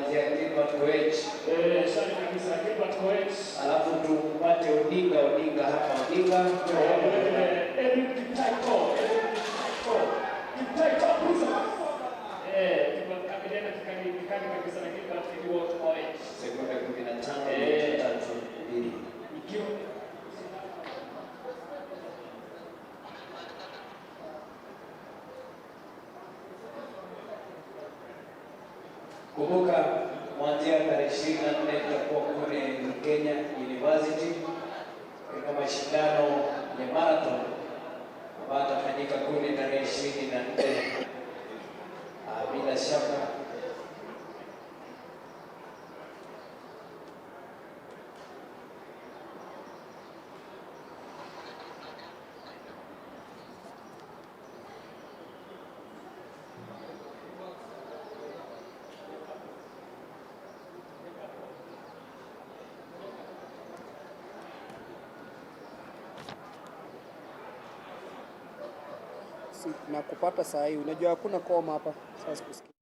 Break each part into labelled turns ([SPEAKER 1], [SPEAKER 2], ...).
[SPEAKER 1] kuanzia Gilbert Koech. Alafu tupate Odinga hapa Odinga. Sekunde 15.32. Kumbuka kuanzia tarehe 24 tutakuwa kule Kenya University katika mashindano ya marathon ambayo yatafanyika kule tarehe 24. Bila shaka
[SPEAKER 2] na kupata saa hii, unajua hakuna koma hapa sasa kusikia.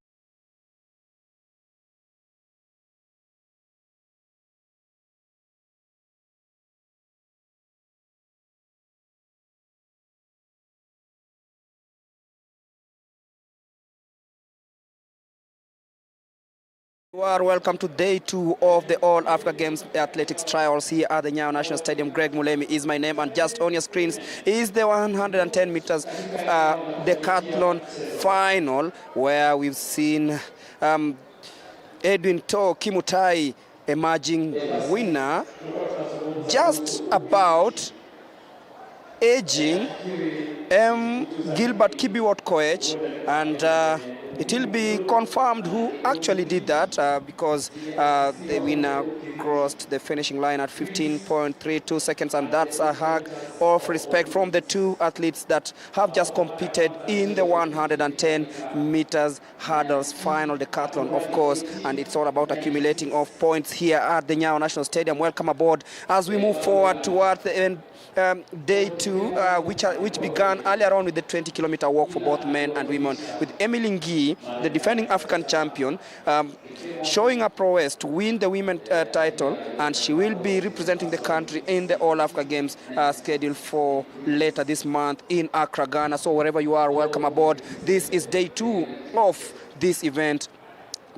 [SPEAKER 2] Welcome to day 2 of the All Africa Games Athletics Trials here at the Nyayo National Stadium. Greg Mulemi is my name, and just on your screens is the 110 meters decathlon final, where we've seen Edwin To Kimutai emerging winner, just about aging Gilbert Koech, and it will be confirmed who actually did that because the winner crossed the finishing line at 15.32 seconds, and that's a hug of respect from the two athletes that have just competed in the 110 meters hurdles final decathlon, of course, and it's all about accumulating of points here at the Nyayo National Stadium. Welcome aboard as we move forward towards the end. Day 2, which began earlier on with the 20-kilometer walk for both men and women, with Emily Ngii, the defending African champion, showing her prowess to win the women's title, and she will be representing the country in the All Africa Games scheduled for later this month in Accra, Ghana. So wherever you are, welcome aboard. This is day 2 of this event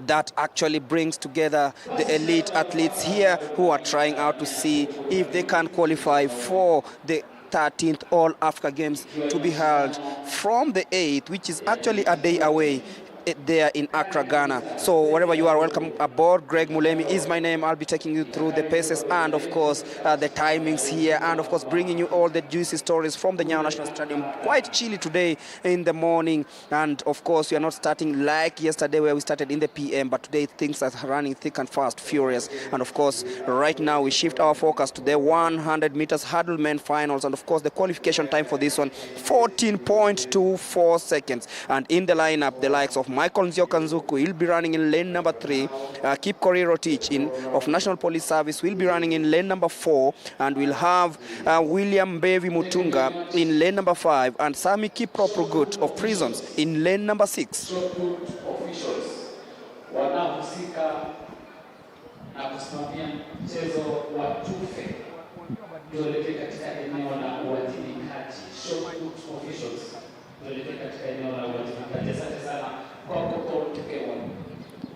[SPEAKER 2] that actually brings together the elite athletes here who are trying out to see if they can qualify for the 13th All Africa Games to be held from the 8th, which is actually a day away, there in Accra, Ghana. So wherever you are, welcome aboard. Greg Mulemi is my name. I'll be taking you through the paces and of course the timings here, and of course bringing you all the juicy stories from the Nyayo National Stadium. Quite chilly today in the morning, and of course we are not starting like yesterday where we started in the PM, but today things are running thick and fast, furious. And of course right now we shift our focus to the 100 meters hurdle men finals, and of course the qualification time for this one 14.24 seconds. And in the lineup, the likes of Michael Nzioka will be running in lane number 3. Kip Korir of National Police Service will be running in lane number 4, and we'll have William Bevi Mutunga in lane number 5, and Sami Kiproprogut of Prisons in lane number 6.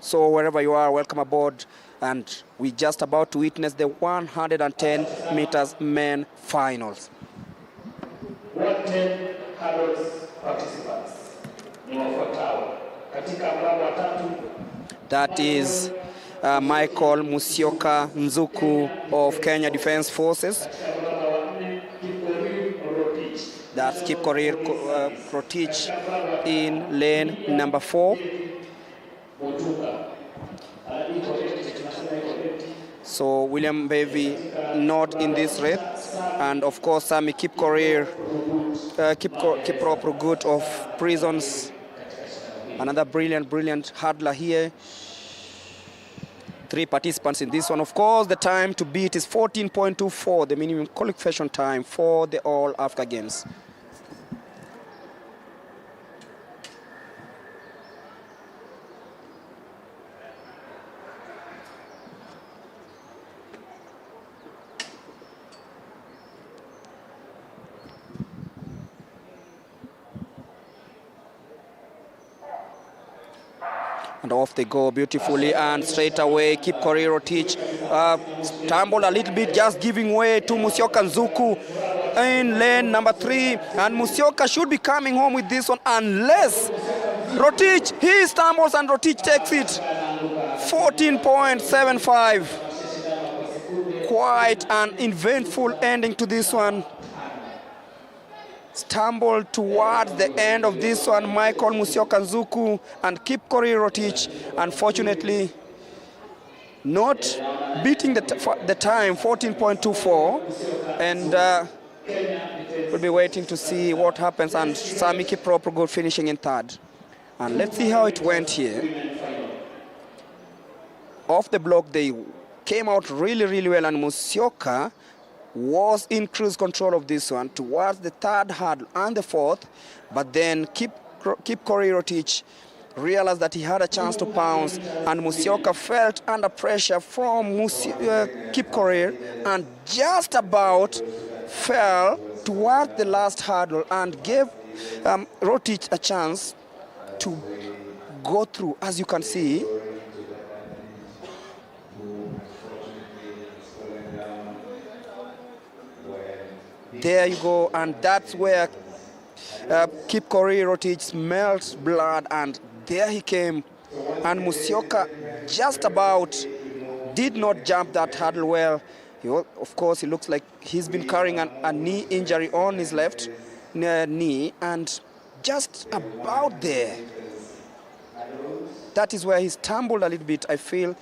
[SPEAKER 2] So wherever you are, welcome aboard, and we're just about to witness the 110 meters men finals.
[SPEAKER 1] 110 hurdles participants ni wafuatao katika mlango wa 3.
[SPEAKER 2] That is Michael Musyoka Nzuku of Kenya Defence Forces. That's Kip Korir Rotich in lane number 4. So William Bevi not in this race, and of course Sami Kiproprogut of Prisons, another brilliant hurdler here. 3 participants in this one. Of course the time to beat is 14.24, the minimum qualification time for the All Africa Games. And off they go beautifully, and straight away Kipkorir Rotich stumbled a little bit, just giving way to Musyoka Nzuku in lane number 3, and Musyoka should be coming home with this one unless Rotich, he stumbles and Rotich takes it. 14.75. Quite an eventful ending to this one. Stumbled towards the end of this one, Michael Musyoka Nzuku and Kipkorir Rotich, unfortunately not beating the time, 14.24, and we'll be waiting to see what happens, and Sami Kiprop finishing in 3rd. And let's see how it went here. Off the block, they came out really well, and Musyoka was in cruise control of this one towards the 3rd hurdle and the 4th, but then Kipkorir Rotich realized that he had a chance to pounce, and Musyoka felt under pressure from Kipkorir and just about fell towards the last hurdle and gave Rotich a chance to go through. As you can see, there you go, and that's where Kipkorir Rotich smelled blood, and there he came, and Musyoka just about did not jump that hurdle well. Of course, he looks like he's been carrying a knee injury on his left knee, and just about there, that is where he stumbled a little bit. I feel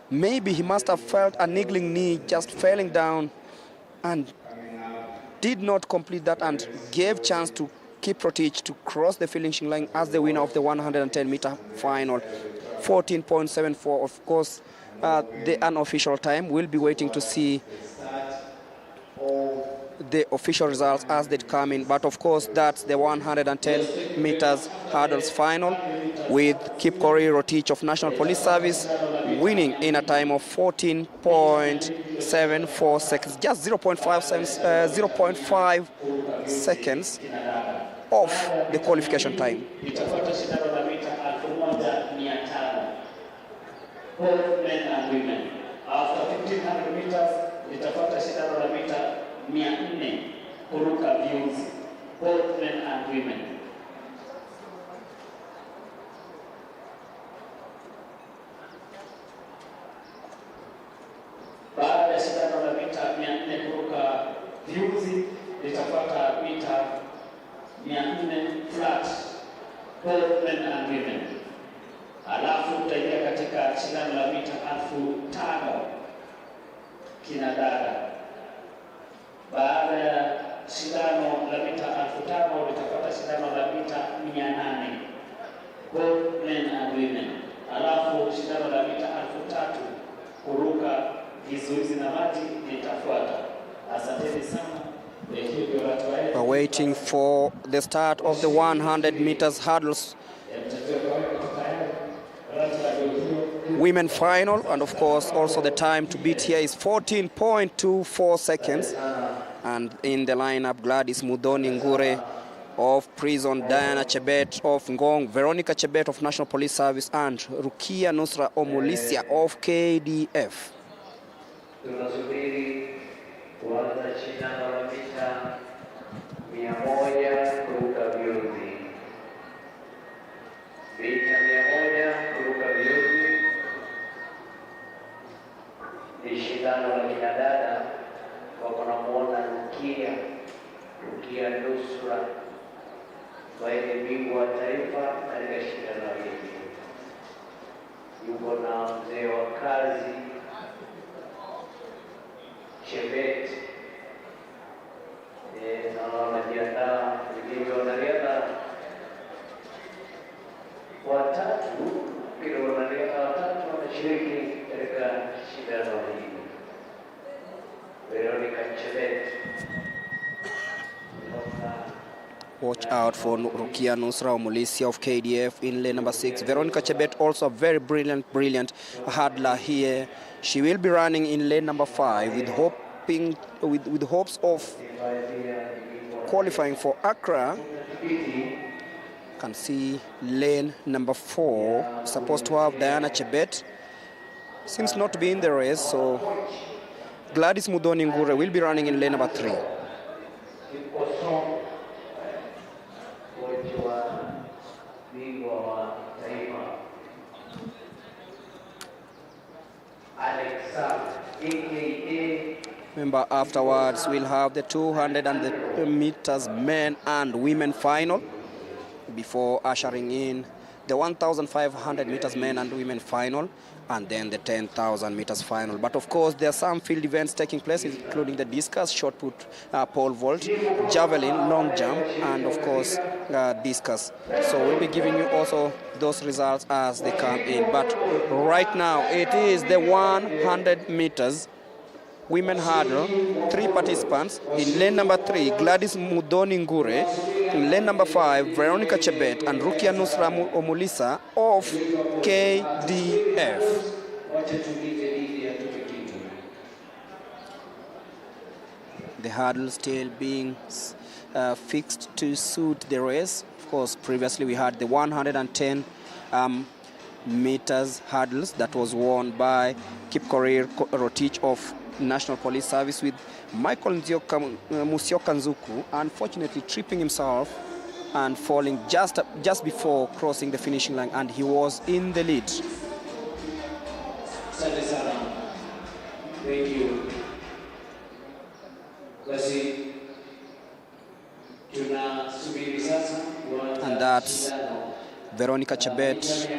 [SPEAKER 2] maybe he must have felt a niggling knee just falling down, and did not complete that, and gave chance to Rotich to cross the finishing line as the winner of the 110-meter final. 14.74, of course, the unofficial time. We'll be waiting to see the official results as they come in, but of course that's the 110 meters hurdles final, with Kipkorir Rotich of National Police Service winning in a time of 14.74 seconds, just 0.5 seconds off the qualification time.
[SPEAKER 1] Both men and women. After 1500 meters, itafuata shindano la mita 400 kuruka viunzi. Both men and women. Baada ya shindano la mita 400 kuruka viunzi, itafuata mita 400 flat. Both men and women. Alafu tutaingia katika shindano la mita 5000 kina dada. Baada ya shindano la mita 5000 litapata shindano la mita 800, both men and women. Alafu shindano la mita 3000 kuruka vizuizi na maji litafuata. Asanteni sana.
[SPEAKER 2] We're waiting for the start of the 100 meters hurdles women final, and of course also the time to beat here is 14.24 seconds. And in the lineup, Gladys Mudhoni Ngure of Prison, Diana Chebet of Ngong, Veronica Chebet of National Police Service, and Rukia Nusra Omulisia of KDF.
[SPEAKER 3] Tunasubiri kuanza shindano la mita 100 kuruka viunzi. Mita 100 kuruka viunzi ni shindano la kina dada. Wako na muona Rukia Nusra ambaye ni bingwa wa taifa katika shindano hili. Yuko na mzee wa kazi Chebet, na wanajiandaa vilivyo wanariadha watatu, kila wanariadha watatu wanashiriki katika shindano hili. Veronica Chebet.
[SPEAKER 2] Watch out for Rukia Nusra Omulisia of KDF in lane number 6. Veronica Chebet, also a very brilliant hurdler here. She will be running in lane number 5 with hopes of qualifying for Accra Can see lane number 4, supposed to have Diana Chebet. Seems not to be in the race, so Gladys Mudhoni Ngure will be running in lane number 3. Remember, afterwards we'll have the 200 and the meters men and women final before ushering in the 1,500 meters men and women final, and then the 10,000 meters final. But of course, there are some field events taking place, including the discus, shot put, pole vault, javelin, long jump, and of course, discus. So we'll be giving you also those results as they come in. But right now, it is the 100 meters women hurdle, 3 participants. In lane number 3, Gladys Mudhoni Ngure. In lane number 5, Veronica Chebet and Rukia Nusra Omulisa of KDF. The hurdle still being fixed to suit the race. Of course, previously we had the 110 meters hurdles that was won by Kipkorir Rotich of National Police Service, with Michael Musyoka Nzuku unfortunately tripping himself and falling just before crossing the finishing line, and he was in the lead.
[SPEAKER 1] Thank you.
[SPEAKER 2] And that's Veronica Chebet,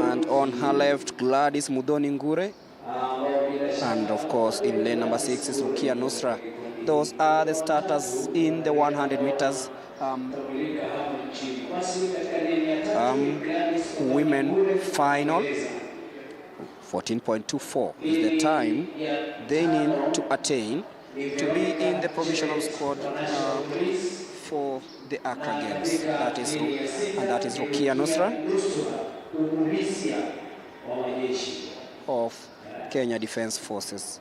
[SPEAKER 2] and on her left Gladys Mudhoni Ngure. And of course, in lane number 6 is Rukia Nusra. Those are the starters in the 100 meters women final. 14.24 is the time they need to attain to be in the provisional squad for the Accra Games. That is Rukia Nusra of Kenya Defence Forces.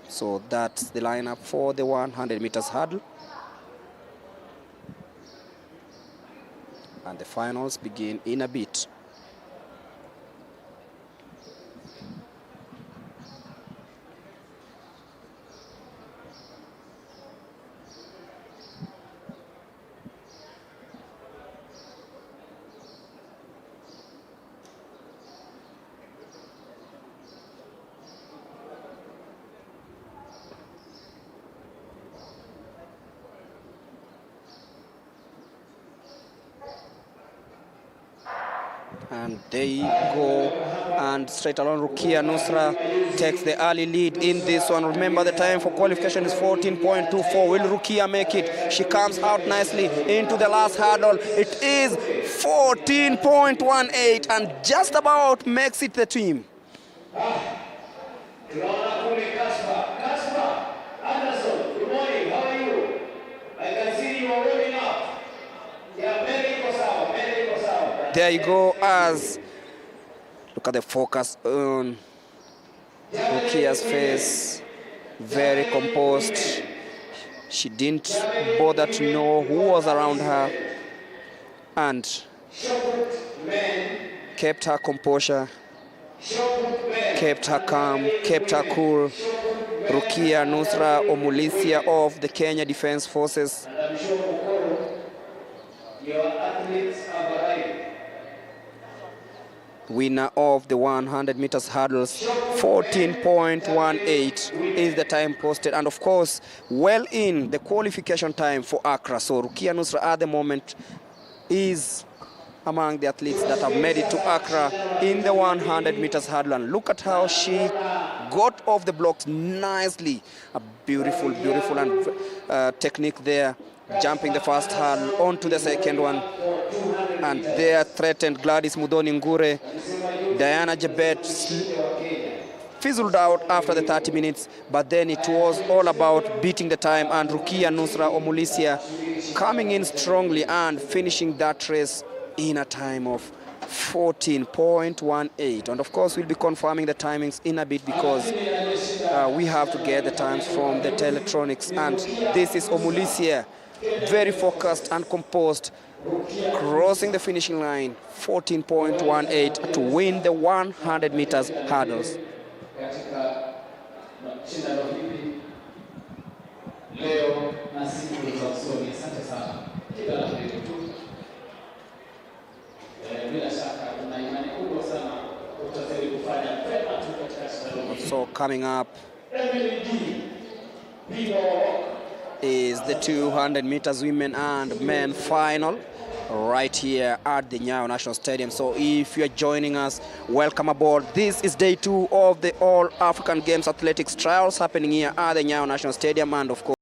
[SPEAKER 2] So that's the lineup for the 100 meters hurdle. And the finals begin in a bit. And there you go, and straight along Rukia Nusra takes the early lead in this one. Remember, the time for qualification is 14.24. Will Rukia make it? She comes out nicely into the last hurdle. It is 14.18 and just about makes it the team. There you go, as look at the focus on Rukia's face, very composed. She didn't bother to know who was around her and kept her composure, kept her calm, kept her cool. Rukia Nusra Omulisia of the Kenya Defence Forces.
[SPEAKER 1] Your athletes have arrived.
[SPEAKER 2] Winner of the 100 meters hurdles, 14.18 is the time posted, and of course well in the qualification time for Accra. So Rukia Nusra at the moment is among the athletes that have made it to Accra in the 100 meters hurdle, and look at how she got off the blocks nicely. A beautiful and technique there, jumping the first hurdle onto the second one, and there threatened Gladys Mudhoni Ngure. Diana Jebet fizzled out after the 30 minutes, but then it was all about beating the time, and Rukia Nusra Omulisia coming in strongly and finishing that race in a time of 14.18. And of course we'll be confirming the timings in a bit, because we have to get the times from the teletronics. And this is Omulisia, very focused and composed, crossing the finishing line, 14.18 to win the 100 meters hurdles. So coming up is the 200 meters women and men final right here at the Nyayo National Stadium. So if you're joining us, welcome aboard. This is day 2 of the All African Games Athletics Trials happening here at the Nyayo National Stadium, and of course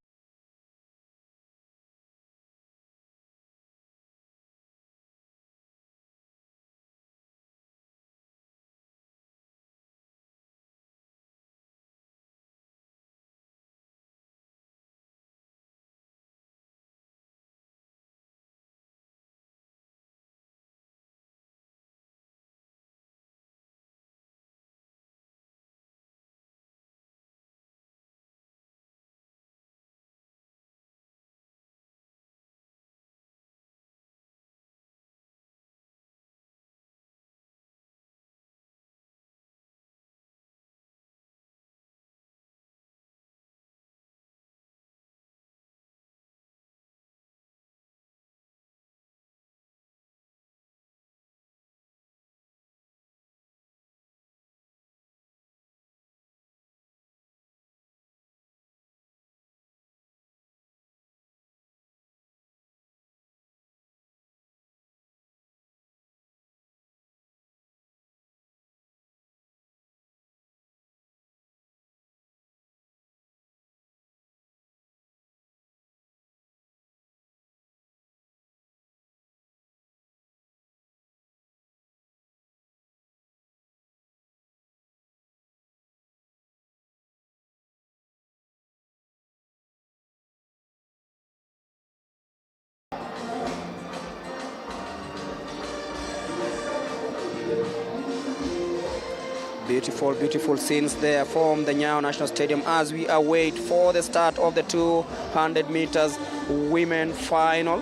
[SPEAKER 2] beautiful scenes there from the Nyayo National Stadium as we await for the start of the 200 meters women final,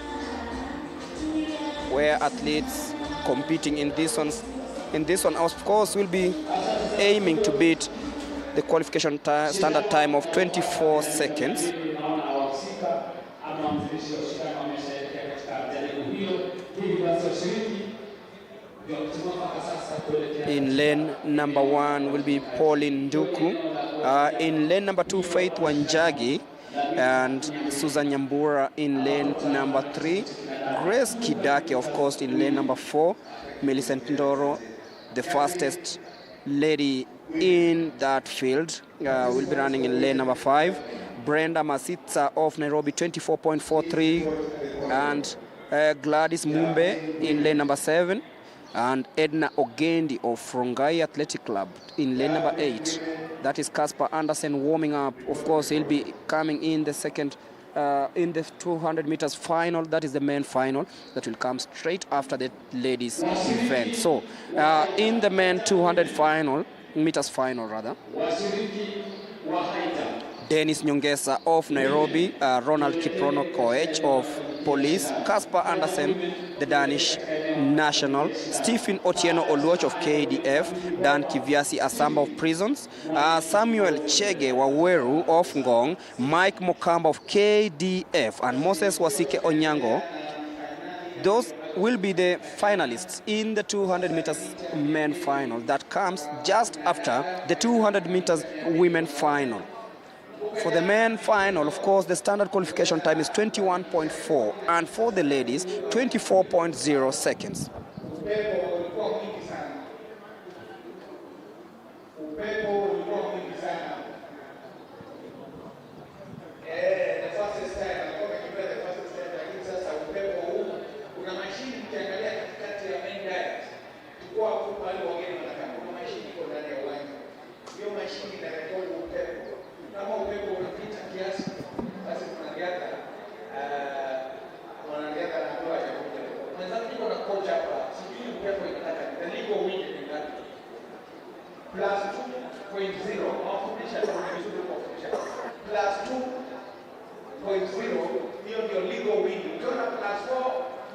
[SPEAKER 2] where athletes competing in this one of course will be aiming to beat the qualification standard time of 24 seconds. In lane number 1 will be Pauline Nduku. In lane number 2, Faith Wanjagi and Susan Nyambura in lane number 3. Grace Kidake, of course, in lane number 4. Millicent Ndoro, the fastest lady in that field, will be running in lane number 5. Brenda Masitsa of Nairobi, 24.43. And Gladys Mumbe in lane number 7. And Edna Ogendi of Rongai Athletic Club in lane number 8. That is Casper Anderson warming up. Of course, he'll be coming in the second, in the 200 meters final. That is the main final that will come straight after the ladies event. So, in the men 200 meters final rather, Dennis Nyongesa of Nairobi, Ronald Kiprono Koech of Police, Casper Andersen, the Danish national, Stephen Otieno Oluoch of KDF, Dan Kiviasi Asamba of Prisons, Samuel Chege Waweru of Ngong, Mike Mokamba of KDF, and Moses Wasike Onyango. Those will be the finalists in the 200 meters men final that comes just after the 200 meters women final. For the men final, of course, the standard qualification time is 21.4, and for the ladies, 24.0 seconds.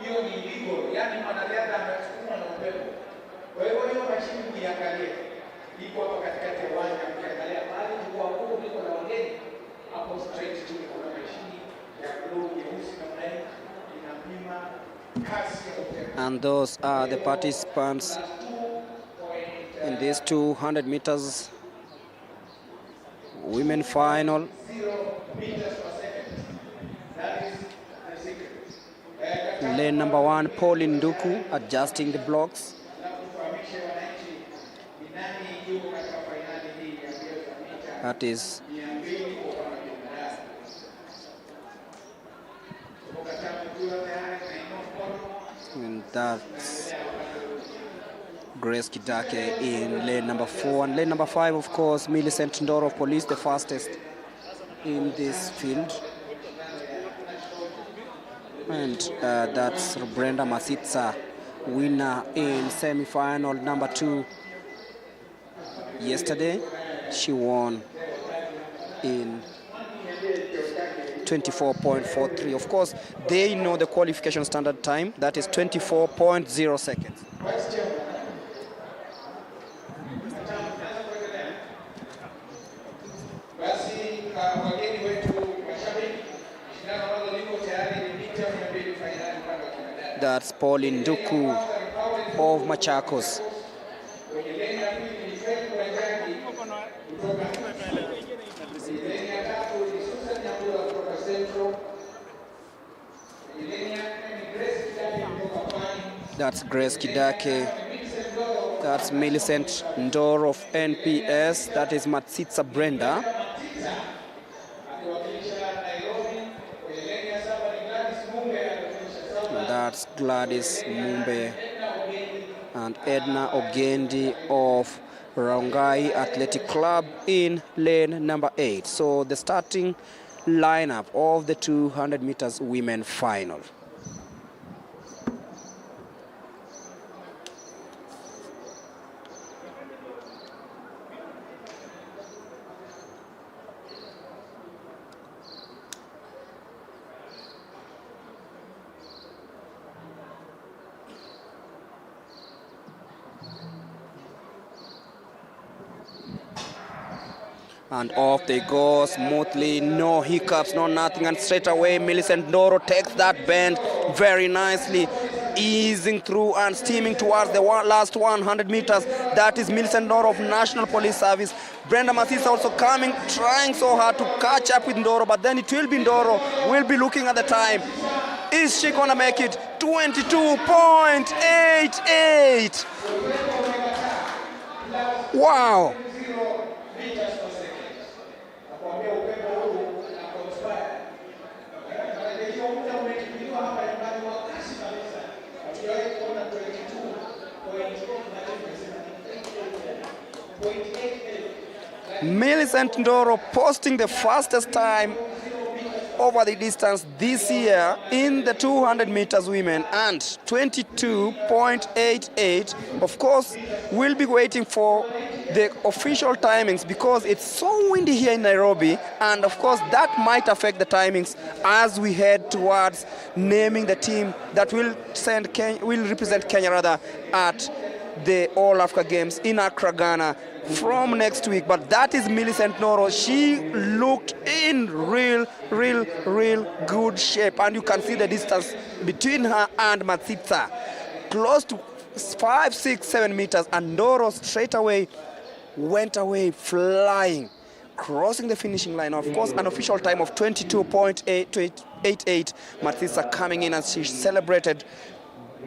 [SPEAKER 4] hiyo ni illegal, yani mwanariadha amesukumwa na upepo. Kwa hiyo hiyo mashine ukiangalia iko hapa katikati ya uwanja, ukiangalia mahali kwa huko niko na wageni hapo straight tu, kuna mashine ya blue nyeusi namna hii inapima kasi ya upepo.
[SPEAKER 2] And those are the participants in this 200 meters women final.
[SPEAKER 4] 0 meters per second. That is the secret.
[SPEAKER 2] Lane number 1, Pauline Nduku adjusting the blocks. That is and that's Grace Kidake in lane number 4. And lane number 5, of course, Millicent Ndoro of Police, the fastest in this field. And that's Brenda Masitsa, winner in semi-final number 2 yesterday. She won in 24.43. Of course, they know the qualification standard time. That is 24.0 seconds. That's Pauline Nduku of Machakos. That's Grace Kidake. That's Millicent Ndoro of NPS. That is Matsitsa Brenda. That's Gladys Mumbe and Edna Ogendi of Rongai Athletic Club in lane number 8. So the starting lineup of the 200 meters women final. And off they go smoothly, no hiccups, no nothing, and straight away Millicent Ndoro takes that bend very nicely, easing through and steaming towards the last 100 meters. That is Millicent Ndoro of National Police Service. Brenda Masisa also coming, trying so hard to catch up with Ndoro, but then it will be Ndoro. We'll be looking at the time. Is she gonna make it? 22.88. Wow. Millicent Ndoro posting the fastest time over the distance this year in the 200 meters women, and 22.88. Of course, we'll be waiting for the official timings because it's so windy here in Nairobi, and of course that might affect the timings as we head towards naming the team that will represent Kenya rather at the All Africa Games in Accra, Ghana from next week. But that is Millicent Ndoro. She looked in real good shape, and you can see the distance between her and Matsitsa, close to 5, 6, 7 meters, and Ndoro straight away went away flying, crossing the finishing line. Of course, an official time of 22.88. Matsitsa coming in and she celebrated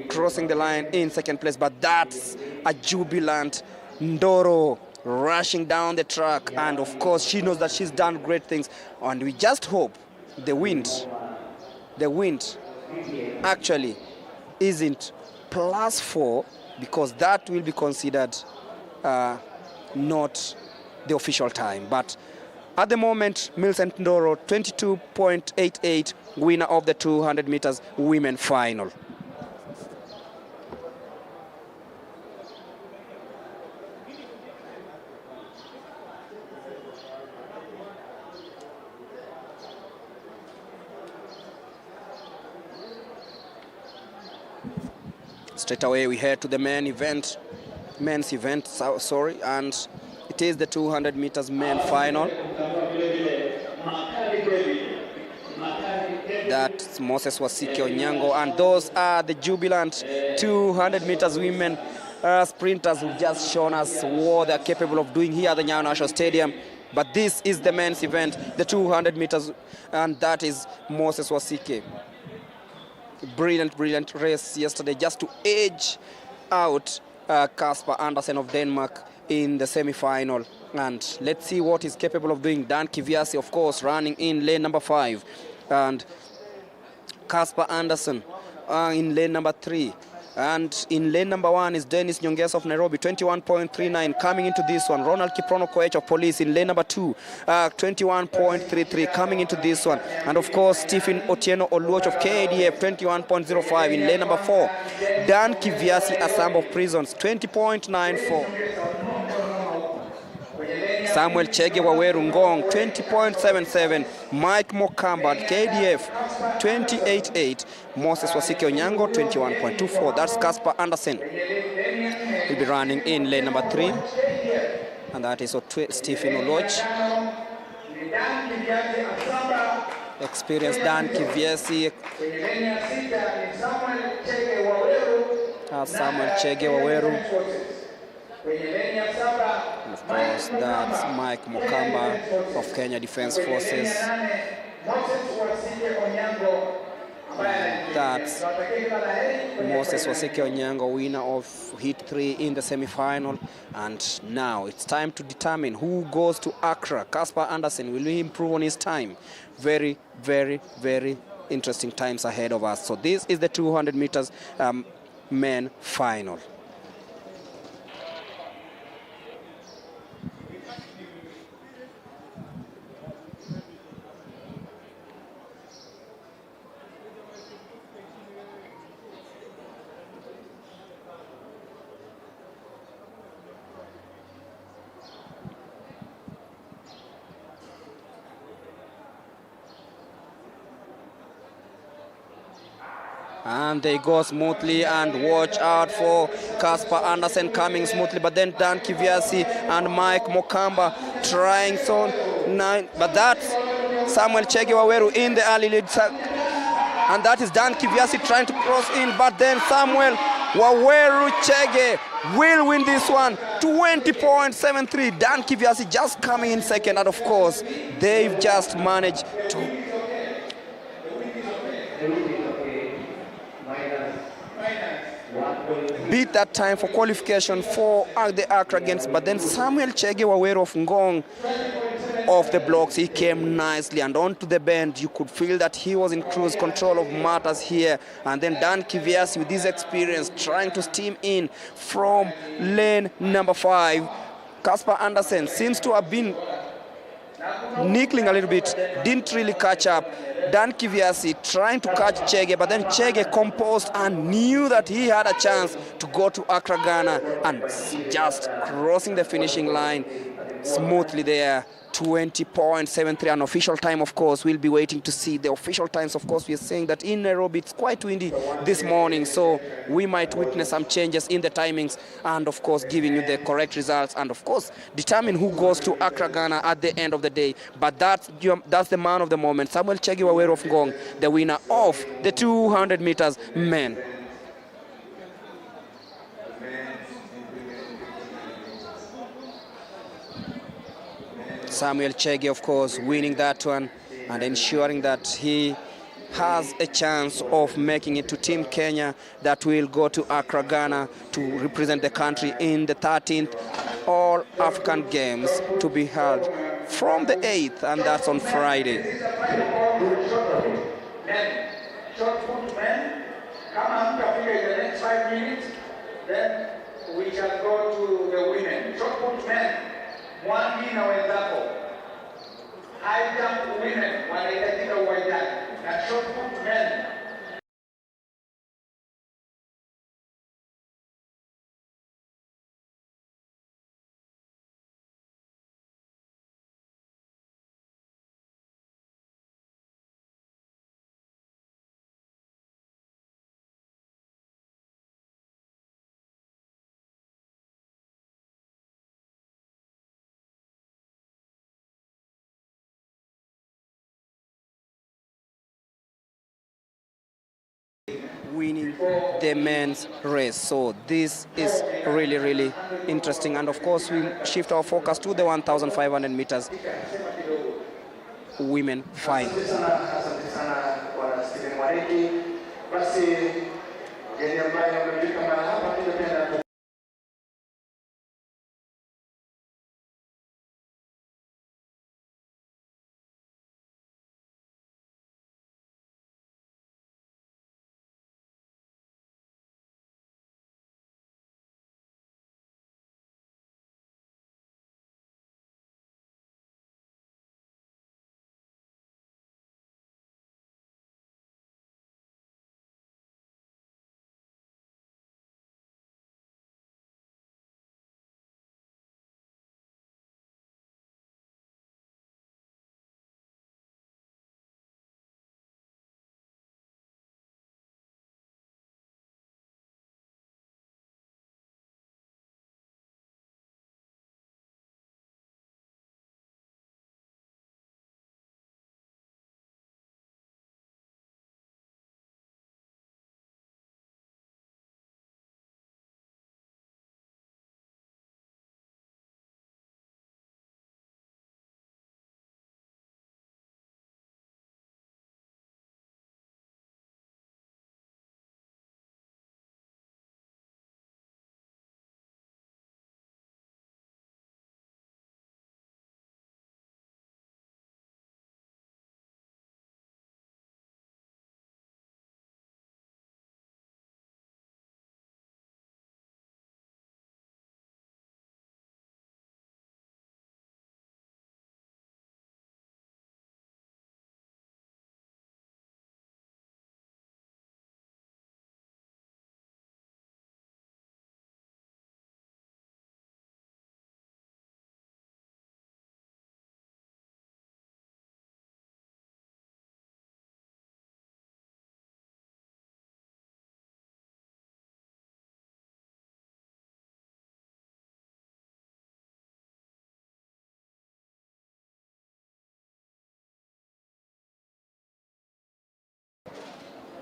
[SPEAKER 2] crossing the line in second place, but that's a jubilant Ndoro rushing down the track, and of course she knows that she's done great things, and we just hope the wind actually isn't +4, because that will be considered not the official time. But at the moment, Millicent Ndoro, 22.88, winner of the 200 meters women final. straight away we head to the men's event, sorry, and it is the 200 meters men final. That's Moses Wasike Onyango, and those are the jubilant 200 meters women sprinters who've just shown us what they're capable of doing here at the Nyayo National Stadium. But this is the men's event, the 200 meters, and that is Moses Wasike. Brilliant race yesterday just to edge out Kasper Andersen of Denmark in the semi-final. And let's see what he's capable of doing. Dan Kiviasi, of course, running in lane number 5. And Kasper Andersen in lane number 3. And in lane number 1 is Dennis Nyongesa of Nairobi, 21.39 coming into this one. Ronald Kiprono Koech of Police in lane number 2, 21.33 coming into this one. And of course, Stephen Otieno Oluoch of KADF, 21.05 in lane number 4. Dan Kiviasi Asamba of Prisons, 20.94. Samuel Chege Waweru Ngong, 20.77. Mike Mokamba, KDF, 28.8. Moses Wasike Onyango, 21.24. That's Kasper Andersen. He'll be running in lane number 3. And that is Stephen Oloch. Experienced Dan Kiviasi. Samuel Chege Waweru. And of course, that's Mike Mokamba of Kenya Defense Forces. That's Moses Wasike Onyango, winner of Heat 3 in the semi-final. And now it's time to determine who goes to Accra. Kasper Andersen, will he improve on his time? Very interesting times ahead of us. So this is the 200 meters men final. And they go smoothly, and watch out for Kasper Andersen coming smoothly, but then Dan Kiviasi and Mike Mokamba trying so nine, but that's Samuel Chege Waweru in the early lead, and that is Dan Kiviasi trying to cross in, but then Samuel Waweru Chege will win this one, 20.73. Dan Kiviasi just coming in second, and of course they've just managed to beat that time for qualification for the Accra Games. But then Samuel Chege Waweru of Ngong off the blocks, he came nicely and onto the bend. You could feel that he was in cruise control of matters here. And then Dan Kiviasi with his experience trying to steam in from lane number 5. Kasper Andersen seems to have been niggling a little bit, didn't really catch up. Dan Kiviasi trying to catch Chege, but then Chege composed and knew that he had a chance to go to Accra, Ghana, and just crossing the finishing line smoothly there. 20.73, an official time, of course. We'll be waiting to see the official times. Of course, we are saying that in Nairobi it's quite windy this morning, so we might witness some changes in the timings, and of course giving you the correct results, and of course determine who goes to Accra, Ghana at the end of the day. But that's the man of the moment, Samuel Chege Waweru of Ngong, the winner of the 200 meters men. Samuel Chege, of course, winning that one and ensuring that he has a chance of making it to Team Kenya that will go to Accra, Ghana to represent the country in the 13th All-African Games to be held from the 8th, and that's on Friday.
[SPEAKER 4] Short put men, come on, in the next 5 minutes, then we shall go to the women. Short put men. Mwangina wenzako, high jump women wanahitajika uwanjani, na short put men
[SPEAKER 2] winning the men's race. So this is really, really interesting. And of course, we shift our focus to the 1,500 meters women final.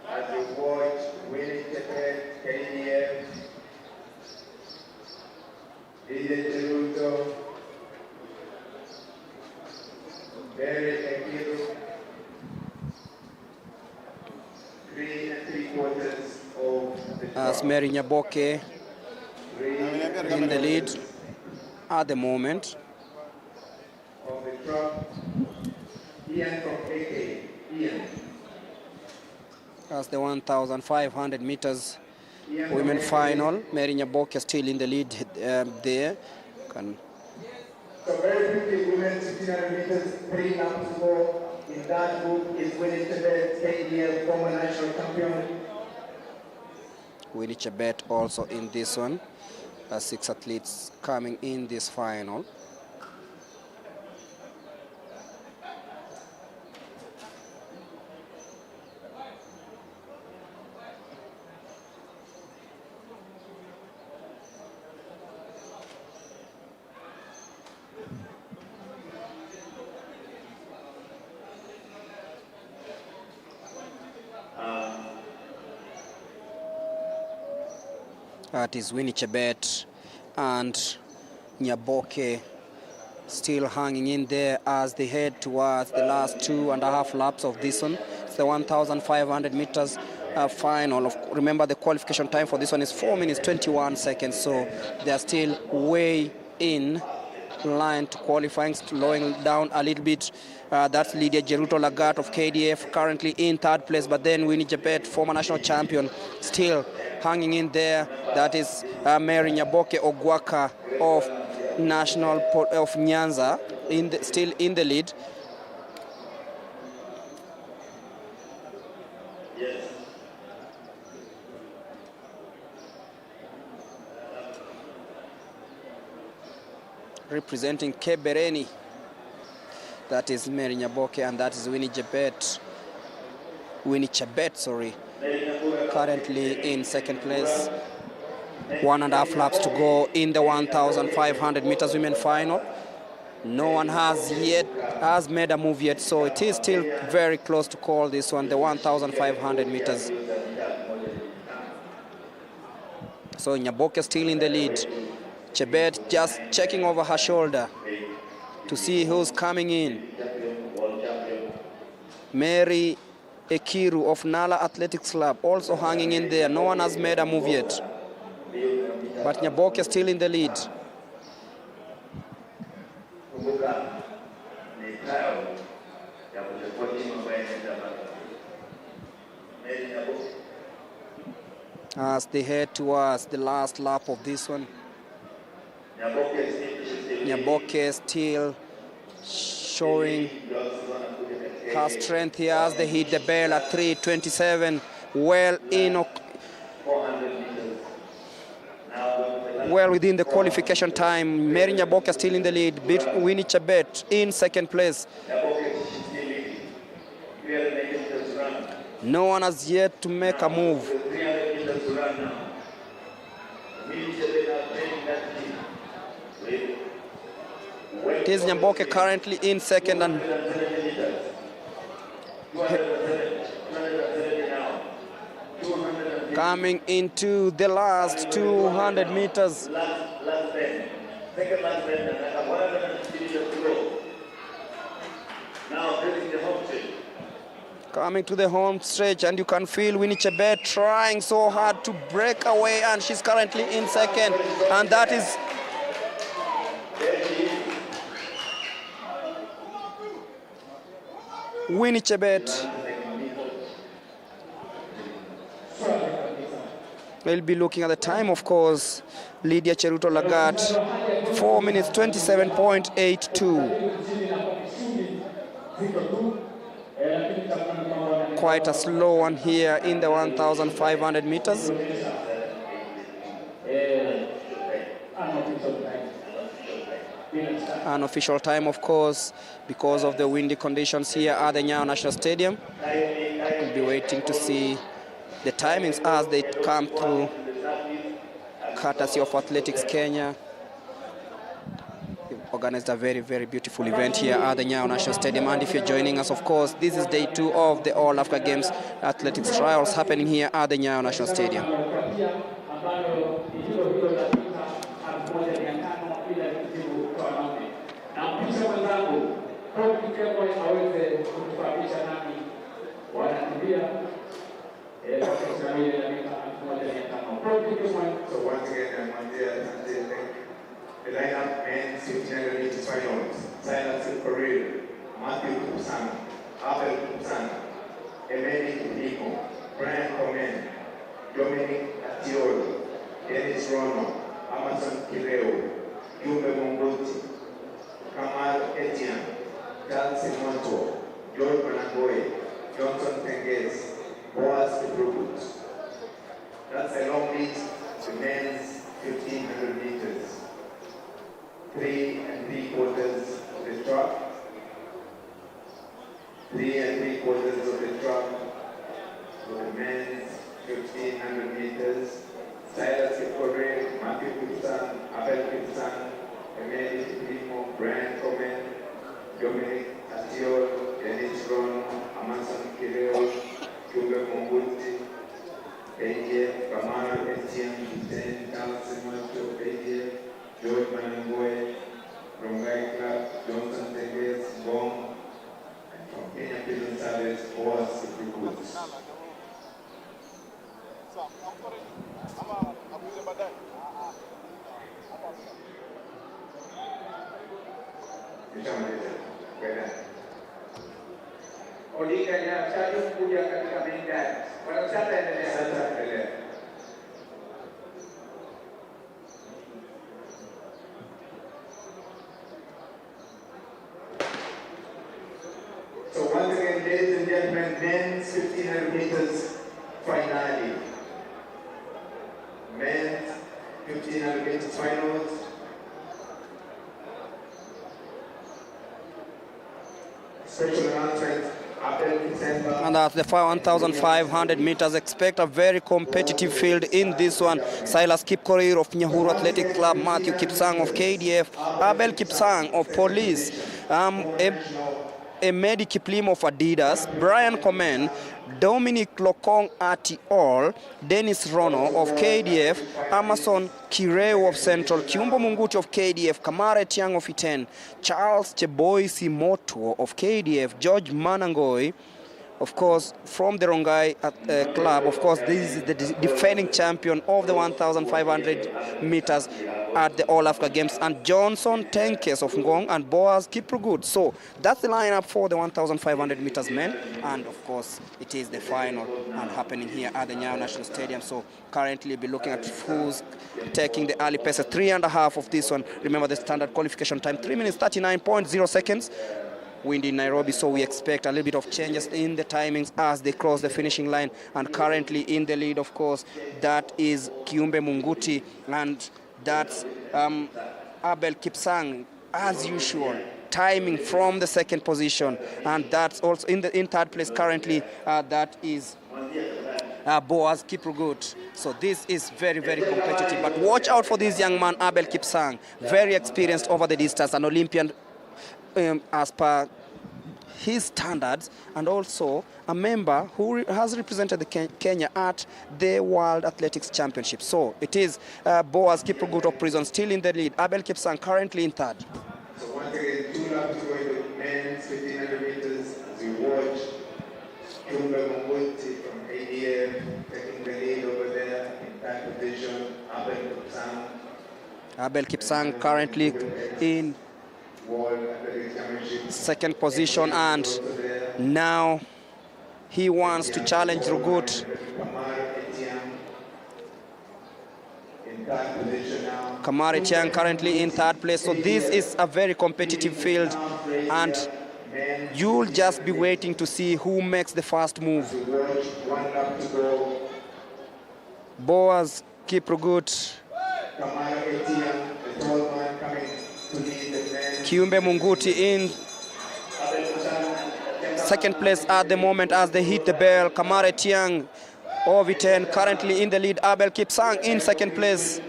[SPEAKER 5] As you watch Willie Tepet, KDF, Jeruto, Barry Akiru, 3 3/4 of the
[SPEAKER 2] As Mary Nyaboke in the lead at the moment.
[SPEAKER 5] of the truck, Ian from AK, Ian.
[SPEAKER 2] As the 1,500 meters women final, Mary Nyaboke still in the lead there.
[SPEAKER 5] So very quickly, women 1,600 meters, 3 laps to go. In that group is Winnie Chebet, KDF, former national champion.
[SPEAKER 2] Winnie Chebet also in this one. 6 athletes coming in this final. That is Winnie Chebet and Nyaboke still hanging in there as they head towards the last 2.5 laps of this one. It's the 1,500 meters final. Remember, the qualification time for this one is 4 minutes 21 seconds, so they're still way in line to qualifying, slowing down a little bit. That's Lydia Jeruto Lagat of KDF, currently in 3rd place, but then Winnie Chebet, former national champion, still hanging in there. That is Mary Nyaboke Ogwaka of of Nyanza, still in the lead.
[SPEAKER 5] Yes.
[SPEAKER 2] Representing Kebereni, that is Mary Nyaboke, and that is Winnie Chebet, sorry, currently in 2nd place. 1.5 laps to go in the 1,500 meters women final. No one has made a move yet, so it is still very close to call this one, the 1,500 meters. So Nyaboke still in the lead. Chebet just checking over her shoulder to see who's coming in. Mary Ekiru of Nala Athletics Club also hanging in there. No one has made a move yet. But Nyaboke still in the lead. As they head towards the last lap of this one. Nyaboke still showing her strength here as they hit the bell at 3:27. Well within the qualification time. Mary Nyaboke still in the lead. Winnie Chebet in second place. No one has yet to make a move. It is Nyaboke currently in second and coming into the last 200 meters. Coming to the home stretch, and you can feel Winnie Chebet trying so hard to break away, and she's currently in second, and that is Winnie Chebet. We'll be looking at the time, of course. Lydia Cheruto Lagat, 4 minutes 27.82. Quite a slow one here in the 1,500 meters. Unofficial time, of course, because of the windy conditions here at the Nyayo National Stadium. We'll be waiting to see the timings as they come through, courtesy of Athletics Kenya. They've organized a very, very beautiful event here at the Nyayo National Stadium. And if you're joining us, of course, this is day 2 of the All Africa Games Athletics Trials happening here at the Nyayo National Stadium.
[SPEAKER 5] So once again, I'm on there. The lineup men's 1500 meters finals. Silas Korea, Matthew Kupsana, Abel Kupsana, Emily Kupiko, Brian Komen, Dominic Atiolo, Dennis Rono, Amazon Kileo, Yumbe Monguti, Kamal Etienne, Dalsi Monto, George Manangoy, Johnson Tenges, Boaz Ibrubut. That's a long lead to men's 1500 meters. 3 3/4 of the track. 3 3/4 of the track for the men's 1500 meters. Silas Ikore, Matthew Kipsan, Abel Kipsan, Emily Primo, Brian Komen, Dominic Atiol, Dennis Rono, Amazon Kileo, Jumbe Monguti, AJ, Kamal Etienne, Hussein, Kalsimato, AJ, George Manangoy, Rongai Club, Johnson Teges, Bong, and from Kenya Prison Service, Boaz Ibrubut.
[SPEAKER 4] Olika ya tatu kuja katika main dance. Wanasata endelea.
[SPEAKER 5] Sasa endelea. So once again, ladies and gentlemen, men's 1500 meters finale. Men's 1500 meters finals. Special announcement.
[SPEAKER 2] And that's the 1,500 meters. Expect a very competitive field in this one. Silas Kipkorir of Nyahuru Athletic Club, Matthew Kipsang of KDF, Abel Kipsang of Police, Emedi Kiplim of Adidas, Brian Komen, Dominic Lokong Atiol, Dennis Rono of KDF, Amason Kireo of Central, Kiumbo Munguti of KDF, Kamare Tiang of Iten, Charles Cheboy Simoto of KDF, George Manangoi, of course, from the Rongai club. Of course, this is the defending champion of the 1,500 meters at the All Africa Games, and Johnson Tenkes of Ngong and Boaz Kiprugut. So that's the lineup for the 1,500 meters men, and of course, it is the final and happening here at the Nyayo National Stadium. So currently, we'll be looking at who's taking the early pace. 3.5 of this one. Remember the standard qualification time, 3 minutes 39.0 seconds. Wind in Nairobi, so we expect a little bit of changes in the timings as they cross the finishing line. And currently in the lead, of course, that is Kiumbe Munguti, and that's Abel Kipsang, as usual, timing from the second position. And that's also in third place currently, that is Boaz Kiprugut. So this is very, very competitive. But watch out for this young man, Abel Kipsang, very experienced over the distance, an Olympian as per his standards, and also a member who has represented the Kenya at the World Athletics Championship. So it is Boaz Kiprugut of Prison still in the lead. Abel Kipsang currently in third.
[SPEAKER 5] So once again, 2 laps to go in the men's 1,500 meters as we watch Kiumbe Munguti from ADF taking the lead over there in that position.
[SPEAKER 2] Abel Kipsang currently in second position, and now he wants to challenge Rugut. Kamari Chiang currently in third place. So this is a very competitive field, and you'll just be waiting to see who makes the first move. Boaz Kiprugut, Kiumbe Munguti in second place at the moment as they hit the bell. Kamare Tiang of Iten currently in the lead. Abel Kipsang in second place.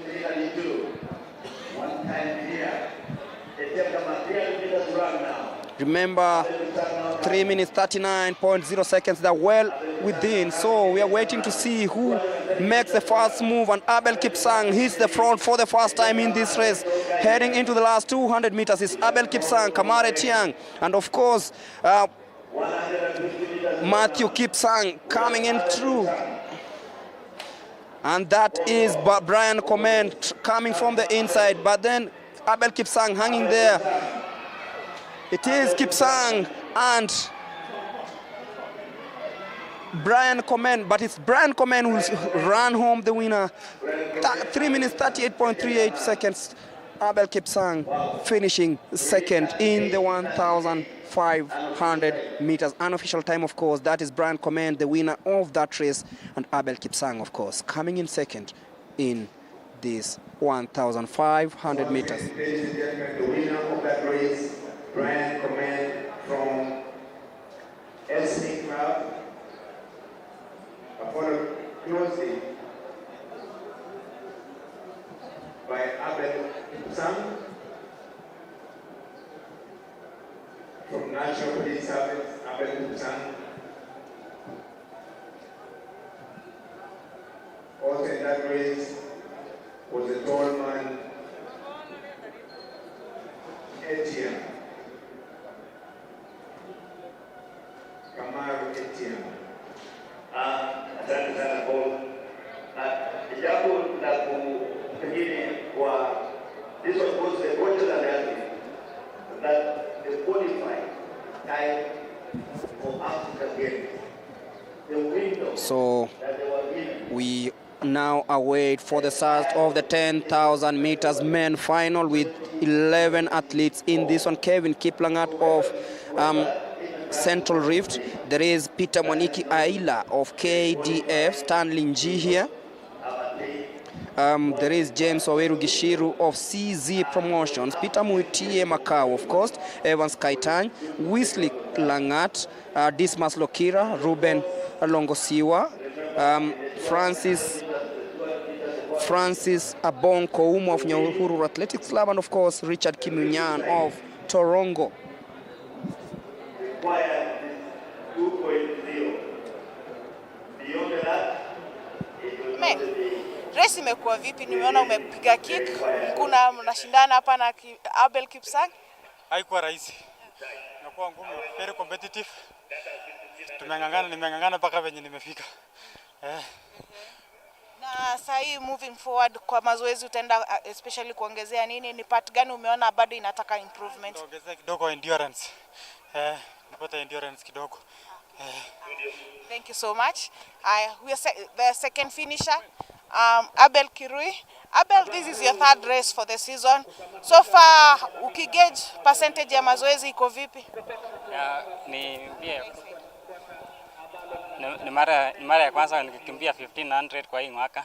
[SPEAKER 2] Remember, 3 minutes 39.0 seconds. They're well within, so we are waiting to see who makes the first move. And Abel Kipsang hits the front for the first time in this race. Heading into the last 200 meters is Abel Kipsang, Kamare Tiang, and of course Matthew Kipsang coming in through. And that is Brian Komen coming from the inside, but then Abel Kipsang hanging there. It is Kipsang and Brian Komen, but it's Brian Komen who's run home the winner. 3 minutes 38.38 seconds. Abel Kipsang finishing second in the 1,500 meters. Unofficial time, of course, that is Brian Komen, the winner of that race, and Abel Kipsang, of course, coming in second in this 1,500 meters.
[SPEAKER 5] Ladies and gentlemen, the winner of that race, Brian Komen from SC Club, followed closely by Abel Kipsang from National Police Service. Abel Kipsang, also in that race was a tall man, Etienne. Kamaru Etienne.
[SPEAKER 3] Asante sana Paul. Jambo la pengine kwa this was supposed to be what that the qualified time for Africa Games. The window
[SPEAKER 2] So
[SPEAKER 3] that they were given.
[SPEAKER 2] we now await for the start of the 10,000 meters men final with 11 athletes in this one. Kevin Kiplangat of Central Rift. There is Peter Mwaniki Aila of KDF, Stanley Nji here. There is James Oweru Gishiru of CZ Promotions, Peter Muitie Makau, of course, Evans Kaitany, Wesley Langat, Dismas Lokira, Ruben Longosiwa, Francis Abon Koumu of Nyahuru Athletics Club, and of course Richard Kimunyan of Torongo.
[SPEAKER 6] morning. Race imekuwa vipi? Nimeona umepiga kick. Kuna mnashindana hapa na Abel Kipsang.
[SPEAKER 7] Haikuwa rahisi. Inakuwa ngumu, very competitive. Nimeng'ang'ana mpaka venye nimefika.
[SPEAKER 6] Na sasa moving forward kwa mazoezi utaenda especially kuongezea nini? Ni part gani umeona bado inataka improvement?
[SPEAKER 7] Ongezea kidogo endurance. Nipata endurance kidogo.
[SPEAKER 6] Thank you so much. We are the second finisher, Abel Kirui. Abel, this is your third race for the season. So far, ukigauge percentage ya mazoezi iko vipi?
[SPEAKER 8] Ni mara ya kwanza nikikimbia 1500 kwa hii mwaka.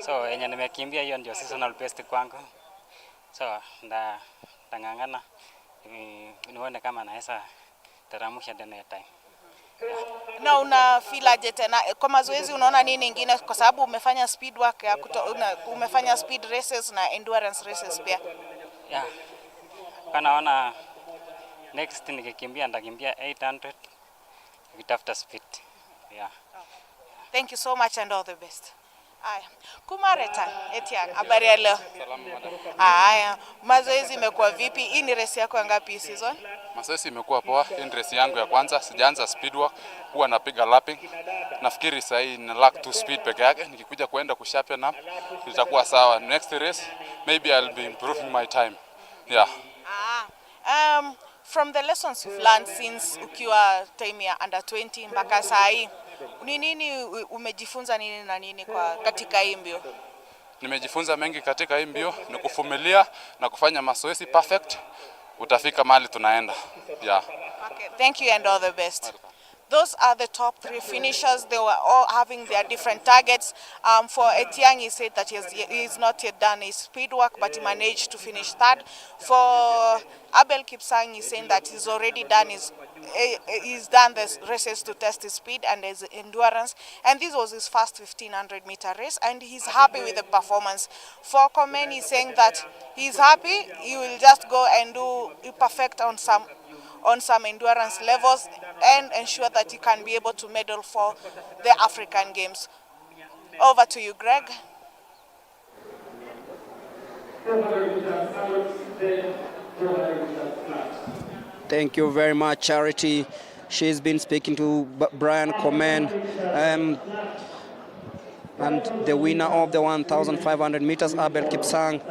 [SPEAKER 8] So yenye nimekimbia hiyo ndio seasonal best kwangu. So ndang'ang'ana nione kama naweza teramusha the next time.
[SPEAKER 6] Na una feel aje tena kwa mazoezi, unaona nini ingine kwa sababu umefanya speed work ya umefanya speed races na endurance races pia?
[SPEAKER 8] Naona next nikikimbia ndakimbia 800 nikitafuta speed.
[SPEAKER 6] Thank you so much and all the best. Kumareta Etiang, habari ya leo?
[SPEAKER 9] Salama.
[SPEAKER 6] Mazoezi imekuwa vipi? Hii ni race yako ngapi season?
[SPEAKER 9] Mazoezi imekuwa poa. Hii ni race yangu ya kwanza. Sijaanza speed work, huwa napiga lapping. Nafikiri sasa hii ni lack to speed peke yake. Nikikuja kuenda kusharpen up itakuwa sawa. Next race maybe I'll be improving my time.
[SPEAKER 6] From the lessons you've learned since ukiwa time ya under 20 mpaka saa hii, ni nini umejifunza nini na nini katika hii mbio?
[SPEAKER 9] Nimejifunza mengi katika hii mbio, ni kuvumilia na kufanya mazoezi perfect. Utafika mahali tunaenda.
[SPEAKER 6] Okay, thank you and all the best. Welcome. Those are the top 3 finishers. They were all having their different targets. For Etiang, he said that he is not yet done his speed work, but he managed to finish third. For Abel Kipsang, he's saying that he's already done he's done the races to test his speed and his endurance, and this was his first 1500-meter race, and he's happy with the performance. For Komen, he's saying that he's happy. He will just go and do perfect on some endurance levels and ensure that he can be able to medal for the African Games. Over to you, Greg.
[SPEAKER 2] Thank you very much, Charity. She's been speaking to Brian Komen, and the winner of the 1,500 meters, Abel Kipsang.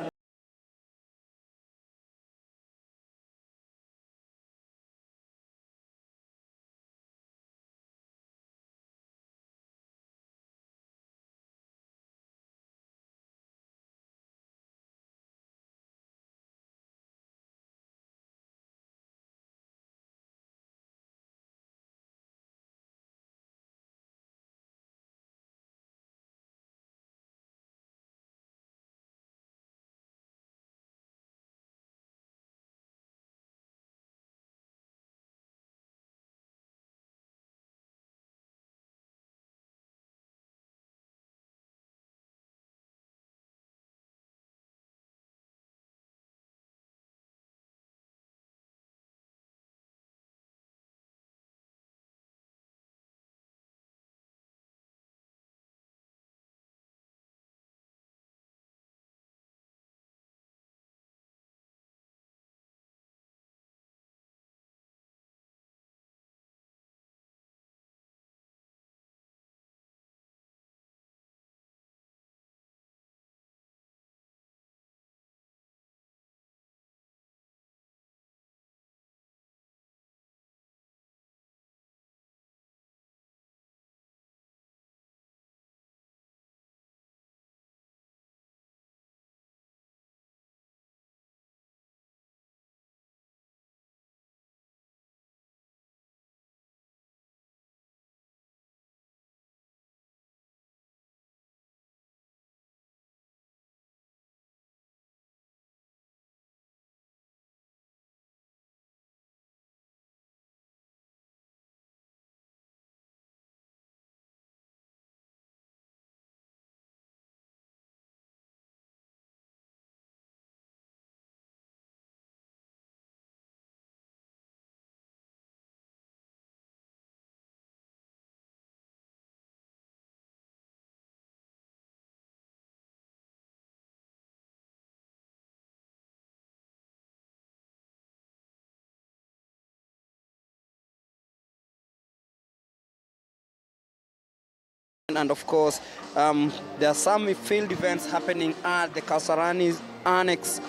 [SPEAKER 2] And of course, there are some field events happening at the Kasarani Annex,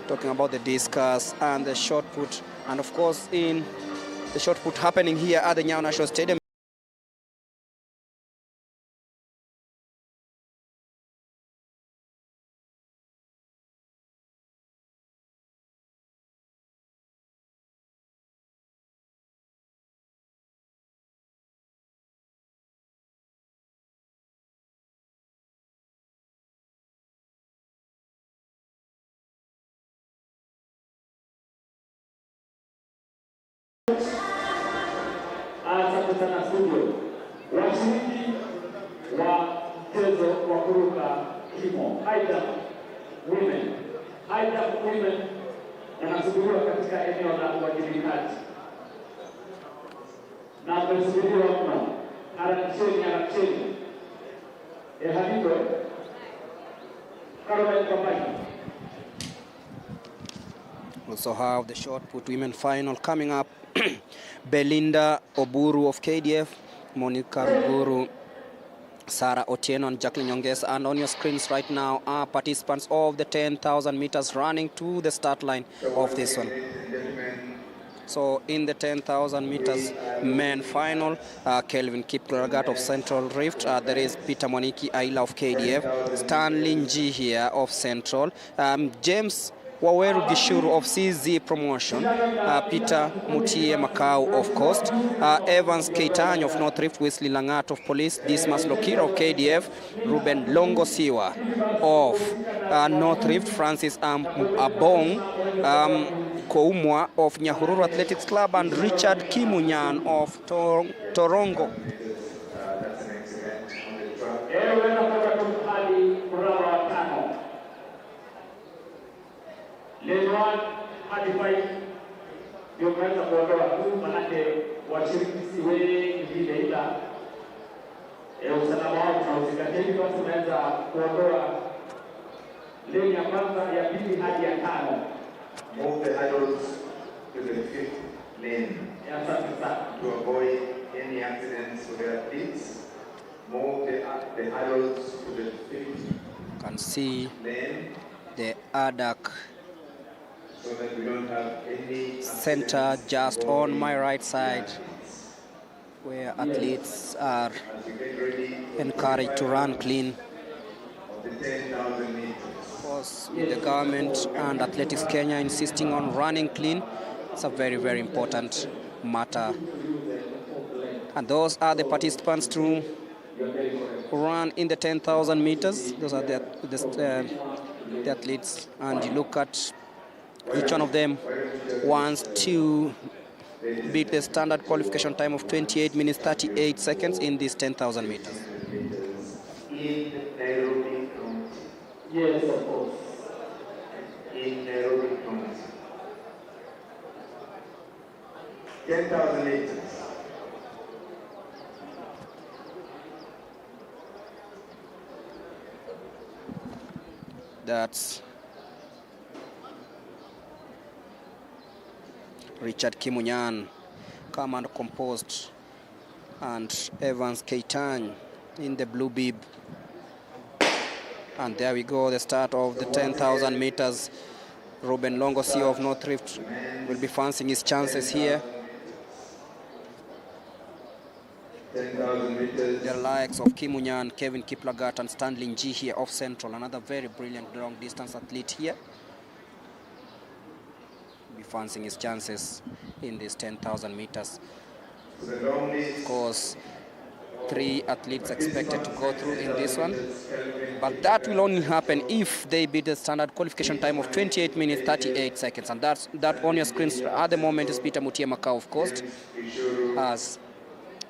[SPEAKER 2] talking about the discus and the shot put, and of course in the shot put happening here at the Nyayo National Stadium.
[SPEAKER 1] Asante sana studio. Washiriki wa mchezo wa kuruka kimo high jump women wanasubiriwa katika eneo la uwajibikaji na wamesubiriwa mno. Harakisheni Habibo Caroline Papai.
[SPEAKER 2] Also have the shot put women final coming up. Belinda Oburu of KDF, Monica Ruguru, Sarah Otieno and Jacqueline Nyongesa. And on your screens right now are participants of the 10,000 meters running to the start line of this one. So in the 10,000 meters men final, Kelvin Kiplagat of Central Rift, there is Peter Mwaniki Aila of KDF, Stanley Nji here of Central, James Waweru Gishuru of CZ Promotion, Peter Mutie Makau of Coast, Evans Keitany of North Rift, Wesley Langat of Police, Dismas Lokira of KDF, Ruben Longo Siwa of North Rift, Francis Abong Koumwa of Nyahururu Athletics Club, and Richard Kimunyan of Torongo.
[SPEAKER 1] Lewan hadi fight ndio kaanza kuondoa tu, manake washiriki si wengi vile, ila usalama wao tunauzingatia. Hivyo basi tunaweza kuondoa lane ya kwanza, ya pili hadi ya tano.
[SPEAKER 5] Move the hurdles to the 5th lane to avoid any accidents with the athletes. Move the hurdles to the 5th
[SPEAKER 2] Can see
[SPEAKER 5] lane.
[SPEAKER 2] The ADAC
[SPEAKER 5] So that we don't have any
[SPEAKER 2] center just on my right side, where athletes are encouraged to run clean.
[SPEAKER 5] the 10,000 meters.
[SPEAKER 2] Of course, with the government and Athletics Kenya insisting on running clean, it's a very, very important matter. And those are the participants to run in the 10,000 meters. Those are the athletes, and you look at each one of them wants to beat the standard qualification time of 28 minutes 38 seconds in this 10,000 meters.
[SPEAKER 5] In Nairobi County.
[SPEAKER 1] Yes, of course.
[SPEAKER 5] In Nairobi County. 10,000 meters.
[SPEAKER 2] That's Richard Kimunyan, calm and composed, and Evans Keitany in the blue bib. And there we go, the start of the 10,000 meters. Ruben Longosi of North Rift will be fancying his chances here.
[SPEAKER 5] 10,000 meters.
[SPEAKER 2] The likes of Kimunyan, Kevin Kiplagat, and Stanley Nji here of Central, another very brilliant long distance athlete here. Be fancying his chances in this 10,000 meters. Of course, 3 athletes expected to go through in this one, but that will only happen if they beat the standard qualification time of 28 minutes 38 seconds, and that on your screens at the moment is Peter Mutie Makau of Coast, as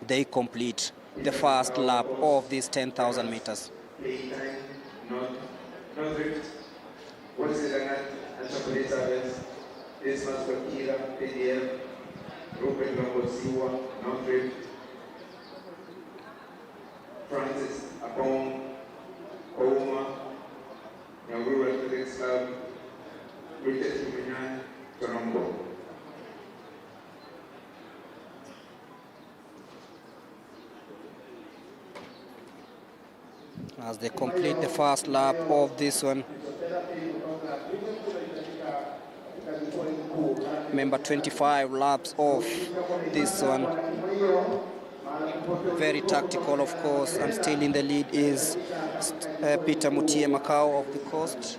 [SPEAKER 2] they complete the first lap of this 10,000 meters.
[SPEAKER 5] This was for Kira, PDF, Ruben Longosiwa, North Rift, Francis Abong, Ouma, Nyahururu Athletics Club, Richard Kimunyan, Torongo.
[SPEAKER 2] as they complete the first lap of this one. Remember, 25 laps of this one. Very tactical, of course, and still in the lead is Peter Mutie Macau of the Coast.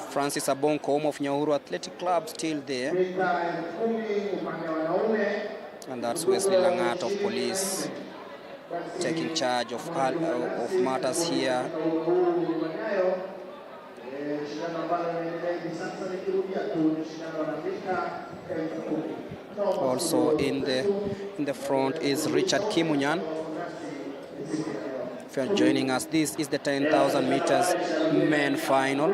[SPEAKER 2] Francis Abonko of Nyahuru Athletic Club still there. And that's Wesley Langat of Police taking charge of matters here. Also in the front is Richard Kimunyan. If you're joining us, this is the 10,000 meters men final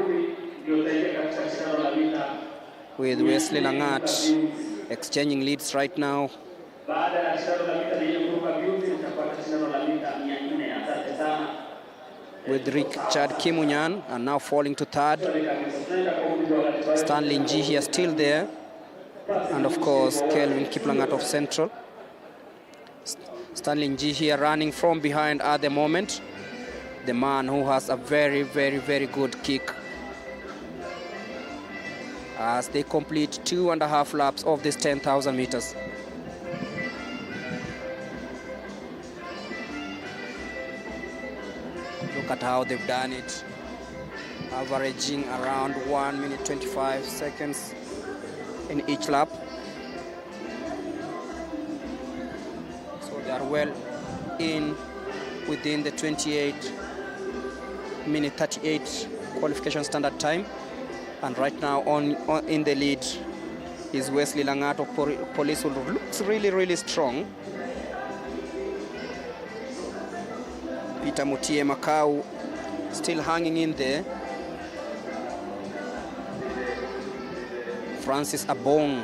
[SPEAKER 2] with Wesley Langat exchanging leads right now. With Richard Kimunyan and now falling to third. Stanley Njihia still there. And of course, Kelvin Kiplangat of Central. Stanley Njihia running from behind at the moment. The man who has a very, very, very good kick. As they complete 2.5 laps of this 10,000 meters. Look at how they've done it. Averaging around 1 minute 25 seconds in each lap. So they are well in within the 28-minute 38 qualification standard time. And right now in the lead is Wesley Langat of Police, who looks really, really strong. Peter Mutie Macau still hanging in there. Francis Abong.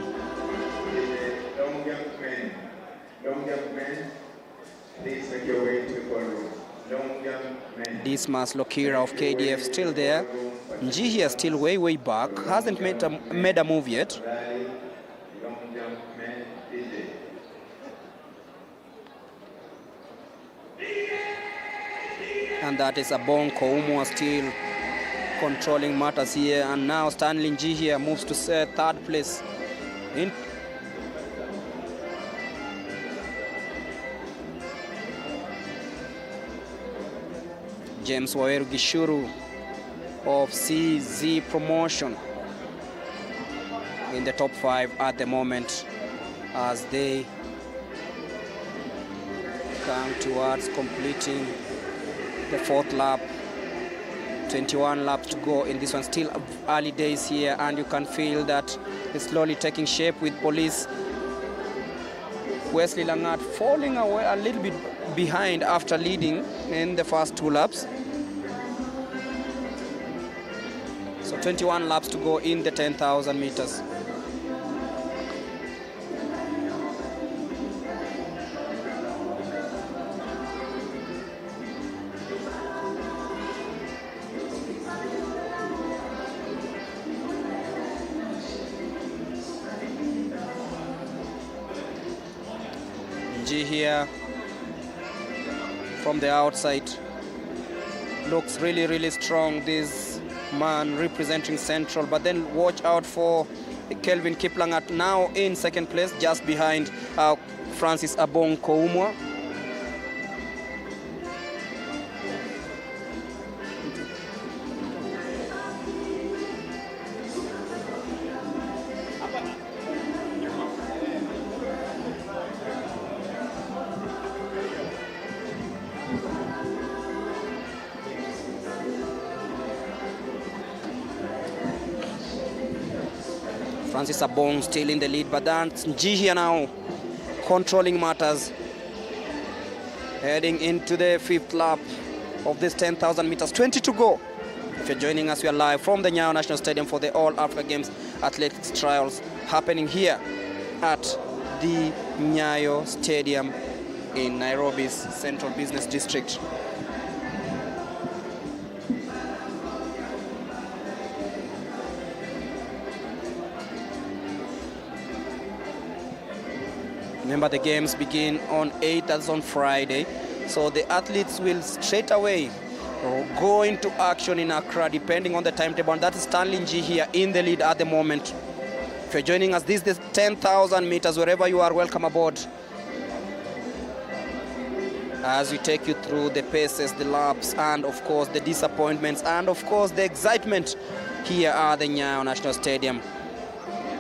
[SPEAKER 2] Dismas Lokira of KDF still there. Njihia still way, way back. Hasn't made a move yet. And that is Abong Koumwa still controlling matters here. And now Stanley Njihia moves to third place. James Waweru Gishuru of CZ Promotion in the top 5 at the moment as they come towards completing the 4th lap. 21 laps to go in this one. Still early days here, and you can feel that it's slowly taking shape with Police. Wesley Langat falling away a little bit behind after leading in the first 2 laps. So 21 laps to go in the 10,000 meters. Here from the outside looks really, really strong, this man representing Central, but then watch out for Kelvin Kiplangat now in second place, just behind Francis Abong Koumwa. Francis Abong still in the lead, but that's Njihia now controlling matters. Heading into the 5th lap of this 10,000 meters, 20 to go. If you're joining us, we are live from the Nyayo National Stadium for the All Africa Games Athletics Trials happening here at the Nyayo Stadium in Nairobi's Central Business District. Remember, the games begin on 8th, that's on Friday. So the athletes will straight away go into action in Accra, depending on the timetable. And that is Stanley G here in the lead at the moment. If you're joining us, this is the 10,000 meters. Wherever you are, welcome aboard. As we take you through the paces, the laps, and of course the disappointments, and of course the excitement here at the Nyayo National Stadium.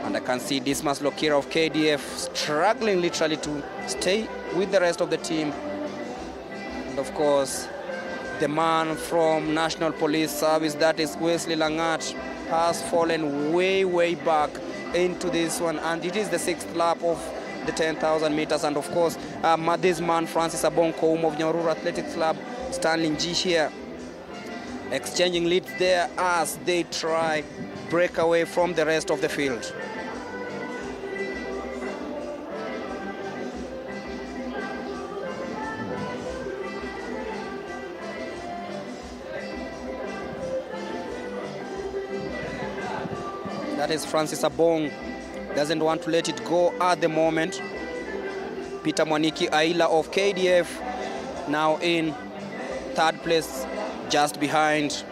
[SPEAKER 2] And I can see Dismas Lokira of KDF struggling literally to stay with the rest of the team. And of course, the man from National Police Service, that is Wesley Langat, has fallen way back into this one. And it is the 6th lap of the 10,000 meters. And of course, this man, Francis Abonko of Nyahururu Athletics Club, Stanley G here, exchanging leads there as they try break away from the rest of the field. That is Francis Abong, doesn't want to let it go at the moment. Peter Mwaniki Aila of KDF now in 3rd place, just behind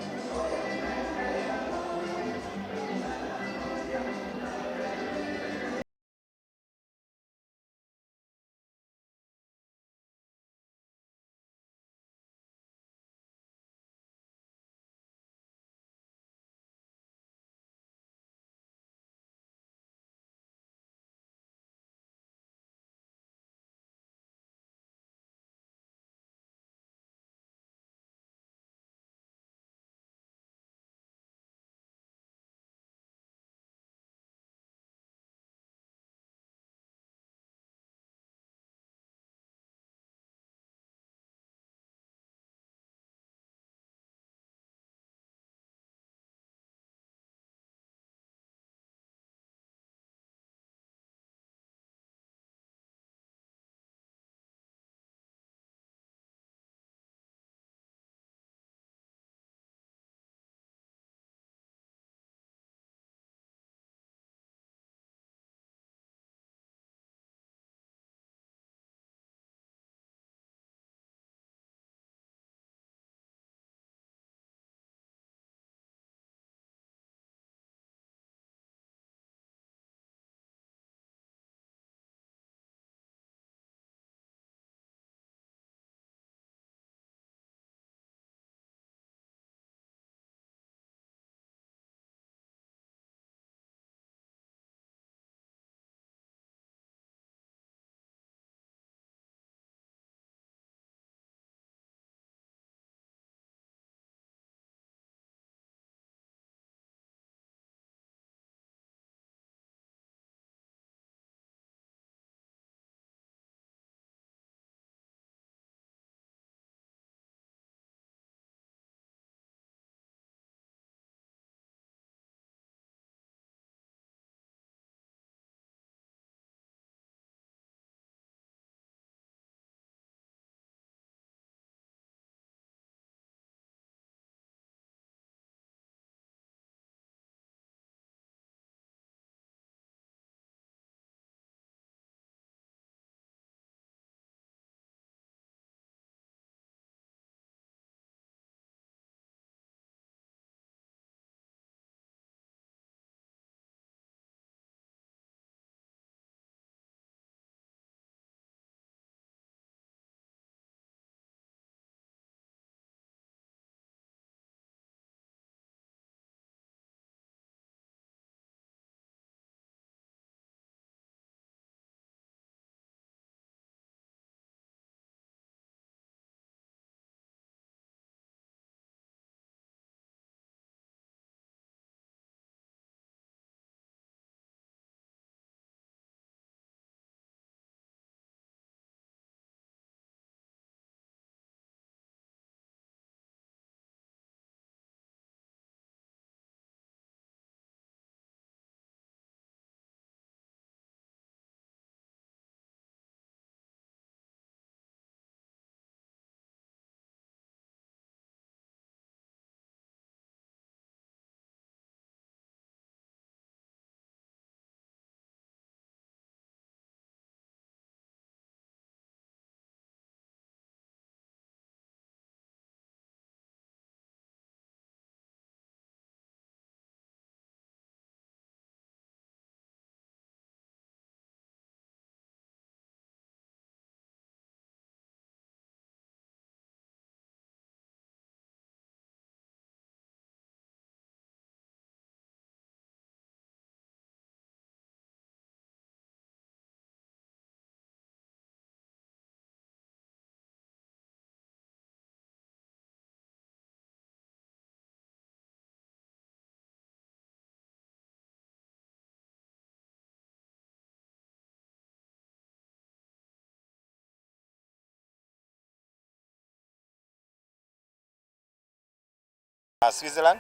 [SPEAKER 10] Switzerland,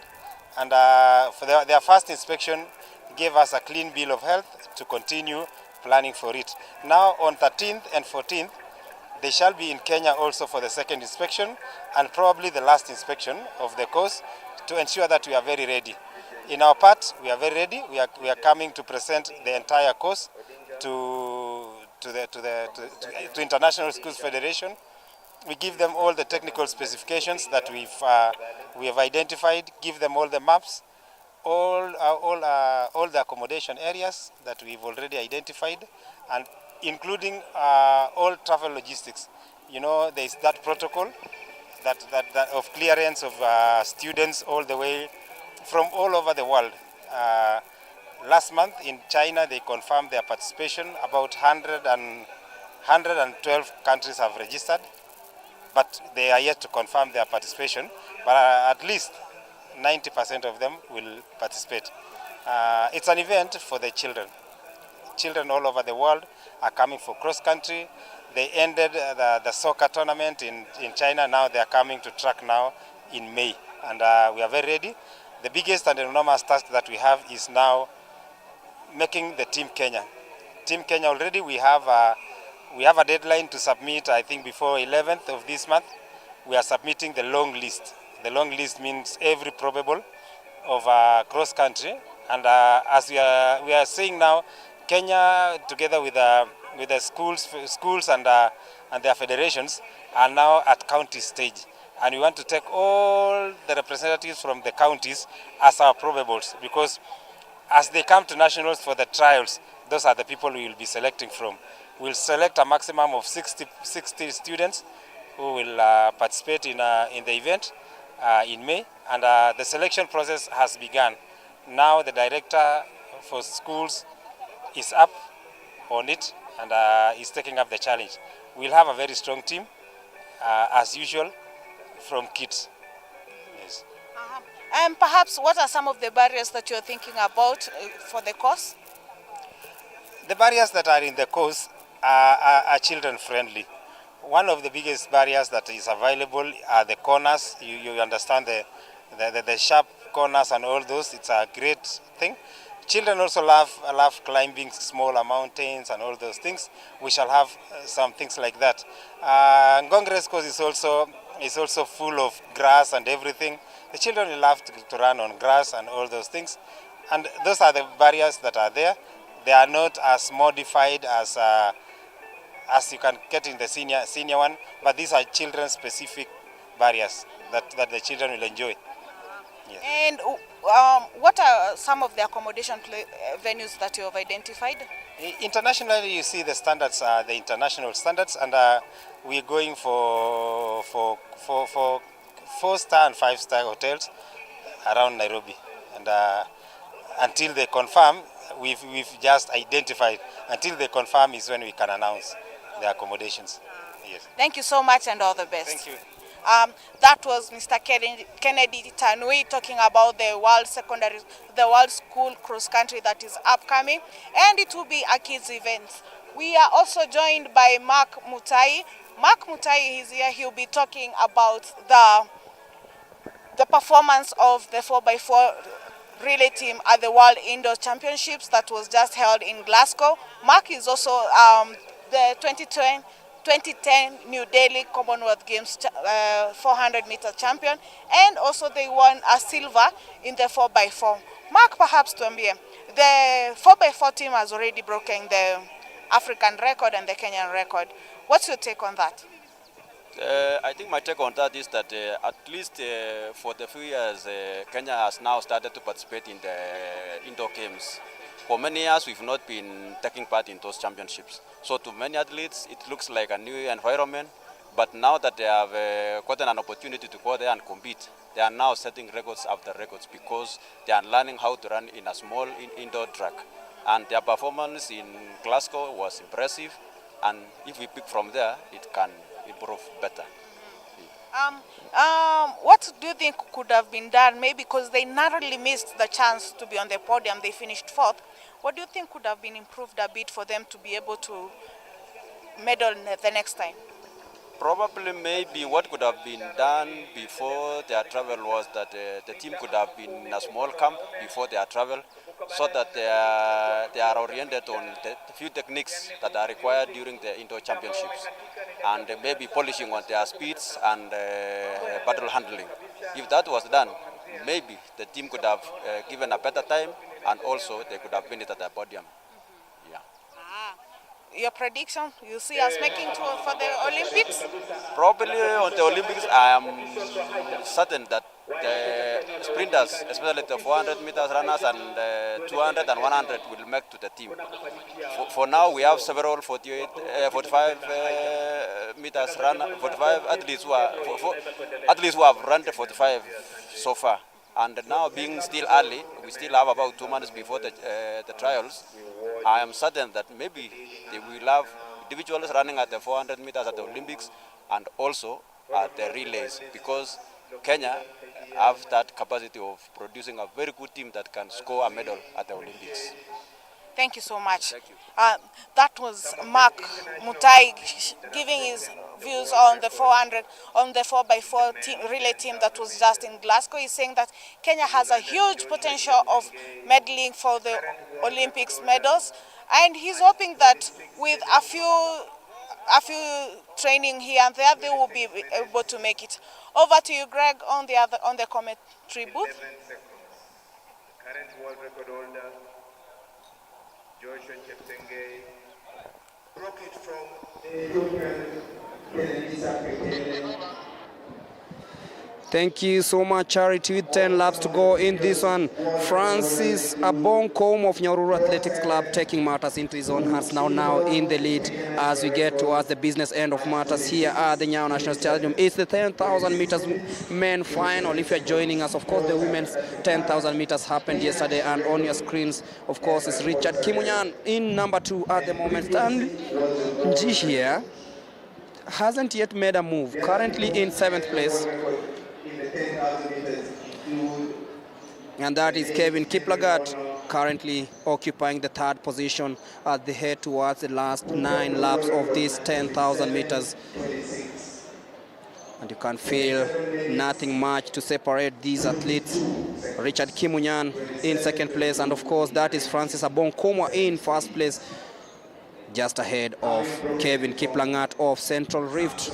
[SPEAKER 10] and for their first inspection gave us a clean bill of health to continue planning for it. Now on 13th and 14th, they shall be in Kenya also for the second inspection and probably the last inspection of the course to ensure that we are very ready. In our part, we are very ready. We are coming to present the entire course to International Schools Federation. We give them all the technical specifications that we have identified, give them all the maps, all the accommodation areas that we've already identified, and including all travel logistics. You know, there is that protocol that of clearance of students all the way from all over the world. Last month in China, they confirmed their participation. About 112 countries have registered, but they are yet to confirm their participation. But at least 90% of them will participate. It's an event for the children. Children all over the world are coming for cross-country. They ended the soccer tournament in China. Now they are coming to track now in May. And we are very ready. The biggest and enormous task that we have is now making the Team Kenya. Team Kenya already, we have a deadline to submit, I think before 11th of this month. We are submitting the long list. The long list means every probable of cross-country. And as we are saying now, Kenya, together with the schools and their federations, are now at county stage. And we want to take all the representatives from the counties as our probables, because as they come to nationals for the trials, those are the people we will be selecting from. We'll select a maximum of 60 students who will participate in the event in May, and the selection process has begun. Now the director for schools is up on it and is taking up the challenge. We'll have a very strong team, as usual, from kids. Yes.
[SPEAKER 6] And perhaps what are some of the barriers that you're thinking about for the course?
[SPEAKER 10] The barriers that are in the course are children friendly. One of the biggest barriers that is available are the corners. You understand the sharp corners and all those. It's a great thing. Children also love climbing smaller mountains and all those things. We shall have some things like that. Ngongre's course is also full of grass and everything. The children will love to run on grass and all those things. And those are the barriers that are there. They are not as modified as you can get in the senior one, but these are children-specific barriers that the children will enjoy. Yes.
[SPEAKER 6] And what are some of the accommodation venues that you have identified?
[SPEAKER 10] Internationally, you see the standards are the international standards, and we're going for 4-star and 5-star hotels around Nairobi. And until they confirm, we've just identified. Until they confirm is when we can announce the accommodations. Yes.
[SPEAKER 6] Thank you so much and all the best.
[SPEAKER 10] Thank you.
[SPEAKER 6] That was Mr. Kennedy Tanui talking about the World School Cross Country that is upcoming, and it will be a kids event. We are also joined by Mark Mutai. Mark Mutai is here. He'll be talking about the performance of the 4x4 relay team at the World Indoor Championships that was just held in Glasgow. Mark is also the 2010 New Delhi Commonwealth Games 400-meter champion, and also they won a silver in the 4x4. Mark, perhaps tuambie, the 4x4 team has already broken the African record and the Kenyan record. What's your take on that?
[SPEAKER 11] I think my take on that is that at least for the few years, Kenya has now started to participate in the indoor games. For many years, we've not been taking part in those championships. So to many athletes, it looks like a new environment. But now that they have gotten an opportunity to go there and compete, they are now setting records after records because they are learning how to run in a small indoor track. And their performance in Glasgow was impressive. And if we pick from there, it can improve better.
[SPEAKER 6] What do you think could have been done? Maybe because they narrowly missed the chance to be on the podium, they finished 4th. What do you think could have been improved a bit for them to be able to medal the next time?
[SPEAKER 11] Probably maybe what could have been done before their travel was that the team could have been in a small camp before their travel, so that they are oriented on the few techniques that are required during the indoor championships, and maybe polishing on their speeds and battle handling. If that was done, maybe the team could have given a better time, and also they could have been at the podium. Yeah.
[SPEAKER 6] Your prediction, you see us making tour for the Olympics?
[SPEAKER 11] Probably on the Olympics, I am certain that the sprinters, especially the 400 meters runners and 200 and 100, will make to the team. For now, we have several 45 meters runner, 45 athletes who have run the 45 so far. And now, being still early, we still have about 2 months before the trials. I am certain that maybe they will have individuals running at the 400 meters at the Olympics and also at the relays, because Kenya have that capacity of producing a very good team that can score a medal at the Olympics.
[SPEAKER 6] Thank you so much.
[SPEAKER 11] Thank you.
[SPEAKER 6] That was Mark Mutai giving his views on the 400, on the 4x4 relay team that was just in Glasgow. He's saying that Kenya has a huge potential of medaling for the Olympics medals, and he's hoping that with a few training here and there, they will be able to make it. Over to you, Greg, on the commentary booth.
[SPEAKER 5] Current world record holder, Joshua Cheptegei, broke it from
[SPEAKER 2] Thank you so much, Charity. With 10 laps to go in this one. Francis Abongkom of Nyahururu Athletics Club taking matters into his own hands now in the lead as we get towards the business end of matters here at the Nyayo National Stadium. It's the 10,000 meters men final. If you're joining us, of course, the women's 10,000 meters happened yesterday, and on your screens, of course, is Richard Kimunyan in number 2 at the moment. Stanley Nji here hasn't yet made a move, currently in 7th place. And that is Kevin Kiplagat, currently occupying the 3rd position as they head towards the last 9 laps of these 10,000 meters. And you can feel nothing much to separate these athletes. Richard Kimunyan in 2nd place, and of course that is Francis Abongkom in 1st place, just ahead of Kevin Kiplagat of Central Rift.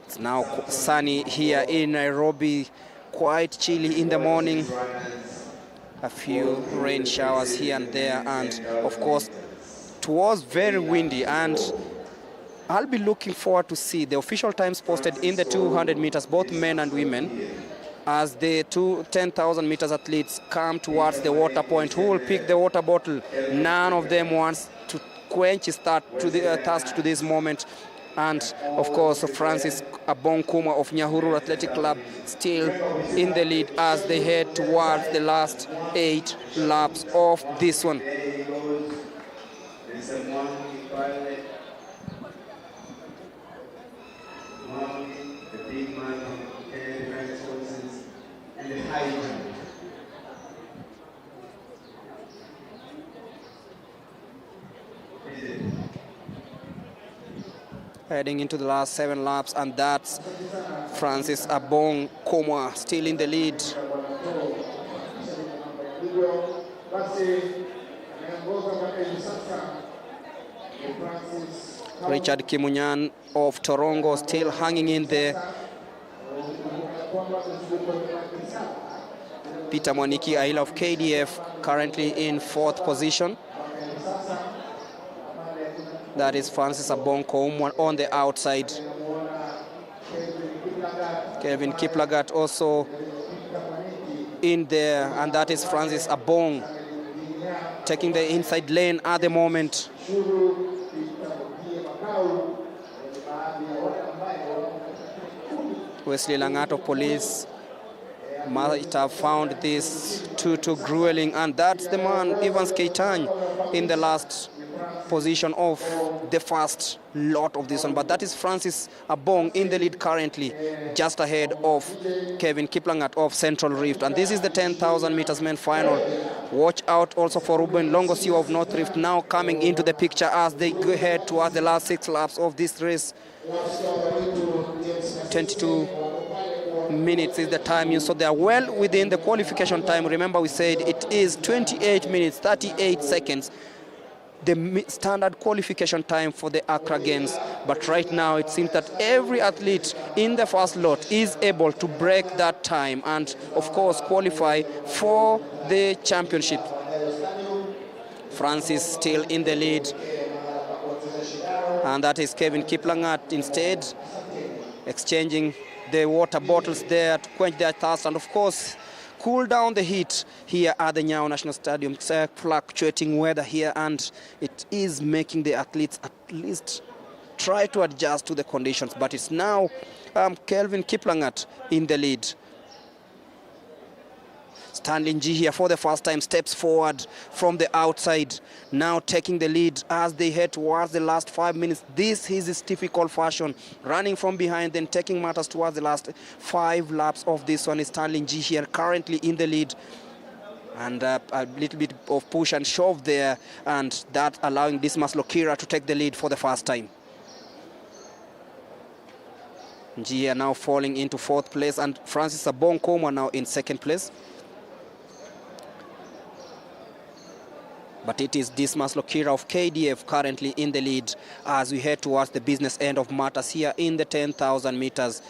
[SPEAKER 2] It's now sunny here in Nairobi, quite chilly in the morning. A few rain showers here and there, and of course it was very windy, and I'll be looking forward to see the official times posted in the 200 meters, both men and women, as the 10,000 meters athletes come towards the water point. Who will pick the water bottle? None of them wants to quench his thirst to this moment. And of course, Francis Abongkom of Nyahururu Athletic Club still in the lead as they head towards the last 8 laps of this one. Heading into the last 7 laps, and that's Francis Abongkom still in the lead. Richard Kimunyan of Torongo still hanging in there. Peter Mwaniki Aila of KDF currently in 4th position. That is Francis Abongkom on the outside. Kevin Kiplagat also in there, and that is Francis Abong taking the inside lane at the moment. Wesley Langat of Police might have found this too grueling, and that's the man, Evans Keitany, in the last position of the first lot of this one, but that is Francis Abong in the lead currently, just ahead of Kevin Kiplangat of Central Rift. And this is the 10,000 meters men final. Watch out also for Ruben Longosio of North Rift now coming into the picture as they go ahead towards the last 6 laps of this race. 22 minutes is the time used, so they are well within the qualification time. Remember, we said it is 28 minutes 38 seconds, the standard qualification time for the Accra Games. But right now it seems that every athlete in the first lot is able to break that time and of course qualify for the championship. Francis still in the lead, and that is Kevin Kiplangat instead exchanging the water bottles there to quench their thirst and of course cool down the heat here at the Nyayo National Stadium. It's a fluctuating weather here and it is making the athletes at least try to adjust to the conditions. But it's now Kelvin Kiplangat in the lead. Stanley G here for the first time steps forward from the outside, now taking the lead as they head towards the last 5 minutes. This is his typical fashion, running from behind, then taking matters towards the last 5 laps of this one. Is Stanley G here currently in the lead, and a little bit of push and shove there, and that allowing Dismas Lokira to take the lead for the first time. G now falling into 4th place, and Francis Abong Komwa now in 2nd place. But it is Dismas Lokira of KDF currently in the lead as we head towards the business end of matters here in the 10,000 meters.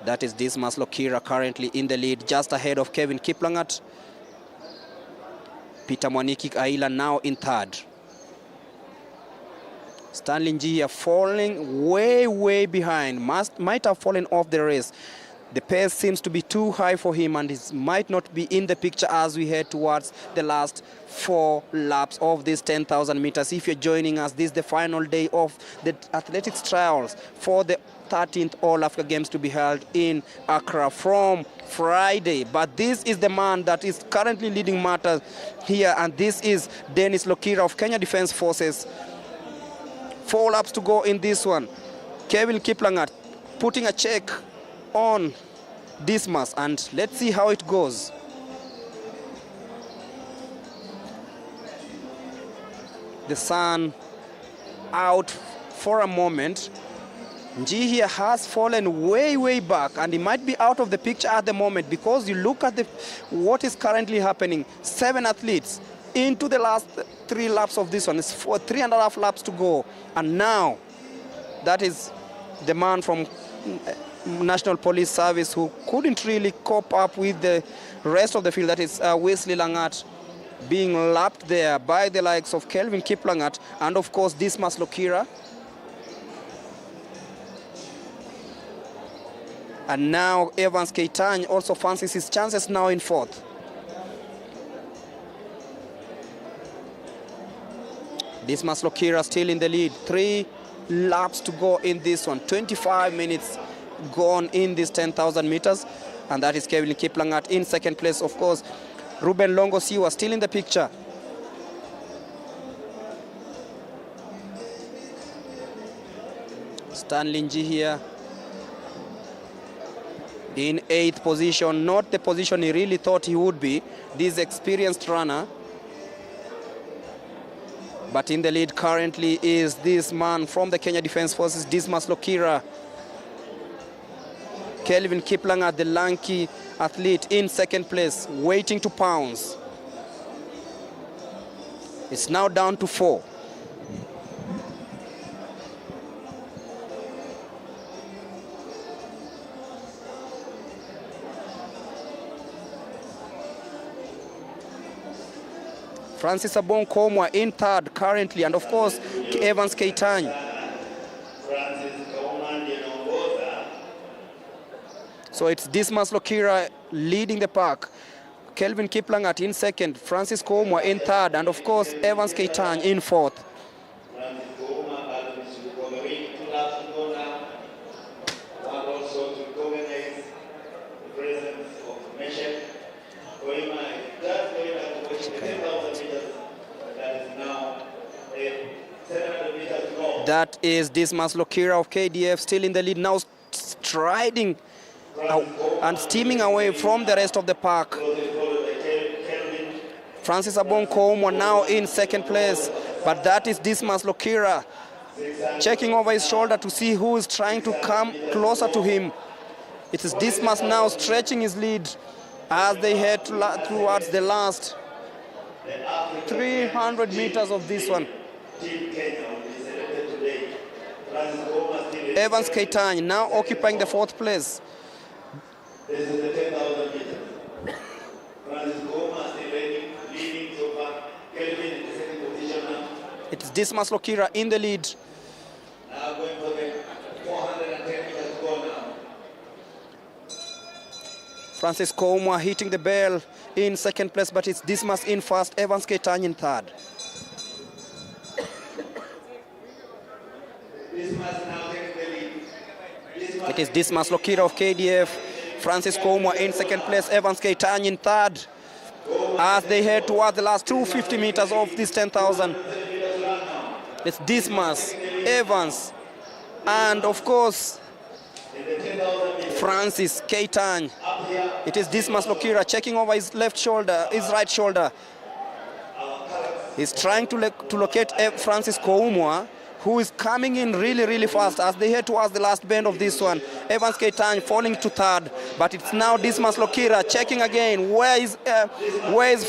[SPEAKER 2] That is Dismas Lokira currently in the lead, just ahead of Kevin Kiplangat. Peter Mwaniki Aila now in 3rd. Stanley Njia falling way behind, might have fallen off the race. The pace seems to be too high for him and it might not be in the picture as we head towards the last 4 laps of this 10,000 meters. If you're joining us, this is the final day of the athletics trials for the 13th All Africa Games to be held in Accra from Friday. But this is the man that is currently leading matters here, and this is Dennis Lokira of Kenya Defence Forces. 4 laps to go in this one. Kevin Kiplangat putting a check on Dismas, and let's see how it goes. The sun out for a moment. Nji here has fallen way back, and he might be out of the picture at the moment because you look at what is currently happening. 7 athletes into the last 3 laps of this one. It's 3.5 laps to go, and now that is the man from National Police Service who couldn't really cope up with the rest of the field. That is Wesley Langat being lapped there by the likes of Kelvin Kiplangat and of course Dismas Lokira. And now Evans Keitany also fancies his chances now in 4th. Dismas Lokira still in the lead. 3 laps to go in this one. 25 minutes gone in this 10,000 meters. And that is Kevin Kiplangat in 2nd place. Of course, Ruben Longosiwa still in the picture. Stanley Nji here in 8th position, not the position he really thought he would be, this experienced runner. But in the lead currently is this man from the Kenya Defence Forces, Dismas Lokira. Kelvin Kiplangat, the lanky athlete, in 2nd place, waiting to pounce. It's now down to 4. Francis Abong Komwa in 3rd currently, and of course Evans Keitany. So it's Dismas Lokira leading the pack. Kelvin Kiplangat in 2nd, Francis Komwa in 3rd, and of course Evans Keitany in 4th. That is Dismas Lokira of KDF still in the lead now, striding and steaming away from the rest of the pack. Francis Abong Koumwa now in second place, but that is Dismas Lokira checking over his shoulder to see who is trying to come closer to him. It is Dismas now stretching his lead as they head towards the last 300 meters of this one. Evans Keitany now occupying the fourth place.
[SPEAKER 5] This is the 10,000 meters. Francis Goma still leading so far. Kelvin in the second position now.
[SPEAKER 2] It's Dismas Lokira in the lead.
[SPEAKER 5] Now going for the 410 meters to go now.
[SPEAKER 2] Francis Koumwa hitting the bell in second place, but it's Dismas in first, Evans Keitany in third.
[SPEAKER 5] Dismas now takes the lead.
[SPEAKER 2] It is Dismas Lokira of KDF. Francis Koumwa in second place, Evans Keitany in third, as they head towards the last 250 meters of this 10,000. It's Dismas, Evans, and of course, Francis Keitany. It is Dismas Lokira checking over his left shoulder, his right shoulder. He's trying to locate Francis Koumwa, who is coming in really fast as they head towards the last bend of this one. Evans Keitany falling to third, but it's now Dismas Lokira checking again. Where is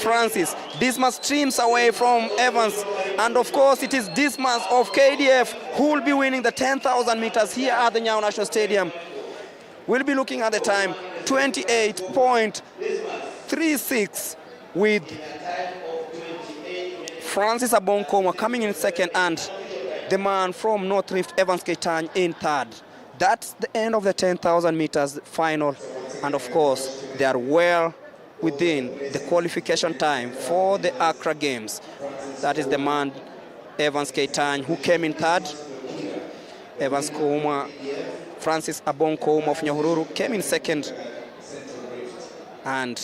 [SPEAKER 2] Francis? Dismas streams away from Evans, and of course it is Dismas of KDF who will be winning the 10,000 meters here at the Nyayo National Stadium. We'll be looking at the time 28.36 with Francis Abong Koumwa coming in second and the man from North Rift, Evans Keitany, in third. That's the end of the 10,000 meters final. And of course, they are well within the qualification time for the Accra Games. That is the man, Evans Keitany, who came in third. Evans Koumwa, Francis Abong Koumwa of Nyahururu came in second. And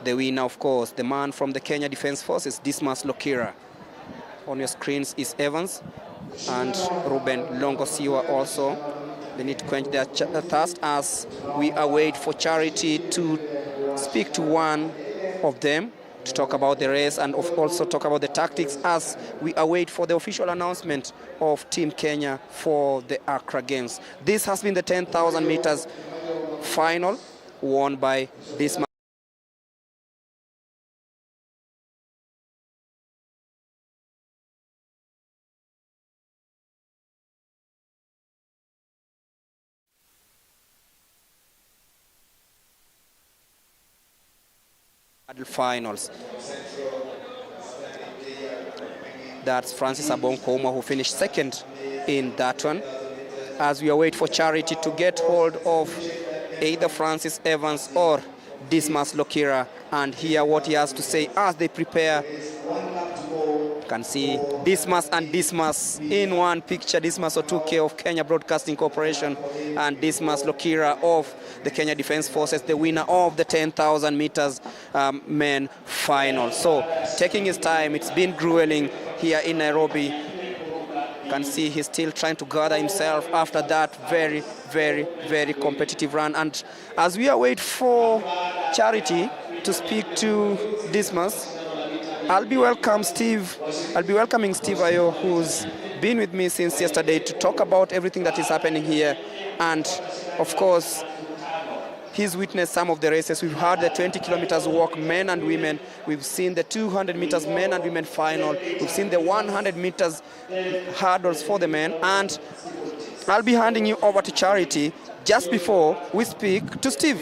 [SPEAKER 2] the winner, of course, the man from the Kenya Defence Forces, Dismas Lokira. On your screens is Evans and Ruben Longosiwa also. They need to quench their thirst as we await for Charity to speak to one of them to talk about the race and also talk about the tactics as we await for the official announcement of Team Kenya for the Accra Games. This has been the 10,000 meters final won by Dismas. Finals. That's Francis Abong Koumwa who finished second in that one. As we await for Charity to get hold of either Francis Evans or Dismas Lokira and hear what he has to say as they prepare. You can see Dismas and Dismas in one picture. Dismas Otuke of Kenya Broadcasting Corporation and Dismas Lokira of the Kenya Defence Forces, the winner of the 10,000 meters men final. So taking his time, it's been grueling here in Nairobi. You can see he's still trying to gather himself after that very competitive run. And as we await for Charity to speak to Dismas, I'll be welcoming Steve Ayo, who's been with me since yesterday to talk about everything that is happening here. And of course, he's witnessed some of the races. We've had the 20 kilometers walk, men and women. We've seen the 200 meters men and women final. We've seen the 100 meters hurdles for the men. And I'll be handing you over to Charity just before we speak to Steve.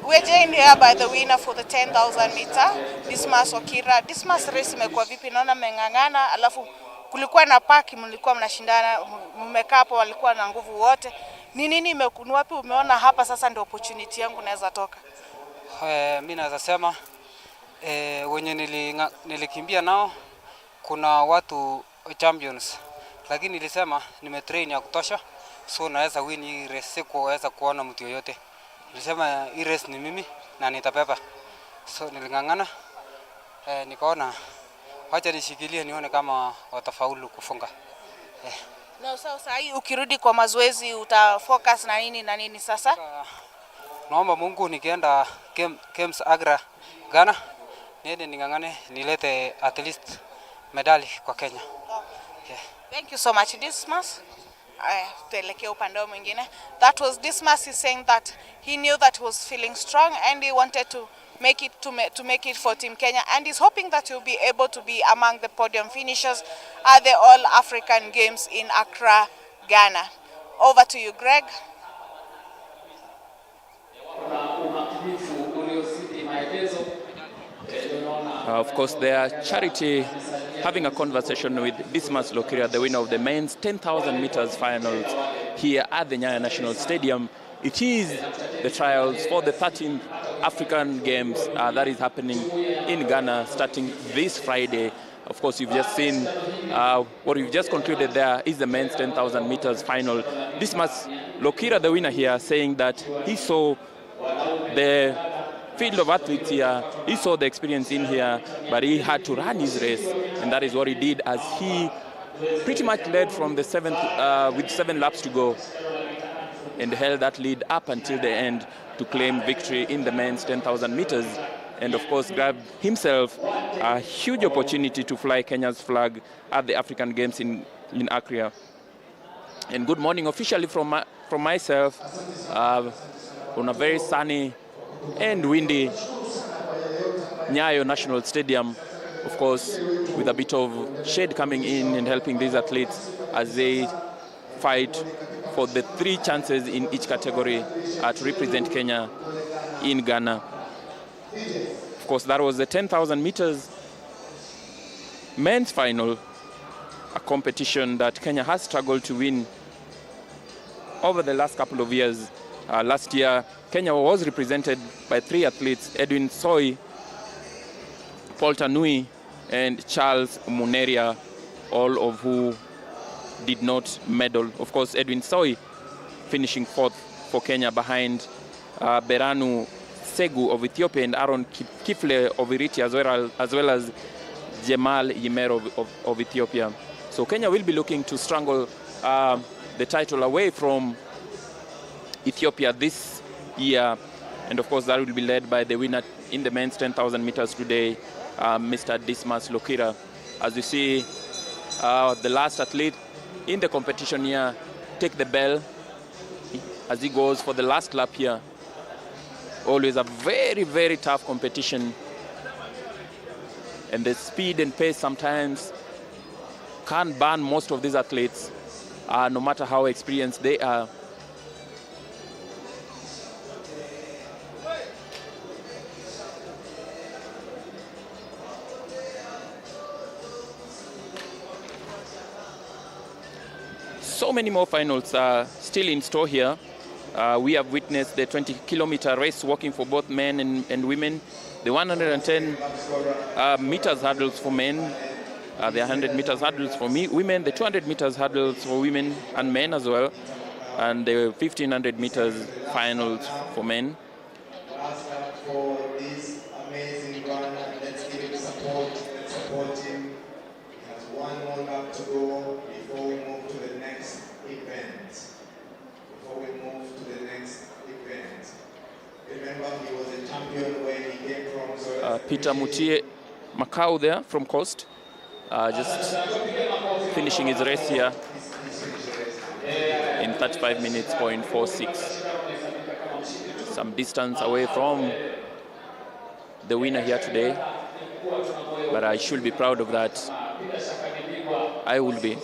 [SPEAKER 6] We're joined here by the winner for the 10,000 meter, Dismas Okira. Dismas race imekuwa vipi? Naona mmeng'ang'ana, alafu kulikuwa na paki, mlikuwa mnashindana, mmekaa hapo, walikuwa na nguvu wote. Ni nini ni wapi umeona hapa sasa ndio opportunity yangu naweza toka?
[SPEAKER 12] Mimi naweza sema wenye nilikimbia nao kuna watu champions, lakini nilisema nimetrain ya kutosha, so naweza win hii race, sikuweza kuona mtu yoyote. Nilisema hii race ni mimi na nitapepa, so niling'ang'ana, nikaona wacha nishikilie nione kama watafaulu kufunga.
[SPEAKER 6] No, sasa hii ukirudi kwa mazoezi utafocus na nini sasa?
[SPEAKER 12] Naomba Mungu nikienda Games Agra Ghana niende ningangane nilete at least medali kwa Kenya.
[SPEAKER 6] Yeah. Thank you so much, Dismas. Tuelekea upande mwingine. That was Dismas. He's saying that he knew that he was feeling strong and he wanted to make it for Team Kenya, and he's hoping that he'll be able to be among the podium finishers at the All African Games in Accra, Ghana. Over to you, Greg.
[SPEAKER 13] Of course, they are Charity having a conversation with Dismas Lokiria, the winner of the men's 10,000 meters finals here at the Nyayo National Stadium. It is the trials for the 13th African Games that is happening in Ghana starting this Friday. Of course, you've just seen what you've just concluded there is the men's 10,000 meters final. Dismas Lokiria, the winner here, saying that he saw the field of athletes here, he saw the experience in here, but he had to run his race, and that is what he did as he pretty much led from the seventh with 7 laps to go and held that lead up until the end to claim victory in the men's 10,000 meters, and of course grabbed himself a huge opportunity to fly Kenya's flag at the African Games in Accra. And good morning officially from myself on a very sunny and windy Nyayo National Stadium, of course, with a bit of shade coming in and helping these athletes as they fight for the 3 chances in each category to represent Kenya in Ghana. Of course, that was the 10,000 meters men's final, a competition that Kenya has struggled to win over the last couple of years. Last year, Kenya was represented by 3 athletes, Edwin Soi, Paul Tanui, and Charles Muneria, all of who did not medal. Of course, Edwin Soi finishing 4th for Kenya behind Beranu Segu of Ethiopia and Aaron Kifle of Eritrea, as well as Jemal Yimero of Ethiopia. So Kenya will be looking to strangle the title away from Ethiopia this year, and of course that will be led by the winner in the men's 10,000 meters today, Mr. Dismas Lokiria. As you see, the last athlete in the competition here take the bell as he goes for the last lap here. Always a very, very tough competition, and the speed and pace sometimes can burn most of these athletes, no matter how experienced they are. So many more finals are still in store here. We have witnessed the 20-kilometer race walking for both men and women, the 110 meters hurdles for men, the 100 meters hurdles for women, the 200 meters hurdles for women and men as well, and the 1500 meters finals for men.
[SPEAKER 5] For this amazing runner, let's give him support. Let's support him. He has 1 more lap to go before we move to the next event. Remember, he was a champion when he came from. So
[SPEAKER 13] Peter Mutie Macau there from Coast, just finishing his race here in 35 minutes, 0.46. Some distance away from the winner here today, but I should be proud of that. I will be.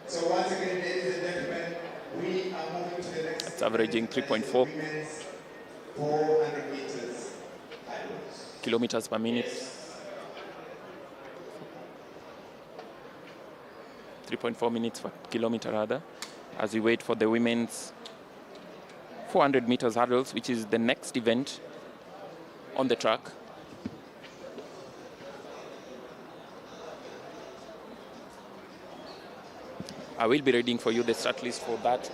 [SPEAKER 5] So once again, ladies and gentlemen, we are moving to the next.
[SPEAKER 13] It's averaging 3.4
[SPEAKER 5] 400 meters.
[SPEAKER 13] kilometers per minute. 3.4 minutes per kilometer rather, as we wait for the women's 400 meters hurdles, which is the next event on the track. I will be reading for you the start list for that.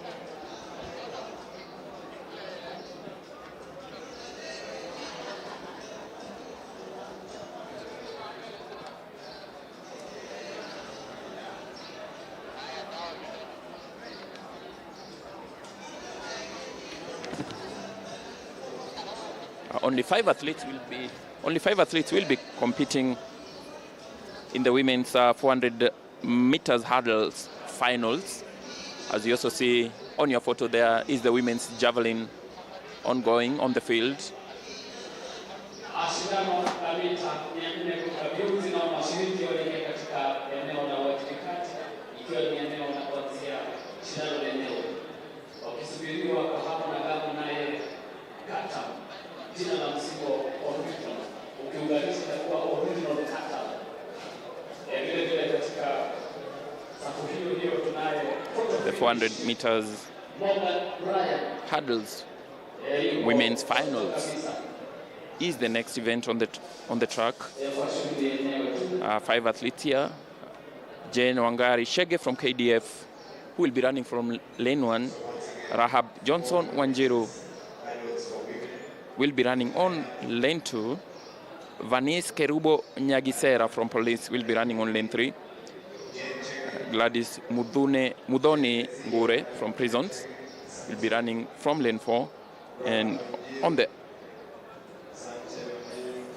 [SPEAKER 13] only five athletes will be competing in the women's 400 meters hurdles finals. As you also see on your photo, there is the women's javelin ongoing on the field. The 400 meters hurdles women's finals is the next event on the track. 5 athletes here. Jane Wangari Shege from KDF, who will be running from lane 1. Rahab Johnson Wanjiru will be running on lane 2. Vanice Kerubo Nyagisera from police will be running on lane 3. Gladys Mudoni Ngure from prisons will be running from lane 4. And on the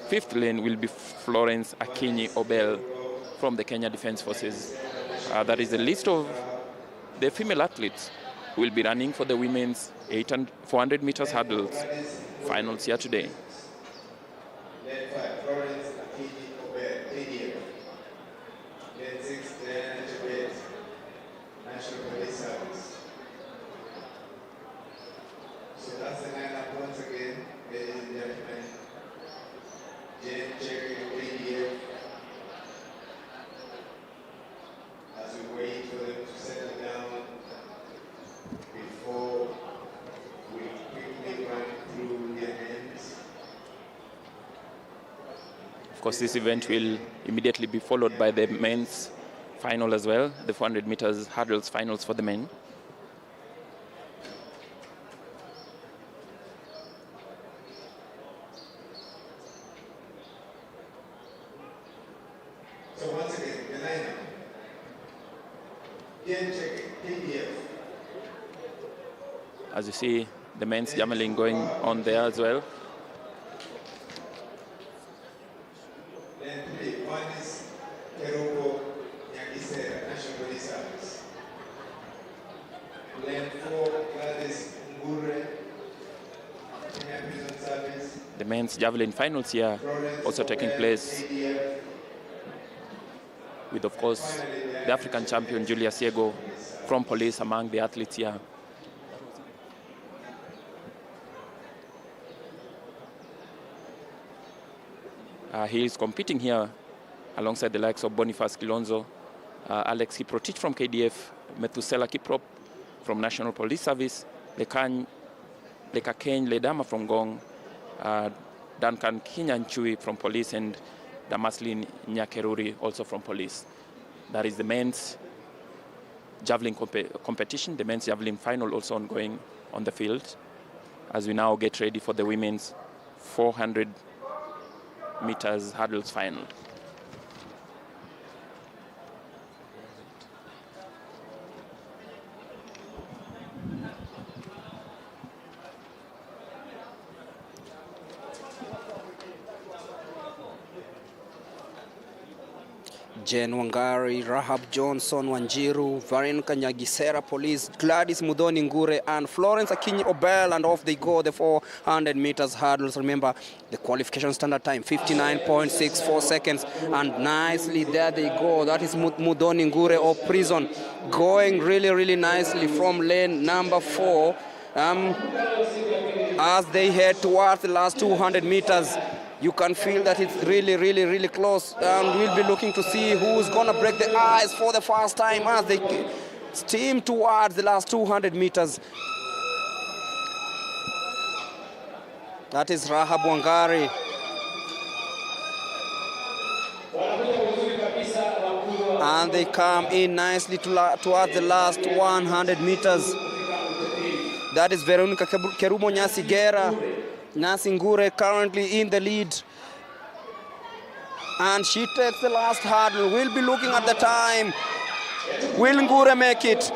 [SPEAKER 13] 5th lane will be Florence Akinyi Obel from the Kenya Defence Forces. That is the list of the female athletes who will be running for the women's 400 meters hurdles finals here today.
[SPEAKER 5] Lane 5, Florence Akinyi Obel, ADF. Lane 6, Diana Chebet, National Police Service. So that's the lineup once again, ladies and gentlemen. Jane Cherry, ADF. As we wait for them to settle down before we quickly run through their names.
[SPEAKER 13] Of course, this event will immediately be followed by the men's final as well, the 400 meters hurdles finals for the men.
[SPEAKER 5] So once again, the lineup. Again, check KDF.
[SPEAKER 13] As you see, the men's javelin going on there as well.
[SPEAKER 5] Lane 3, Vanice Kerubo Nyagisera, National Police Service. Lane 4, Gladys Ngure, Kenya Prison Service.
[SPEAKER 13] The men's javelin finals here also taking place with, of course, the African champion Julius Yego from police among the athletes here. He is competing here alongside the likes of Boniface Kilonzo, Alex Kiprotich from KDF, Methuselah Kiprop from National Police Service, Lekakeny Ledama from Gong, Duncan Kinyanchui from police, and Damaslin Nyakeruri also from police. That is the men's javelin competition, the men's javelin final also ongoing on the field as we now get ready for the women's 400 meters hurdles final.
[SPEAKER 2] Jen Wangari, Rahab Johnson Wanjiru, Veronica Nyagisera Police, Gladys Mudoni Ngure, and Florence Akinyi Obel, and off they go, the 400 meters hurdles. Remember, the qualification standard time, 59.64 seconds, and nicely there they go. That is Mudoni Ngure of prison, going really, really nicely from lane number 4. As they head towards the last 200 meters, you can feel that it's really, really, really close. And we'll be looking to see who's going to break the ice for the first time as they steam towards the last 200 meters. That is Rahab Wangari. And they come in nicely towards the last 100 meters. That is Veronica Kerubo Nyasigera. Nasi Ngure currently in the lead. And she takes the last hurdle. We'll be looking at the time. Will Ngure make it?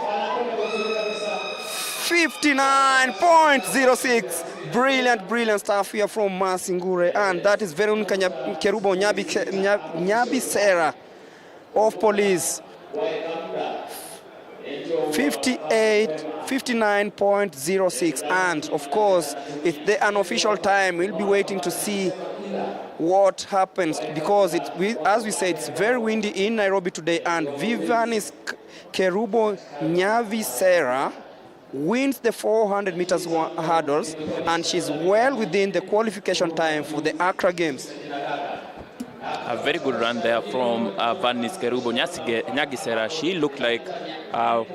[SPEAKER 2] 59.06. Brilliant stuff here from Masingure, and that is Veronica Kerubo Nyabisera of police. 59.06, and of course it's the unofficial time. We'll be waiting to see what happens, because as we said, it's very windy in Nairobi today, and Vivianis Kerubo Nyavisera wins the 400 meters hurdles, and she's well within the qualification time for the Accra Games.
[SPEAKER 13] A very good run there from Vanis Kerubo Nyagisera. She looked like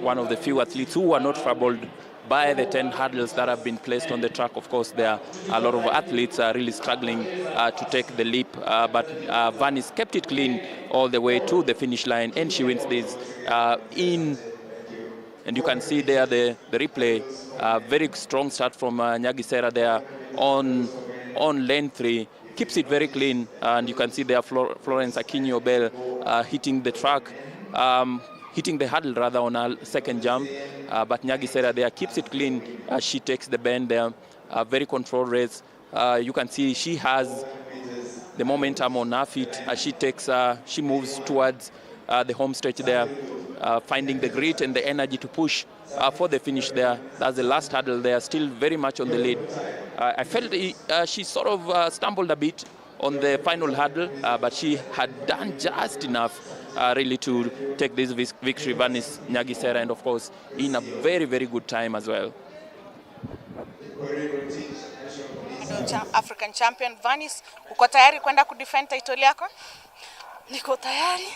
[SPEAKER 13] one of the few athletes who were not troubled by the 10 hurdles that have been placed on the track. Of course, there are a lot of athletes really struggling to take the leap, but Vanis kept it clean all the way to the finish line, and she wins this and you can see there the replay, very strong start from Nyagisera there on lane 3. Keeps it very clean, and you can see there Florence Akinyi-Obel hitting the track, hitting the hurdle rather on her second jump, but Nyagisera there keeps it clean. She takes the bend there, very controlled race. You can see she has the momentum on her feet as she moves towards the home stretch there, finding the grit and the energy to push for the finish there. That's the last hurdle there, still very much on the lead. I felt she sort of stumbled a bit on the final hurdle, but she had done just enough really to take this victory, Vanis Nyagisera, and of course in a very, very good time as well.
[SPEAKER 6] African champion Vanis, uko tayari kwenda kudefend title yako?
[SPEAKER 14] Niko tayari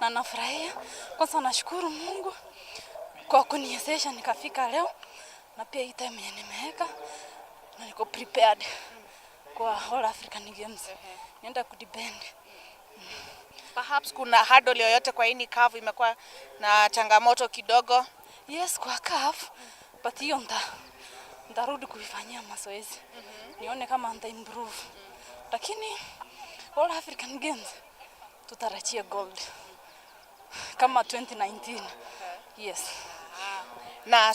[SPEAKER 14] na nafurahia. Kwanza nashukuru Mungu kwa kuniwezesha nikafika leo, na pia hii time nimeweka na niko prepared kwa All African Games. Nienda kudepend.
[SPEAKER 6] Perhaps kuna hurdle yoyote kwa hii curve imekuwa na changamoto kidogo?
[SPEAKER 14] Yes, kwa curve, but hiyo ndarudi kuifanyia mazoezi. Nione kama nita improve. Lakini All African Games tutarajia gold kama 2019. Yes.
[SPEAKER 6] Na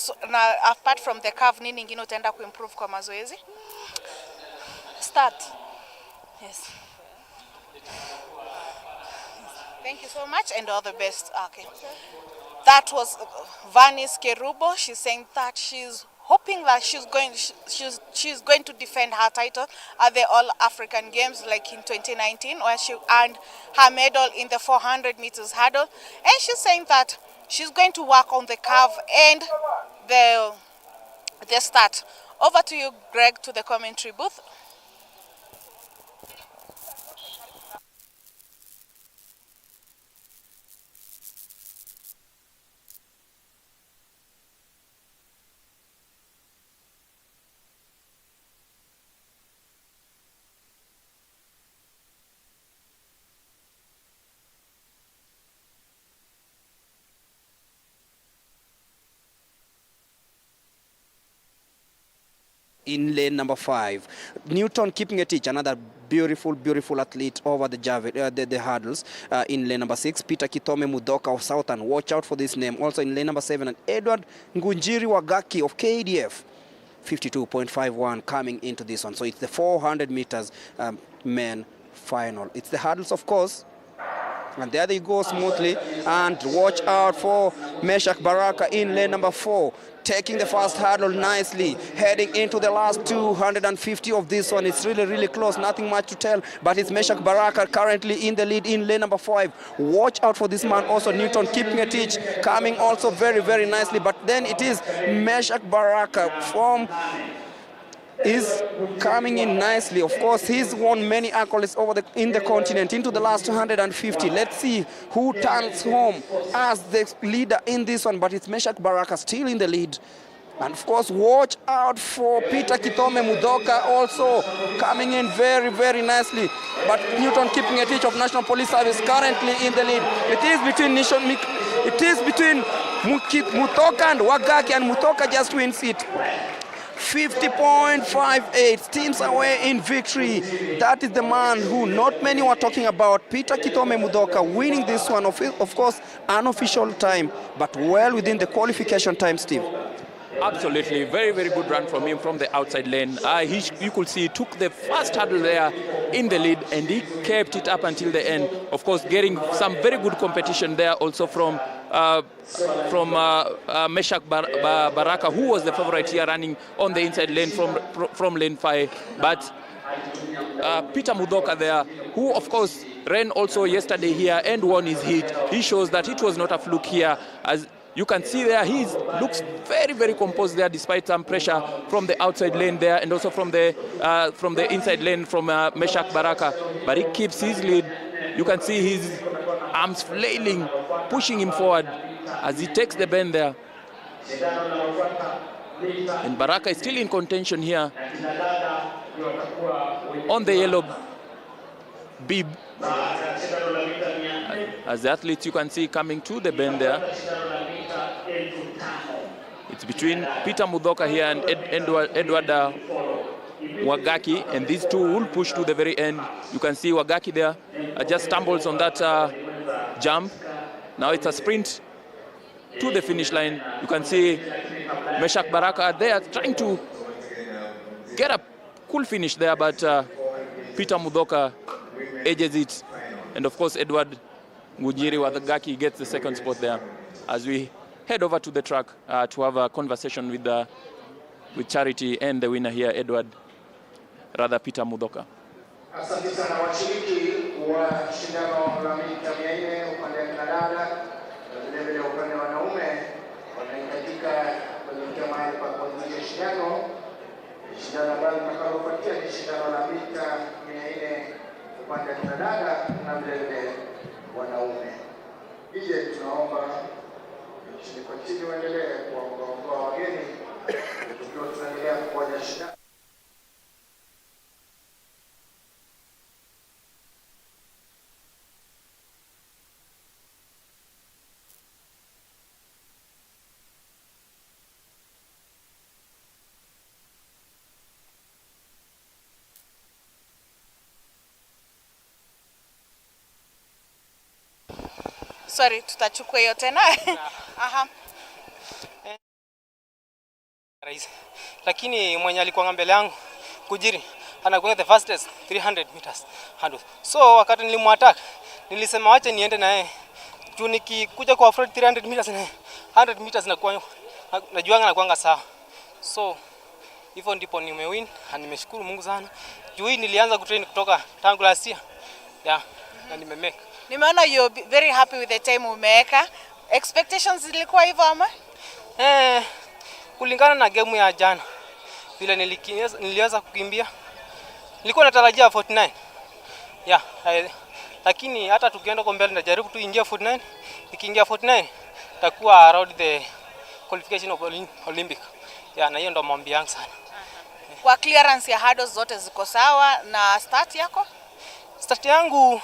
[SPEAKER 6] apart from the curve, nini nyingine utaenda kuimprove kwa mazoezi?
[SPEAKER 14] Start. Yes.
[SPEAKER 6] Thank you so much and all the best. Okay. That was Vanis Kerubo. She's saying that she's hoping that she's going to defend her title at the All African Games like in 2019, where she earned her medal in the 400 meters hurdle. And she's saying that she's going to work on the curve and the start. Over to you, Greg, to the commentary booth.
[SPEAKER 2] In lane number 5, Newton keeping a teach, another beautiful athlete over the hurdles. In lane number 6, Peter Kitome Mudoka of Southern, watch out for this name. Also in lane number 7, and Edward Ngunjiri Wagaki of KDF, 52.51 coming into this one. So it's the 400 meters men final. It's the hurdles, of course. And there they go smoothly, and watch out for Meshak Baraka in lane number 4, taking the first hurdle nicely, heading into the last 250 of this one. It's really close, nothing much to tell, but it's Meshak Baraka currently in the lead in lane number 5. Watch out for this man also, Newton keeping a teach, coming also very nicely, but then it is Meshak Baraka is coming in nicely. Of course, he's won many accolades in the continent into the last 250. Let's see who turns home as the leader in this one, but it's Meshak Baraka still in the lead. And of course, watch out for Peter Kitome Mudoka also coming in very nicely. But Newton keeping a teach of National Police Service currently in the lead. It is between Mutoka and Wagaki, and Mutoka just wins it. 50.58 teams away in victory. That is the man who not many were talking about, Peter Kitome Mudoka, winning this one, of course, unofficial time, but well within the qualification time, Steve.
[SPEAKER 13] Absolutely, very, very good run from him from the outside lane. You could see he took the first hurdle there in the lead and he kept it up until the end. Of course, getting some very good competition there also from Meshak Baraka, who was the favorite here running on the inside lane from lane 5. But Peter Mudoka there, who of course ran also yesterday here and won his heat, he shows that it was not a fluke here. As you can see there, he looks very, very composed there despite some pressure from the outside lane there and also from the inside lane from Meshak Baraka. But he keeps his lead. You can see his arms flailing, pushing him forward as he takes the bend there. And Baraka is still in contention here on the yellow bib. As the athletes you can see coming to the bend there. It's between Peter Mudoka here and Edward Wagaki, and these two will push to the very end. You can see Wagaki there just stumbles on that jump. Now it's a sprint to the finish line. You can see Meshak Baraka there trying to get a cool finish there, but Peter Mudoka edges it. And of course Edward Ngujiri Wagaki gets the second spot there. As we head over to the track to have a conversation with Charity and the winner here, Peter Mudoka.
[SPEAKER 4] Asante sana washiriki wa shindano la mita 400 upande wa kinadada na vile upande wa wanaume wanahitajika kuelekea mahali pa kuanzisha shindano. Shindano ambalo litakalofuatia ni shindano la mita 400 upande wa kinadada na vile wanaume. Ije tunaomba chini kwa chini waendelee kuwaongoza wageni tukiwa tunaendelea kuanza shindano.
[SPEAKER 6] Sorry, tutachukua hiyo tena. Aha.
[SPEAKER 12] Lakini mwenye alikuwa mbele yangu Kujiri anakuwa the fastest 300 meters handles. So wakati nilimwattack nilisema wacha niende na yeye. Juu nikikuja kwa front 300 meters na 100 meters nakuwa najuanga nakuanga sawa. So hivyo ndipo nimewin na nimeshukuru Mungu sana. Juu hii nilianza kutrain kutoka tangu last year. Yeah, na nimemake.
[SPEAKER 6] Nimeona you're very happy with the time umeweka. Expectations zilikuwa hivyo ama?
[SPEAKER 12] Kulingana na game ya jana. Vile nilianza kukimbia. Nilikuwa natarajia 49. Yeah, lakini hata tukienda kwa mbele najaribu tu ingia 49. Nikiingia 49 takuwa around the qualification of Olympic. Yeah, na hiyo ndo maombi yangu sana.
[SPEAKER 6] Kwa clearance ya hurdles zote ziko sawa na start yako?
[SPEAKER 12] Start yangu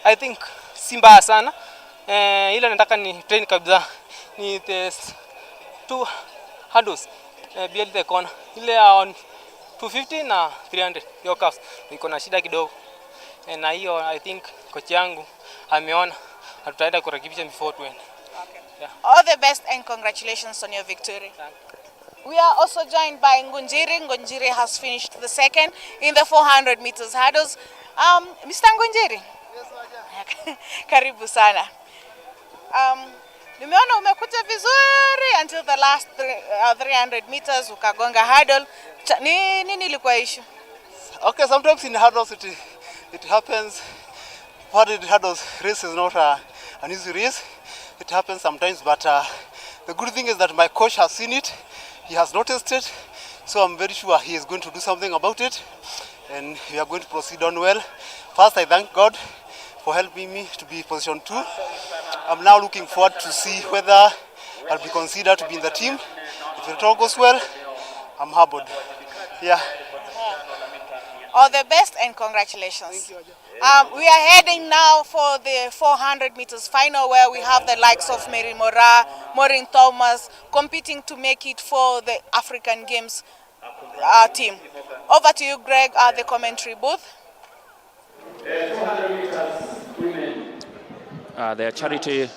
[SPEAKER 12] I think si mbaya sana. Ile nataka ni train kabisa ni the 2 hurdles behind the corner. Ile on 250 na 300 hiyo cuffs iko na shida kidogo. Na hiyo I think coach yangu ameona tutaenda kurekebisha before 20. Okay. Yeah.
[SPEAKER 6] All the best and congratulations on your victory. We are also joined by Ngunjiri. Ngunjiri has finished the second in the 400 meters hurdles. Mr. Ngunjiri. Karibu sana. Nimeona umekuja vizuri until the last 300 meters ukagonga hurdle. Nini ilikuwa issue?
[SPEAKER 15] Okay, sometimes in hurdles it happens. What in hurdles race is not an easy race. It happens sometimes, but the good thing is that my coach has seen it. He has noticed it. So I'm very sure he is going to do something about it. And we are going to proceed on well. First, I thank God for helping me to be position 2. I'm now looking forward to see whether I'll be considered to be in the team. If it all goes well, I'm humbled. Yeah.
[SPEAKER 6] All the best and congratulations. We are heading now for the 400 meters final where we have the likes of Mary Mora, Maureen Thomas competing to make it for the African Games team. Over to you, Greg, at the commentary booth.
[SPEAKER 13] Their Charity,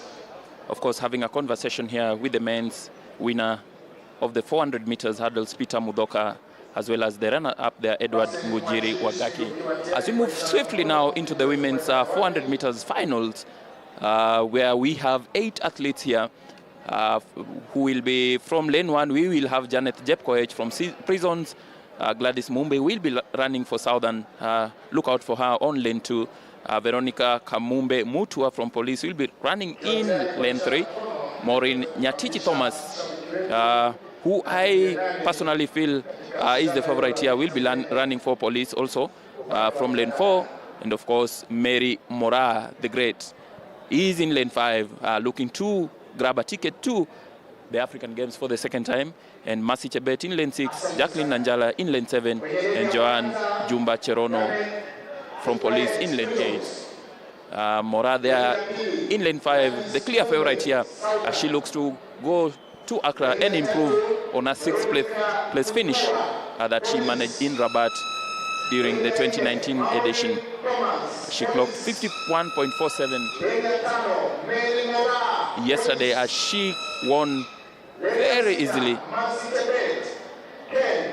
[SPEAKER 13] of course, having a conversation here with the men's winner, of the 400 meters hurdles, Peter Mudoka, as well as the runner-up there, Edward Ngujiri Wagaki. As we move swiftly now into the women's 400 meters finals, where we have 8 athletes here who will be from lane 1. We will have Janet Jepkoech from Prisons. Gladys Mumbe will be running for Southern. Look out for her on lane 2. Veronica Kamumbe Mutua from Police will be running in lane 3. Maureen Nyatichi Thomas, who I personally feel is the favorite here, will be running for Police also from lane 4. And of course, Mary Mora, the great, is in lane 5, looking to grab a ticket to the African Games for the second time. And Mercy Chebet in lane 6, Jacqueline Nanjala in lane 7, and Joanne Jumba Cherono from Police in lane 8. Mora there in lane 5, the clear favorite here, as she looks to go to Accra and improve on a 6th place finish that she managed in Rabat during the 2019 edition. She clocked 51.47 yesterday as she won very easily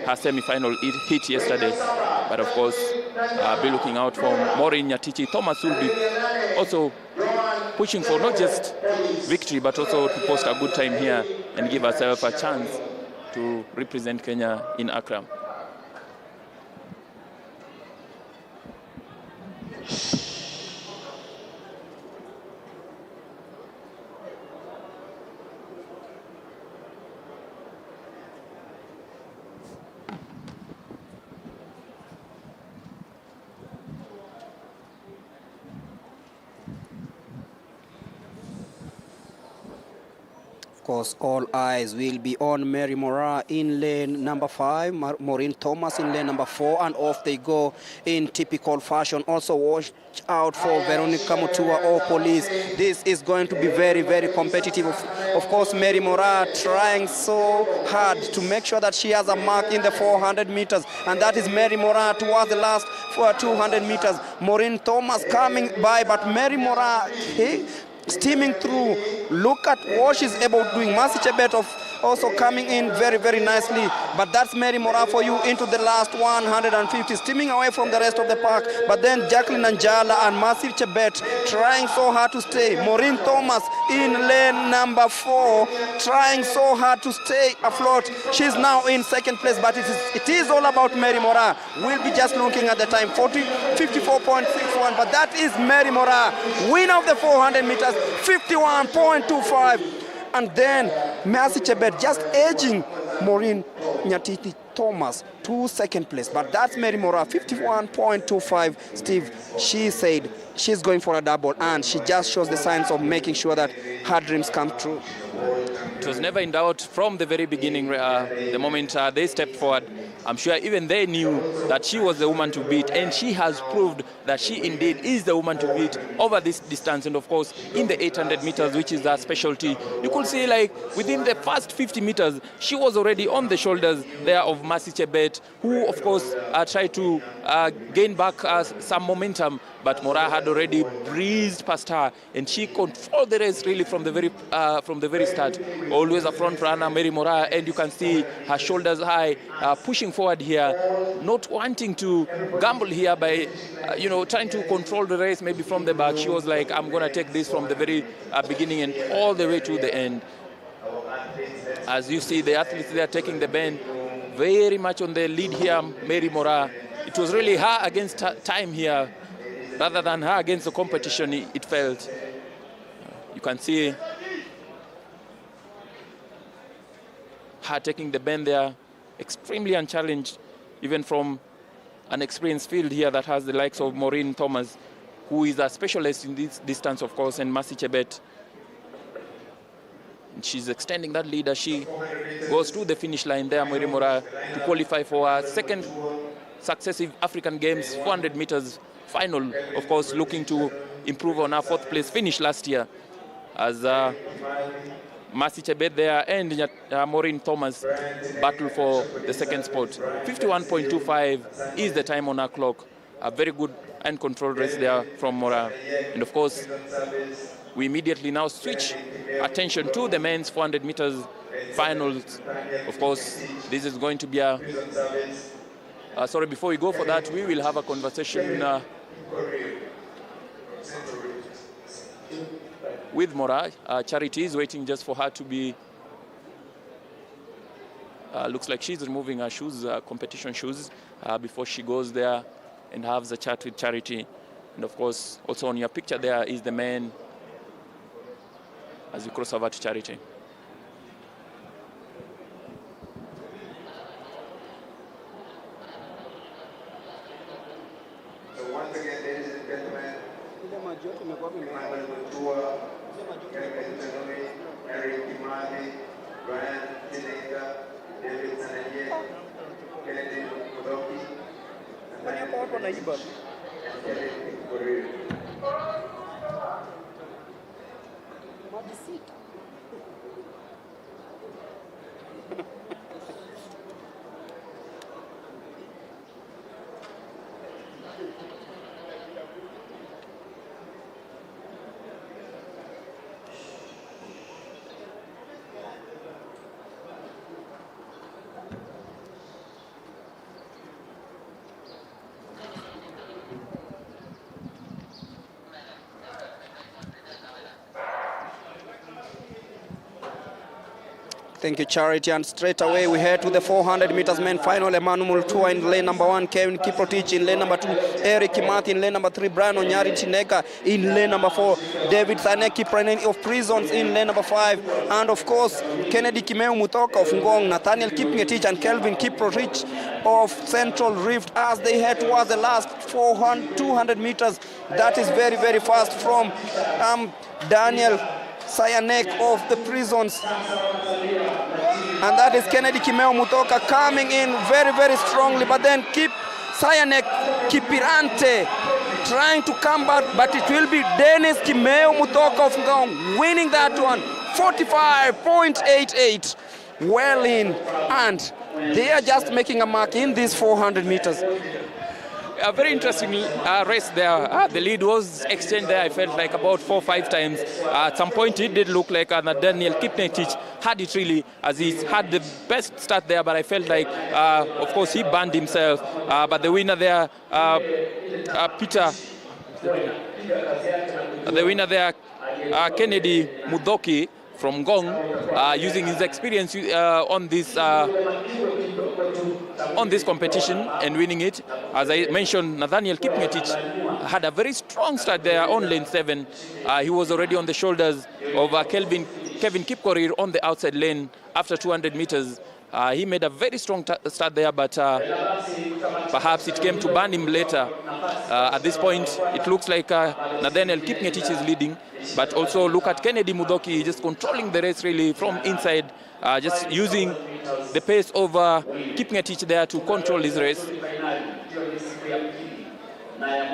[SPEAKER 13] her semi-final hit yesterday. But of course, be looking out for Maureen Nyatichi Thomas, will be also pushing for not just victory, but also to post a good time here and give herself a chance to represent Kenya in Accra.
[SPEAKER 2] Of course, all eyes will be on Mary Mora in lane number 5, Maureen Thomas in lane number 4, and off they go in typical fashion. Also watch out for Veronica Mutua or Police. This is going to be very, very competitive. Of course, Mary Mora trying so hard to make sure that she has a mark in the 400 meters, and that is Mary Mora towards the last 200 meters. Maureen Thomas coming by, but Mary Mora steaming through. Look at what she's able to doing. Mercy Chebet also coming in very, very nicely. But that's Mary Mora for you into the last 150, steaming away from the rest of the pack. But then Jacqueline Nanjala and Mercy Chebet trying so hard to stay. Maureen Thomas in lane number 4, trying so hard to stay afloat. She's now in 2nd place, but it is all about Mary Mora. We'll be just looking at the time, 54.61, but that is Mary Mora, winner of the 400 meters, 51.25. And then Mercy Chebet just edging Maureen Nyatiti Thomas to 2nd place. But that's Mary Mora, 51.25. Steve, she said she's going for a double, and she just shows the signs of making sure that her dreams come true.
[SPEAKER 13] It was never in doubt from the very beginning, the moment they stepped forward. I'm sure even they knew that she was the woman to beat, and she has proved that she indeed is the woman to beat over this distance. And of course, in the 800 meters, which is her specialty, you could see like within the first 50 meters, she was already on the shoulders there of Mercy Chebet, who of course tried to gain back some momentum, but Mora had already breezed past her, and she controlled the race really from the very start. Always a front runner, Mary Mora, and you can see her shoulders high, pushing forward here, not wanting to gamble here by, trying to control the race maybe from the back. She was like, I'm going to take this from the very beginning and all the way to the end. As you see, the athletes there taking the bend, very much on the lead here, Mary Mora. It was really her against time here, rather than her against the competition, it felt. You can see her taking the bend there, extremely unchallenged, even from an experienced field here that has the likes of Maureen Thomas, who is a specialist in this distance, of course, and Mercy Chebet. And she's extending that lead as she goes to the finish line there, Mary Mora, to qualify for her 2nd successive African Games 400 meters final, of course, looking to improve on her 4th place finish last year, as Mercy Chebet there and Maureen Thomas battle for the 2nd spot. 51.25 is the time on her clock. A very good and controlled race there from Mora. And of course, we immediately now switch attention to the men's 400 meters finals. Of course, this is going to be a... sorry, before we go for that, we will have a conversation with Mora. Charity is waiting just for her to be... looks like she's removing her shoes, competition shoes, before she goes there and has a chat with Charity. And of course, also on your picture there is the man as we cross over to Charity.
[SPEAKER 5] So once again, ladies and gentlemen, Eric Kimani, Brian Tinega, David Sanaye, Kennedy Mudoki, and Kevin Korir.
[SPEAKER 2] Thank you, Charity. And straight away we head to the 400 meters men final. Emmanuel Tua in lane number 1, Kevin Kiprotich in lane number 2, Eric Kimathi in lane number 3, Brian Onyari Chineka in lane number 4, David Thaneki of Prisons in lane number 5, and of course Kennedy Kimeu Mutoka of Ngong, Nathaniel Kipngetich and Kelvin Kiprotich of Central Rift as they head towards the last 200 meters. That is very, very fast from Daniel Sayanek of the Prisons. And that is Kennedy Kimeu Mutoka coming in very, very strongly. But then Sayanek Kipirante trying to come back. But it will be Dennis Kimeu Mutoka of Ngong winning that one. 45.88. Well in. And they are just making a mark in these 400 meters.
[SPEAKER 13] A very interesting race there. The lead was exchanged there, I felt like about 4 or 5 times. At some point it did look like Daniel Kipngetich had it really, as he had the best start there, but I felt like, of course, he burned himself. But the winner there, Kennedy Mudoki from Ngong, using his experience on this competition and winning it. As I mentioned, Nathaniel Kipngetich had a very strong start there on lane 7. He was already on the shoulders of Kevin Kipkorir on the outside lane after 200 meters. He made a very strong start there, but perhaps it came to burn him later. At this point, it looks like Nathaniel Kipngetich is leading, but also look at Kennedy Mudoki just controlling the race really from inside, just using the pace of Kipngetich there to control his race.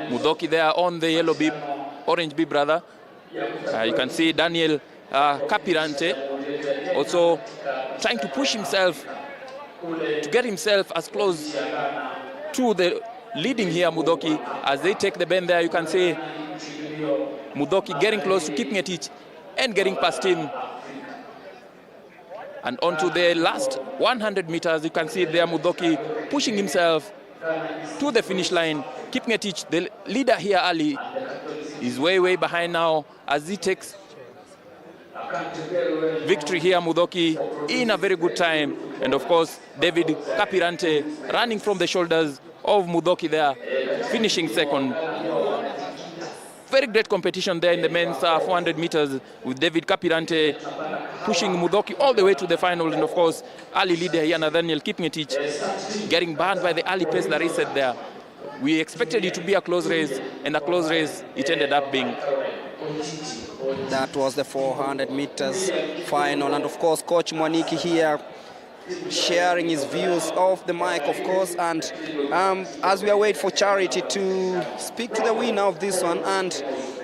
[SPEAKER 13] Mudoki there on the yellow bib, orange bib rather. You can see Daniel Kapirante also trying to push himself to get himself as close to the leading here Mudoki as they take the bend there. You can see Mudoki getting close to Kipngetich and getting past him. And onto the last 100 meters, you can see there Mudoki pushing himself to the finish line. Kipngetich, the leader here early, is way, way behind now as he takes victory here. Mudoki in a very good time. And of course, David Kapirante running from the shoulders of Mudoki there, finishing second. Very great competition there in the men's 400 meters with David Kapirante pushing Mudoki all the way to the final. And of course, early leader here, Nathaniel Kipngetich, getting burned by the early pace that he set there. We expected it to be a close race, and a close race it ended up being.
[SPEAKER 2] That was the 400 meters final. And of course, Coach Mwaniki here sharing his views off the mic, of course. And as we await for Charity to speak to the winner of this one. And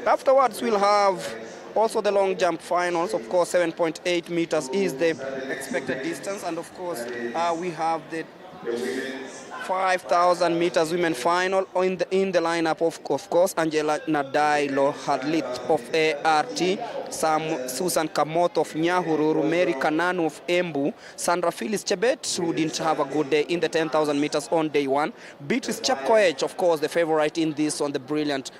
[SPEAKER 2] afterwards, we'll have also the long jump finals. Of course, 7.8 meters is the expected distance. And of course, we have the 5,000 meters women final in the lineup of course, Angela Nadailo Hadlit of ART, Susan Kamoth of Nyahururu, Mary Kananu of Embu, Sandra Phyllis Chebet, who didn't have a good day in the 10,000 meters on day one. Beatrice Chepkoech, of course, the favorite in this on the brilliant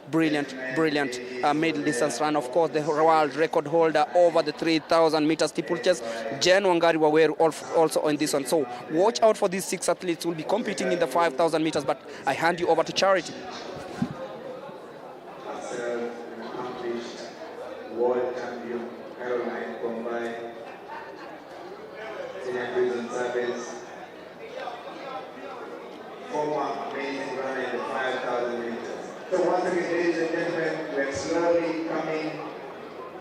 [SPEAKER 2] middle distance run. Of course, the world record holder over the 3,000 meters steeplechase, Jen Wangari Waweru, also on this one. So watch out for these 6 athletes who will be competing in the 5,000 meters. But I hand you over to Charity.
[SPEAKER 5] World champion Caroline combined senior prison service, former amazing runner in the 5,000 meters. So once again, ladies and gentlemen, we're slowly coming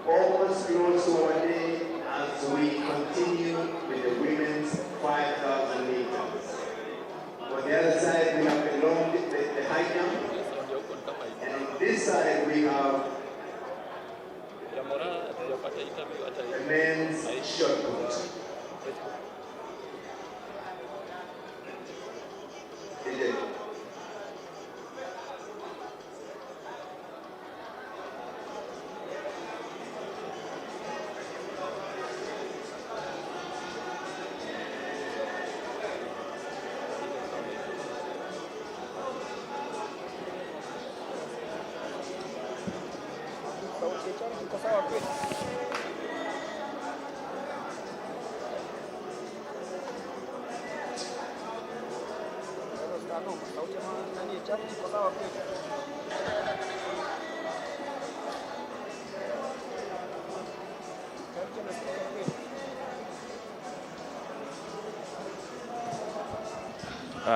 [SPEAKER 5] almost close to our day as we continue with the women's 5,000 meters. On the other side, we have the high jump, and on this side, we have the men's shot put.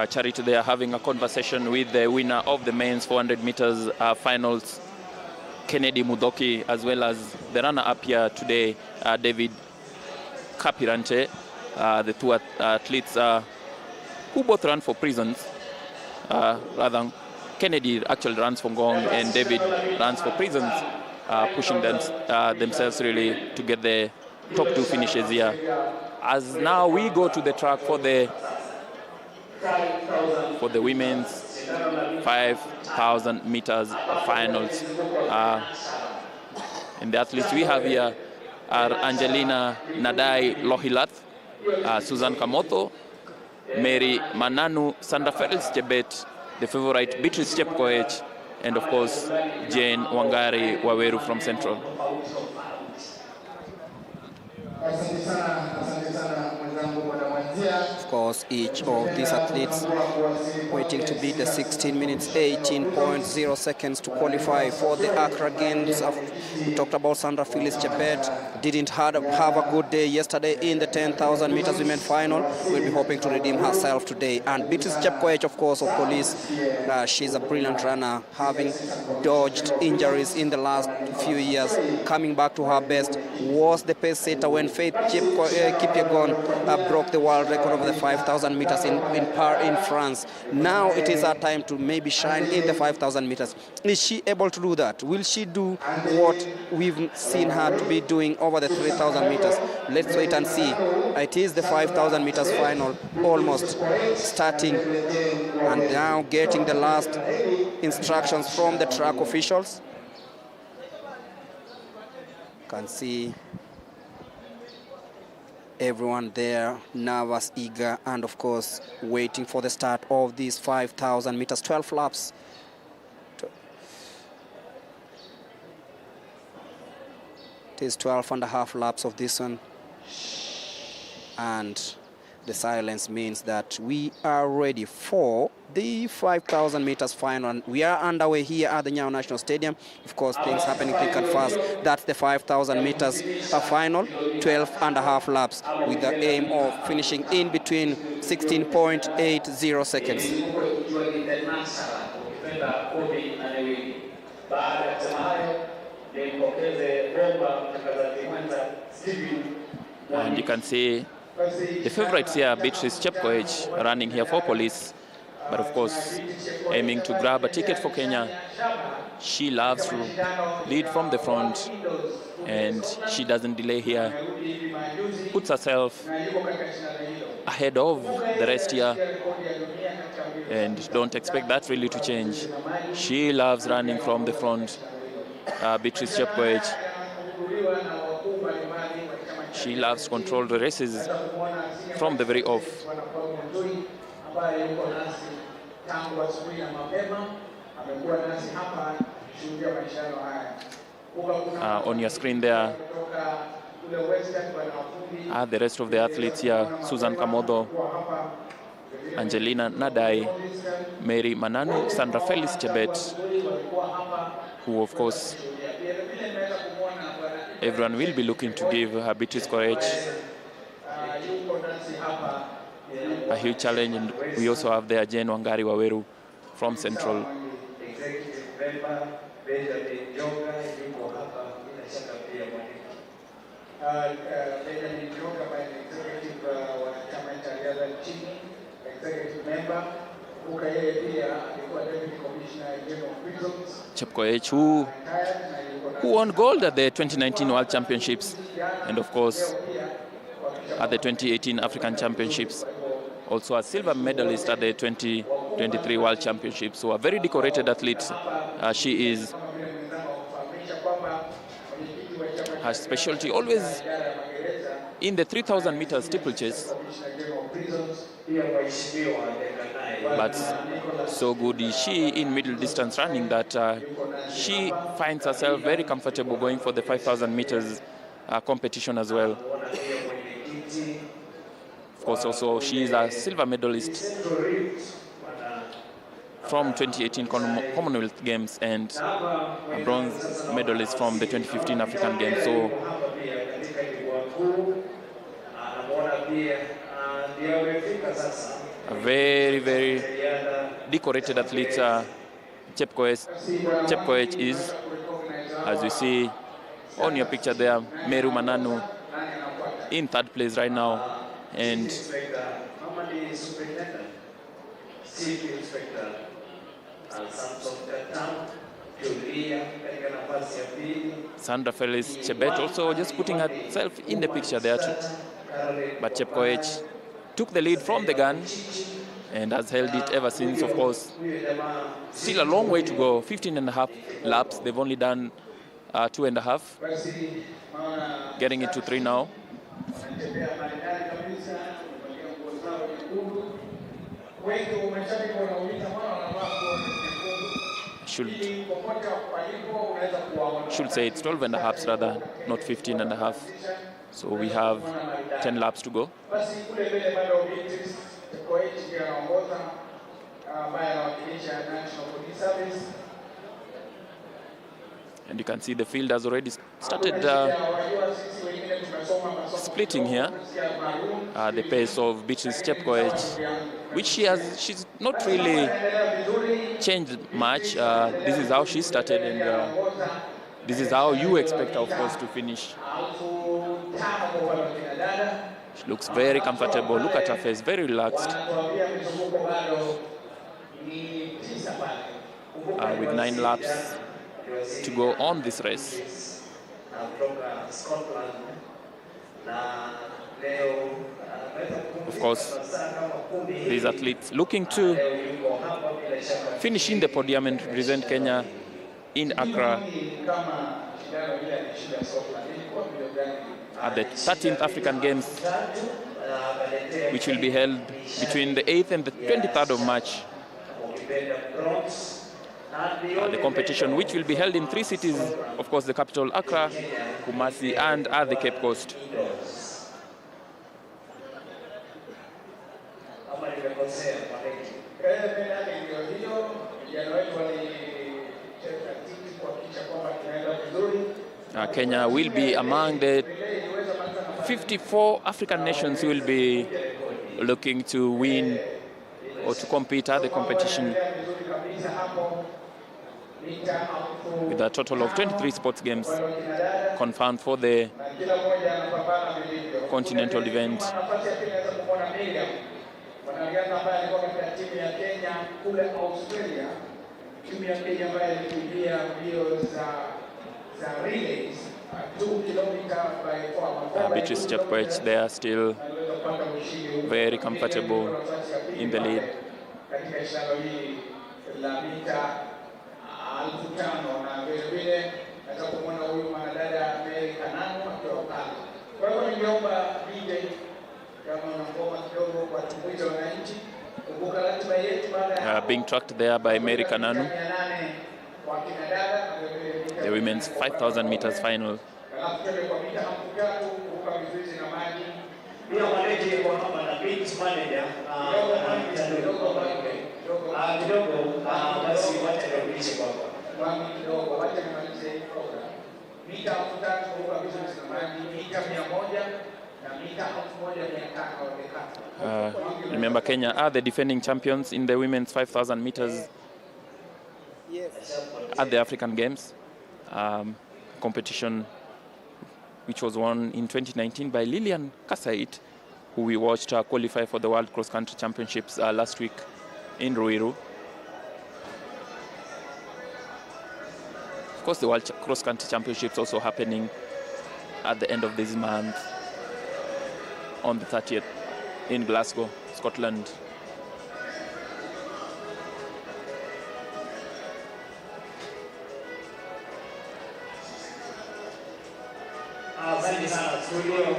[SPEAKER 13] Charity, they are having a conversation with the winner of the men's 400 meters finals, Kennedy Mudoki, as well as the runner-up here today, David Kapirante, the two athletes who both run for prisons. Rather, Kennedy actually runs for Ngong and David runs for prisons, pushing themselves really to get the top 2 finishes here. As now we go to the track for the women's 5,000 meters finals. And the athletes we have here are Angelina Nadai Lohilath, Susan Kamoto, Mary Mananu, Sandra Phyllis Chebet, the favorite Beatrice Chepkoech, and of course Jane Wangari Waweru from Central.
[SPEAKER 2] Of course, each of these athletes waiting to beat the 16 minutes, 18.0 seconds to qualify for the Accra Games. We talked about Sandra Phyllis Chebet, didn't have a good day yesterday in the 10,000 meters women final. We'll be hoping to redeem herself today. And Beatrice Chepkoech, of course, of police, she's a brilliant runner, having dodged injuries in the last few years, coming back to her best, was the pace setter when Faith Kipyegon broke the world record of the 5,000 meters in France. Now it is her time to maybe shine in the 5,000 meters. Is she able to do that? Will she do what we've seen her to be doing over the 3,000 meters? Let's wait and see. It is the 5,000 meters final almost starting, and now getting the last instructions from the track officials. Can see everyone there, nervous, eager, and of course waiting for the start of these 5,000 meters, 12 laps. It is 12 and a half laps of this one, and the silence means that we are ready for the 5,000 meters final. And we are underway here at the Nyayo National Stadium. Of course, things happening thick and fast. That's the 5,000 meters final, 12 and a half laps, with the aim of finishing in between 16.80 seconds.
[SPEAKER 13] And you can see the favorites here, Beatrice Chepkoech, running here for police, but of course aiming to grab a ticket for Kenya. She loves to lead from the front, and she doesn't delay here. Puts herself ahead of the rest here, and don't expect that really to change. She loves running from the front, Beatrice Chepkoech. She loves to control the races from the very off. On your screen there are the rest of the athletes here: Susan Kamodo, Angelina Nadai, Mary Mananu, Sandra Felis Chebet, who of course everyone will be looking to give her Beatrice Courage a huge challenge. And we also have there Jane Wangari Waweru from Central. Chepkoech, who won gold at the 2019 World Championships and of course at the 2018 African Championships. Also a silver medalist at the 2023 World Championships. So a very decorated athlete she is. Her specialty always in the 3,000 meters steeplechase. But so good is she in middle distance running that she finds herself very comfortable going for the 5,000 meters competition as well. Of course, also she is a silver medalist from 2018 Commonwealth Games and a bronze medalist from the 2015 African Games. So a very, very decorated athlete Chepkoech is, as you see on your picture there. Meru Mananu in third place right now, and Sandra Felis Chebet also just putting herself in the picture there too. But Chepkoech took the lead from the gun and has held it ever since. Of course, still a long way to go. 15.5 laps. They've only done 2.5. Getting into 3 now. Should say it's 12.5 rather, not 15.5. So we have 10 laps to go. And you can see the field has already started splitting here. The pace of Beatrice Chepkoech, which she's not really changed much. This is how she started, and this is how you expect her, of course, to finish. She looks very comfortable. Look at her face, very relaxed. With 9 laps to go on this race. Of course, these athletes looking to finish in the podium and represent Kenya in Accra at the 13th African Games, which will be held between the 8th and the 23rd of March. The competition, which will be held in 3 cities, of course, the capital Accra, Kumasi, and at the Cape Coast. Kenya will be among the 54 African nations who will be looking to win or to compete at the competition, with a total of 23 sports games confirmed for the continental event. Beatrice Chepkoech there, still very comfortable in the lead.
[SPEAKER 4] unaweza kumwona huyu mwanadada Amerika Nano akiwa pale. Kwa hiyo ningeomba DJ kama una ngoma kidogo kwa tumbuiza wananchi. Kumbuka ratiba yetu baada
[SPEAKER 13] being tracked there by Amerika Nano. The women's 5,000 meters final. Remember, Kenya are the defending champions in the women's 5,000 meters at the African Games competition, which was won in 2019 by Lilian Kasait, who we watched qualify for the World Cross Country Championships last week in Ruiru. Of course, the World Cross Country Championships also happening at the end of this month on the 30th in Glasgow, Scotland.
[SPEAKER 16] Asante sana studio.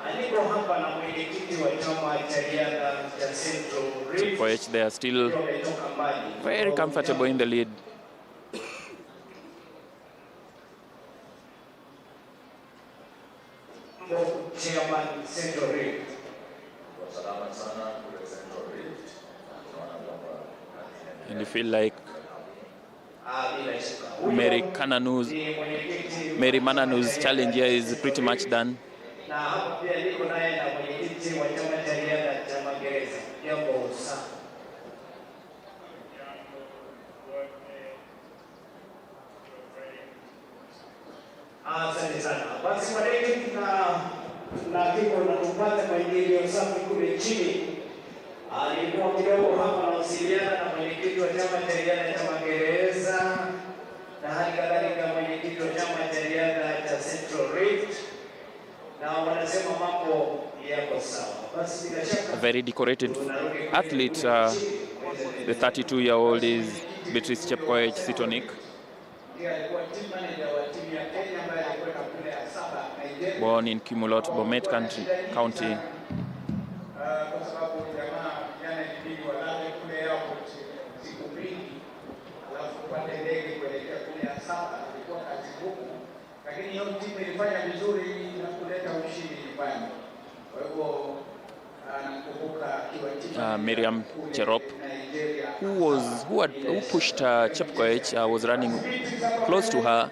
[SPEAKER 16] Aliko hapa na mwenyekiti wa chama cha riadha cha Central Rift.
[SPEAKER 13] Koech, they are still very comfortable in the lead.
[SPEAKER 16] Chairman Central Rift.
[SPEAKER 13] And you feel like Mary Mananu's challenge here is pretty much done.
[SPEAKER 16] Asante sana. Basi mwenyekiti na kiko na kupata maendeleo safi kule chini. Alikuwa kidogo hapa nawasiliana na mwenyekiti wa chama cha riadha cha Magereza na hali kadhalika mwenyekiti wa chama cha riadha cha Central Rift, na wanasema mambo yako sawa. Basi bila shaka
[SPEAKER 13] A very decorated athlete, the 32-year-old is Beatrice Chepkoech Sitonik. Born in Kimulot, Bomet County. Miriam Cherop, who pushed Chepkoech, was running close to her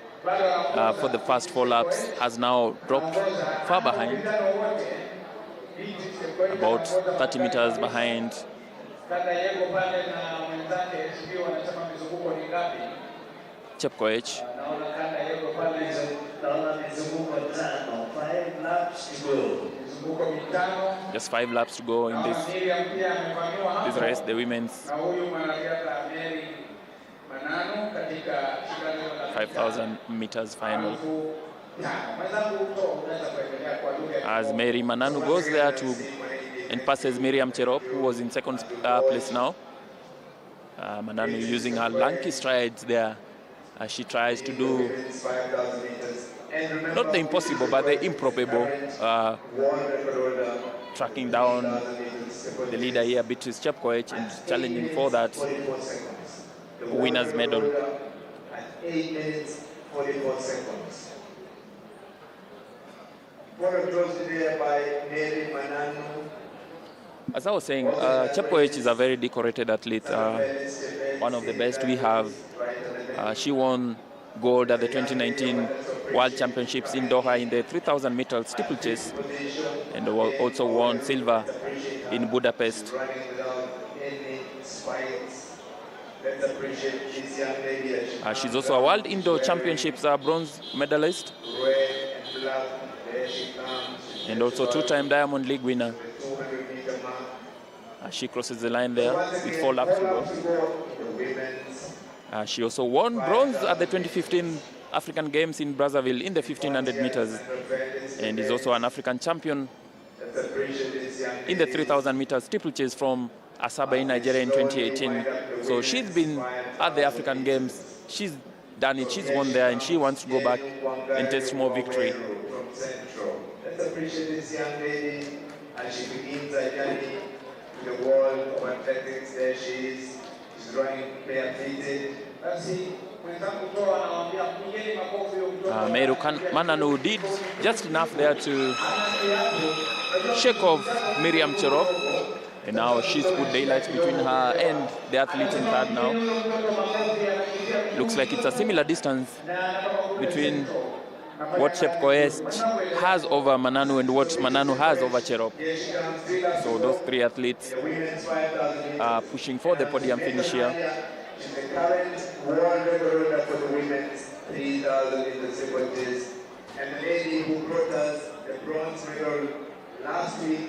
[SPEAKER 13] for the first 4 laps, has now dropped far behind, about 30 meters behind. Chepkoech. Just 5 laps to go in this race, the women's 5,000 meters final. As Mary Mananu goes there and passes Miriam Cherop, who was in second place now. Mananu using her lanky strides there as she tries to do not the impossible, but the improbable, tracking down the leader here, Beatrice Chepkoech, and challenging for that winner's medal.
[SPEAKER 5] 8 minutes, 44 seconds. Photo closed there by Mary Mananu.
[SPEAKER 13] As I was saying, Chepkoech is a very decorated athlete, one of the best we have. She won gold at the 2019 World Championships in Doha in the 3,000 meter steeplechase, and also won silver in Budapest. She's also a World Indoor Championships bronze medalist, and also 2-time Diamond League winner. She crosses the line there with 4 laps to go. She also won bronze at the 2015 African Games in Brazzaville in the 1,500 meters, and is also an African champion in the 3,000 meters steeplechase from Asaba in Nigeria in 2018. So she's been at the African Games. She's done it. She's won there and she wants to go back and taste more victory.
[SPEAKER 5] From Central. Let's appreciate this young lady as she begins her journey to the world of athletics. There she is. She's running barefooted.
[SPEAKER 13] Meru Mananu did just enough there to shake off Miriam Cherop, and now she's put daylight between her and the athlete in third now. Looks like it's a similar distance between what Chepkoech has over Mananu and what Mananu has over Cherop. So those three athletes are pushing for the podium finish here.
[SPEAKER 5] She's the current world record for the women's 3,000 in the steeplechase, and the lady who brought us the bronze medal last week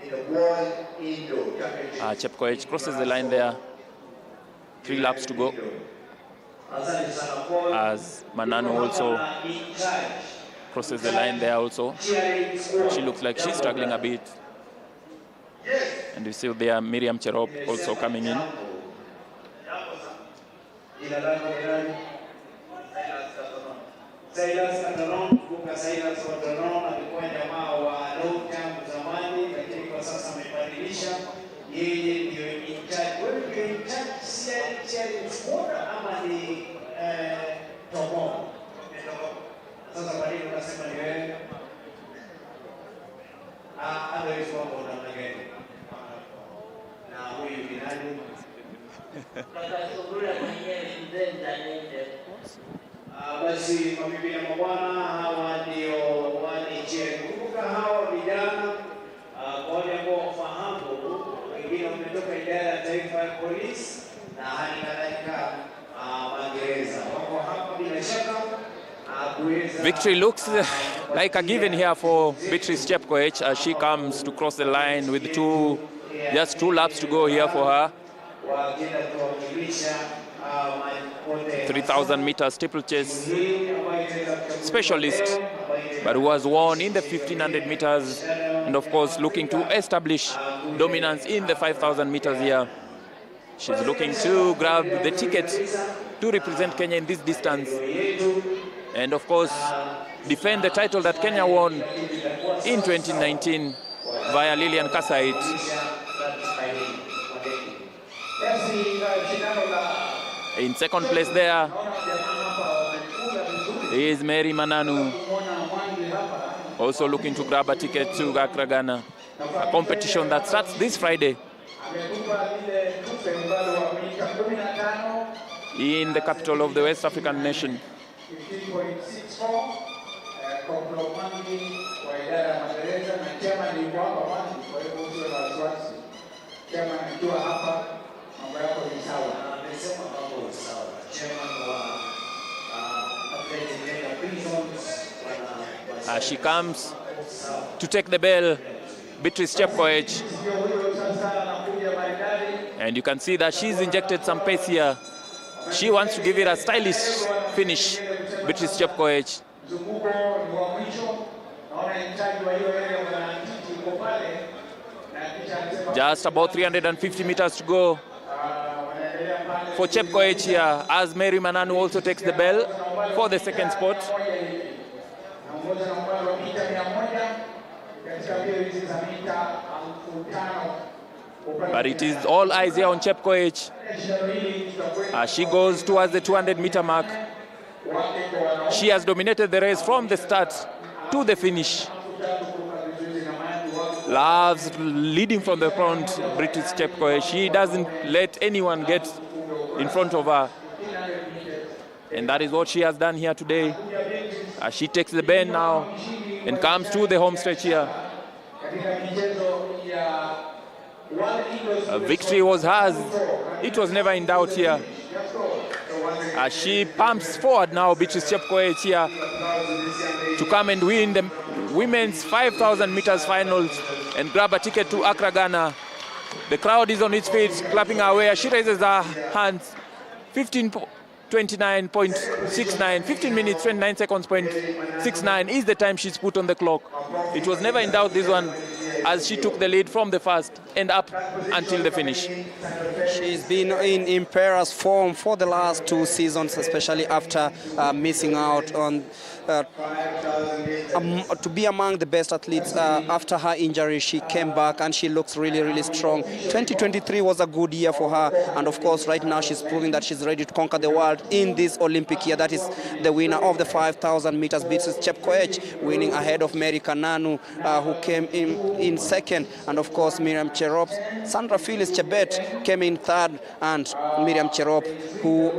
[SPEAKER 5] in the World Indoor Championship.
[SPEAKER 13] Chepkoech crosses the line there. 3 laps to go. As Mananu also crosses the line there also. She looks like she's struggling a bit. And you see there Miriam Cherop also coming in.
[SPEAKER 16] Silas Katanon, kumbuka Silas Katanon alikuwa jamaa wa long term zamani, lakini kwa sasa amebadilisha. Yeye ndio in charge. Wewe ndio in charge mmoja ama ni Tomo? Sasa bali unasema ni wewe. Ndio hizo hapo namna gani? Na huyu ni nani? Basi mabibi na mabwana, hawa ndio waniche. Kumbuka hawa vijana kwa wale ambao wafahamu, wengine wametoka idara ya taifa ya polisi na hali kadhalika magereza. Wako hapa bila shaka
[SPEAKER 13] Victory looks like a given here for Beatrice Chepkoech as she comes to cross the line with just 2 laps to go here for her. 3,000 meter steeplechase specialist, but who has won in the 1,500 meters, and of course looking to establish dominance in the 5,000 meters here. She's looking to grab the ticket to represent Kenya in this distance, and of course defend the title that Kenya won in 2019 via Lilian Kasait. In second place there is Mary Mananu, also looking to grab a ticket to Akragana, a competition that starts this Friday in the capital of the West African nation. As she comes to take the bell, Beatrice Chepkoech, and you can see that she's injected some pace here. She wants to give it a stylish finish, Beatrice Chepkoech. Just about 350 meters to go for Chepkoech here, as Mary Mananu also takes the bell for the second spot. But it is all eyes here on Chepkoech as she goes towards the 200-meter mark. She has dominated the race from the start to the finish. Loves leading from the front, British Chepkoech. She doesn't let anyone get in front of her. And that is what she has done here today. As she takes the bend now and comes to the home stretch here. A victory was hers. It was never in doubt here. As she pumps forward now, Beatrice Chepkoech here to come and win the women's 5,000 meters finals and grab a ticket to Accra, Ghana. The crowd is on its feet, clapping her away as she raises her hands. 15:29.69, 15 minutes, 29 seconds, 0.69 is the time she's put on the clock. It was never in doubt, this one, as she took the lead from the first. and up until the finish.
[SPEAKER 2] She's been in imperious form for the last 2 seasons, especially after missing out on to be among the best athletes. After her injury, she came back and she looks really, really strong. 2023 was a good year for her, and of course right now she's proving that she's ready to conquer the world in this Olympic year. That is the winner of the 5,000 meters, Beatrice Chepkoech, winning ahead of Mary Kananu, who came in second, and of course Miriam Cherop. Sandra Phyllis Chebet came in third, and Miriam Cherop, who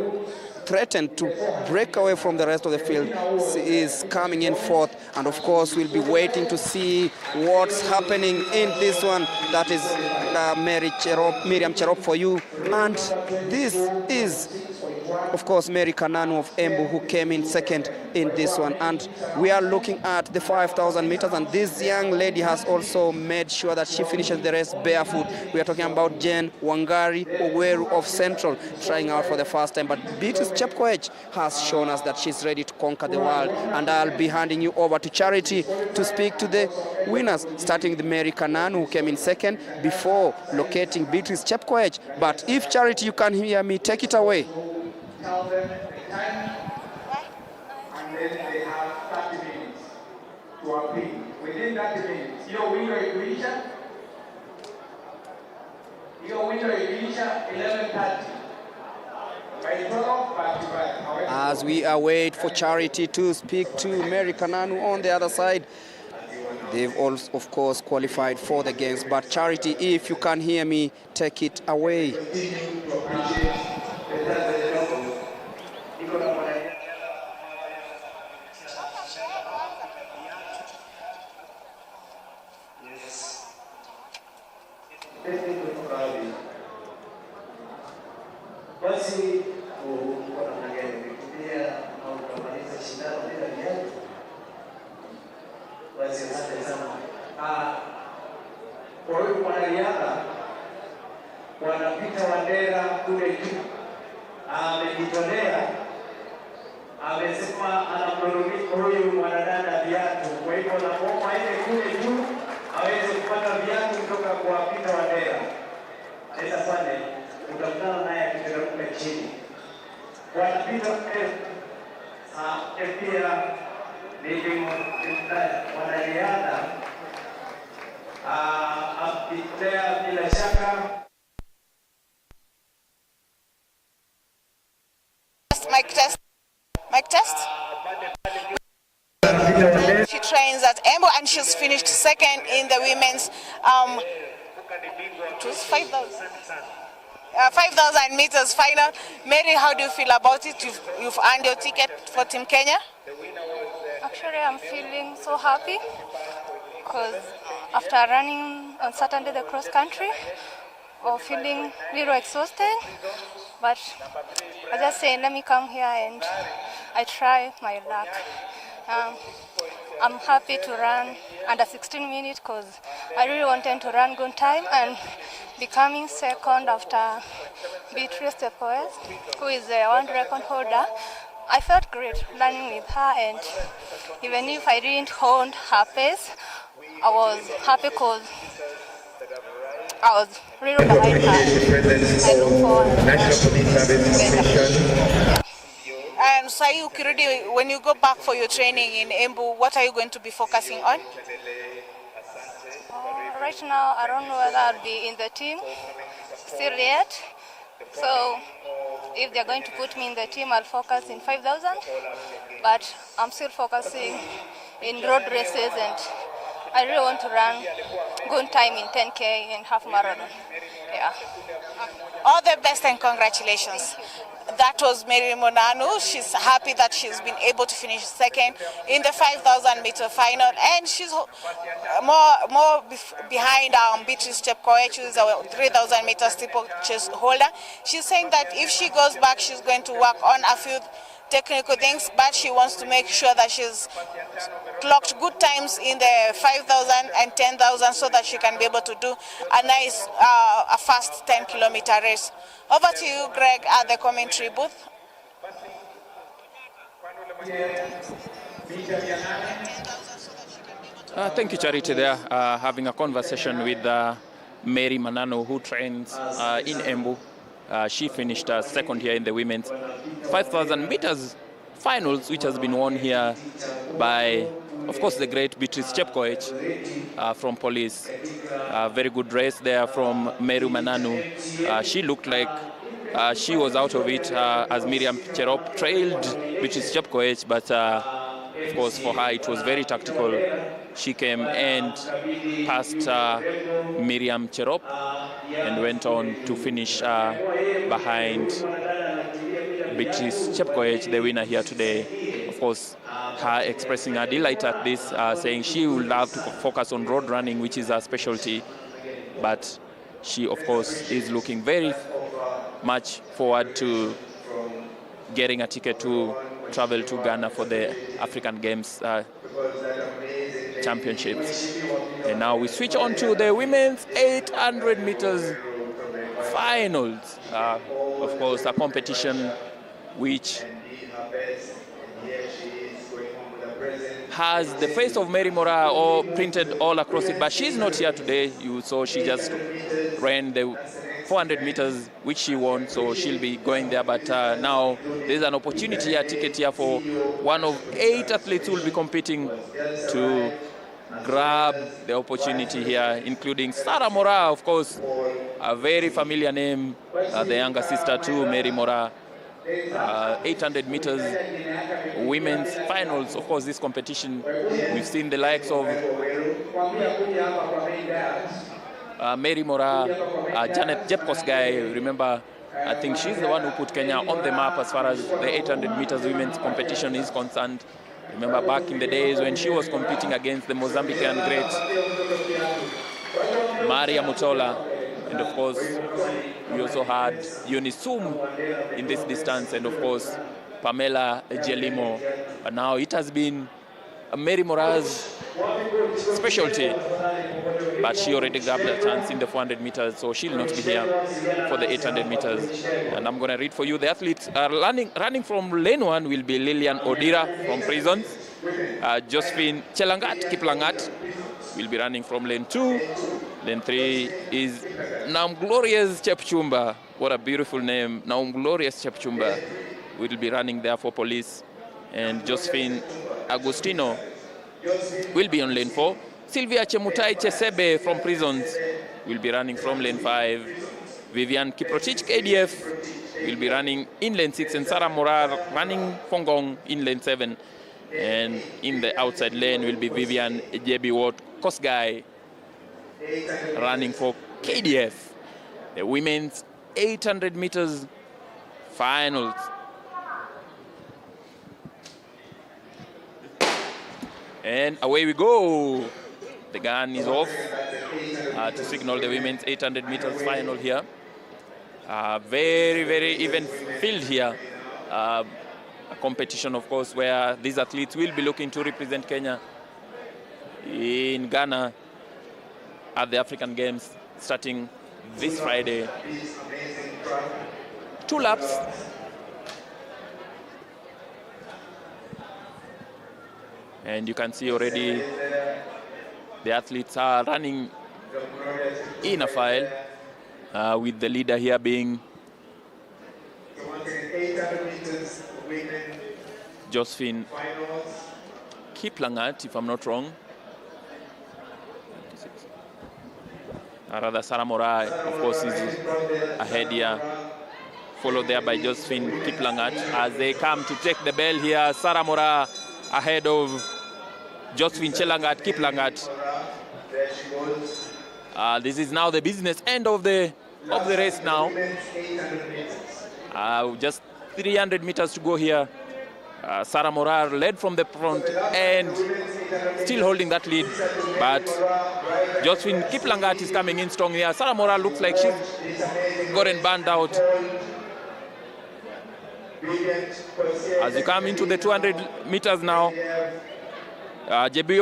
[SPEAKER 2] threatened to break away from the rest of the field, is coming in fourth. And of course we'll be waiting to see what's happening in this one. That is Miriam Cherop for you, and this is of course Mary Kananu of Embu, who came in second in this one. And we are looking at the 5,000 meters, and this young lady has also made sure that she finishes the race barefoot. We are talking about Jen Wangari Oweru of Central, trying out for the first time, but Beatrice Chepkoech has shown us that she's ready to conquer the world. And I'll be handing you over to Charity to speak to the winners, starting with Mary Kananu, who came in second, before locating Beatrice Chepkoech. But if Charity, you can hear me, take it away.
[SPEAKER 4] Tell them the time, and then they have 30 minutes to appeal. Within 30 minutes, hiyo window ikiisha 11:30. By 12, back to back.
[SPEAKER 2] As we await for Charity to speak to Mary Kananu on the other side, they've also, of course, qualified for the games. But Charity, if you can hear me, take it away.
[SPEAKER 16] Basi kwa namna gani umekimbia au ukamaliza shindano bila viatu? Basi asante sana. Kwa hiyo mwanariadha wanapita Wandera kule juu, amejitolea, amesema anamrudisha huyu mwanadada viatu. Kwa hivyo naomba aende kule juu aweze kupata viatu kutoka kwa Peter Wandera. Sasa pale utakutana naye akiteremka chini. Wanapita pia ni mwanariadha apitea bila shaka.
[SPEAKER 6] Mic test. Mic test. She trains at Embu and she's finished second in the women's it was 5,000 meters final. Mary, how do you feel about it? You've earned your ticket for Team Kenya?
[SPEAKER 14] Actually, I'm feeling so happy because after running on Saturday the cross country, I was feeling a little exhausted, but I just say let me come here and I try my luck. I'm happy to run under 16 minutes because I really wanted to run good time, and becoming second after Beatrice Chepkoech, who is a world record holder. I felt great running with her, and even if I didn't hold her pace, I was happy because I was really behind her. I look forward to
[SPEAKER 6] And Sayu Kirudi, when you go back for your training in Embu, what are you going to be focusing on?
[SPEAKER 14] Right now, I don't know whether I'll be in the team still yet. So if they're going to put me in the team, I'll focus in 5,000. But I'm still focusing in road races, and I really want to run good time in 10K and half marathon. Yeah.
[SPEAKER 6] All the best and congratulations. That was Mary Monanu. She's happy that she's been able to finish second in the 5,000 meter final, and she's more behind Beatrice Chepkoech, who is a 3,000 meter steeplechase holder. She's saying that if she goes back, she's going to work on a few technical things, but she wants to make sure that she's clocked good times in the 5,000 and 10,000 so that she can be able to do a nice, a fast 10-kilometer race. Over to you, Greg, at the commentary booth.
[SPEAKER 13] Thank you, Charity, there, having a conversation with Mary Manano, who trains in Embu. She finished second here in the women's 5,000 meters finals, which has been won here by, of course, the great Beatrice Chepkoech from Police. Very good race there from Meru Mananu. She looked like she was out of it as Miriam Cherop trailed Beatrice Chepkoech, but of course for her it was very tactical. She came and passed Miriam Cherop and went on to finish behind Beatrice Chepkoech, the winner here today. Of course, her expressing her delight at this, saying she would love to focus on road running, which is her specialty. But she, of course, is looking very much forward to getting a ticket to travel to Ghana for the African Games Championships. And now we switch on to the women's 800 meters finals. Of course, a competition which has the face of Mary Mora all printed all across it, but she's not here today. You saw she just ran the 400 meters, which she won, so she'll be going there. But now there's an opportunity, a ticket here for one of 8 athletes who will be competing to grab the opportunity here, including Sarah Mora, of course, a very familiar name, the younger sister to Mary Mora. 800 meters women's finals. Of course, this competition, we've seen the likes of Mary Mora, Janet Jepkosgei. Remember, I think she's the one who put Kenya on the map as far as the 800 meters women's competition is concerned. Remember back in the days when she was competing against the Mozambican great Maria Mutola. And of course, we also had Unisum in this distance, and of course, Pamela Jelimo. But now it has been Mary Mora's specialty, but she already grabbed a chance in the 400 meters, so she'll not be here for the 800 meters. And I'm going to read for you. The athletes are running from lane 1 will be Lilian Odira from Prisons. Josephine Chelangat Kiplangat will be running from lane 2. Lane 3 is Naumglorious Chepchumba. What a beautiful name, Naumglorious Chepchumba. Will be running there for Police. And Josephine Agustino will be on lane 4. Sylvia Chemutai Chesebe from Prisons will be running from lane 5. Vivian Kiprotich KDF will be running in lane 6. And Sarah Morar running Fongong in lane 7. And in the outside lane will be Vivian Jebiwot Kosgai running for KDF. The women's 800 meters finals. And away we go. The gun is off to signal the women's 800 meters final here. Very, very even field here. A competition, of course, where these athletes will be looking to represent Kenya in Ghana at the African Games starting this Friday. 2 laps. And you can see already the athletes are running in a file with the leader here being Josephine Kiplangat, if I'm not wrong. Rather, Sarah Morai, of course, is ahead here, followed there by Josephine Kiplangat. As they come to take the bell here, Sarah Morai ahead of Josephine Chelangat Kiplangat. This is now the business end of the race now. Just 300 meters to go here. Sarah Morar led from the front and still holding that lead, but Josephine Kiplangat is coming in strong here. Sarah Morar looks like she's gotten burned out. As you come into the 200 meters now, Jebi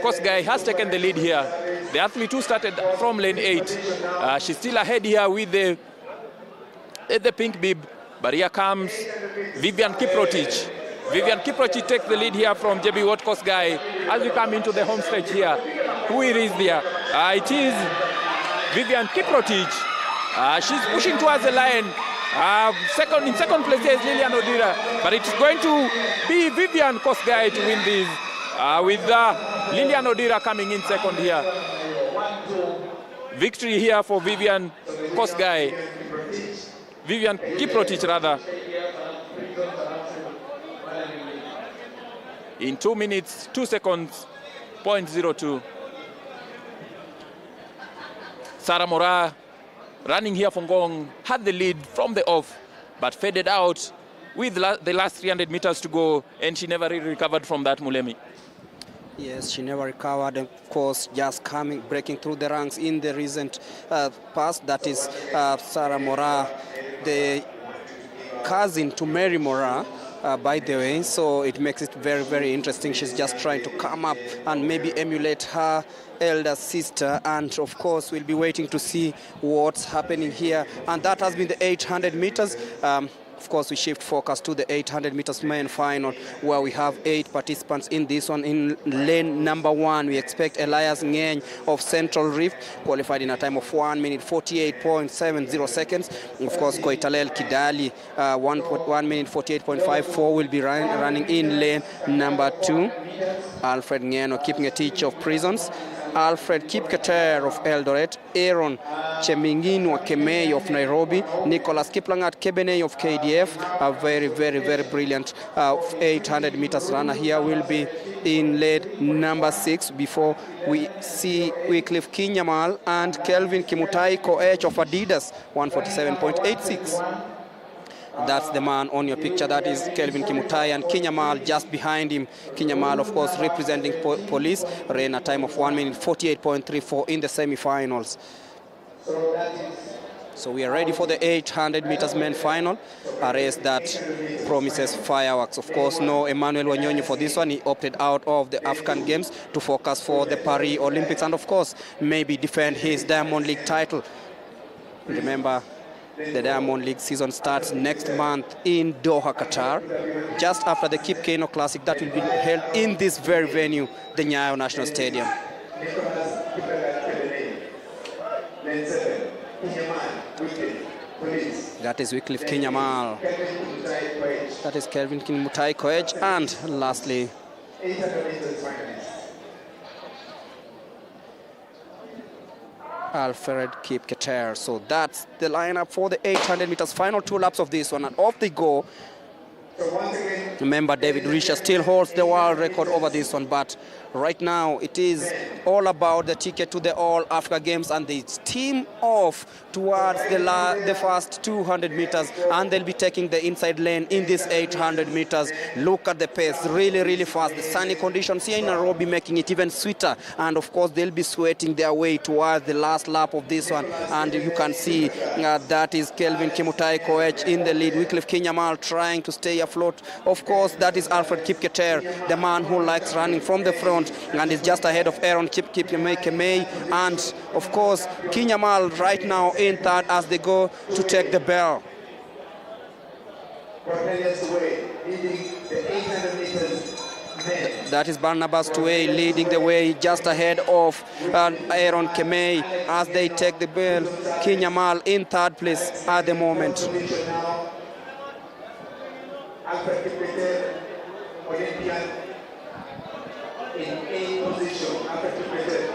[SPEAKER 13] Kosgei has taken the lead here. The athlete who started from lane 8, she's still ahead here with the pink bib, but here comes Vivian Kiprotich. Vivian Kiprotich takes the lead here from Jebi Kosgei as we come into the home stretch here. Who it is there? It is Vivian Kiprotich. She's pushing towards the line. In second place is Lilian Odira, but it's going to be Vivian Kosgei to win this, with Lilian Odira coming in second here. Victory here for Vivian Kosgei. Vivian Kiprotich rather. In 2 minutes, 2 seconds, 0.02. Sarah Mora, running here for Ngong, had the lead from the off, but faded out with the last 300 meters to go, and she never really recovered from that, Mulemi.
[SPEAKER 2] Yes, she never recovered, of course, just breaking through the ranks in the recent past. That is Sarah Mora, the cousin to Mary Mora, by the way, so it makes it very, very interesting. She's just trying to come up and maybe emulate her elder sister, and of course we'll be waiting to see what's happening here. And that has been the 800 meters. Of course, we shift focus to the 800 meters main final, where we have 8 participants in this one. In lane number 1, we expect Elias Ngeny of Central Rift, qualified in a time of 1 minute 48.70 seconds. Of course, Koitalel Kidali, 1 minute 48.54, will be running in lane number 2. Alfred Ngeno keeping a teach of Prisons. Alfred Kipketer of Eldoret, Aaron Cheminginwa Kemei of Nairobi, Nicholas Kiplangat Kebene of KDF, a very, very, very brilliant 800 meters runner here, will be in lane number 6 before we see Wycliffe Kinyamal and Kelvin Kimutai Koech of Adidas, 147.86. That's the man on your picture. That is Kelvin Kimutai, and Kinyamal just behind him. Kinyamal, of course, representing police, ran a time of 1 minute 48.34 in the semi-finals. So we are ready for the 800 meters men final, a race that promises fireworks. Of course, no Emmanuel Wanyonyi for this one. He opted out of the African Games to focus for the Paris Olympics, and of course, maybe defend his Diamond League title. Remember, the Diamond League season starts next month in Doha, Qatar, just after the Kip Keino Classic that will be held in this very venue, the Nyayo National Stadium. That is Wycliffe Kinyamal. That is Kelvin Kimutai Koech, and lastly, Alfred Kipketer. So that's the lineup for the 800 meters final 2 laps of this one, and off they go. Remember, David Risha still holds the world record over this one, but right now it is all about the ticket to the All Africa Games, and they team off towards the first 200 meters, and they'll be taking the inside lane in this 800 meters. Look at the pace, really, really fast. The sunny conditions here in Nairobi making it even sweeter, and of course they'll be sweating their way towards the last lap of this one, and you can see that is Kelvin Kimutai Koech in the lead. Wycliffe Kinyamal trying to stay afloat. Of course, that is Alfred Kipketer, the man who likes running from the front, and is just ahead of Aaron Kemei, and of course Kinyamal right now in third as they go to take the bell. That is Barnabas Tuwei leading the way, just ahead of Aaron Kemei as they take the bell. Kinyamal in third place at the moment.
[SPEAKER 5] Alfred Kipketer, Olympian, in A position. Alfred Kipketer.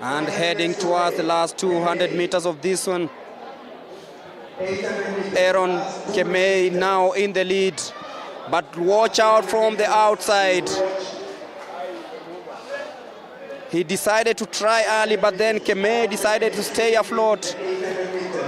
[SPEAKER 2] And heading towards the last 200 meters of this one. Aaron Kemei now in the lead, but watch out from the outside. He decided to try early, but then Kemei decided to stay afloat.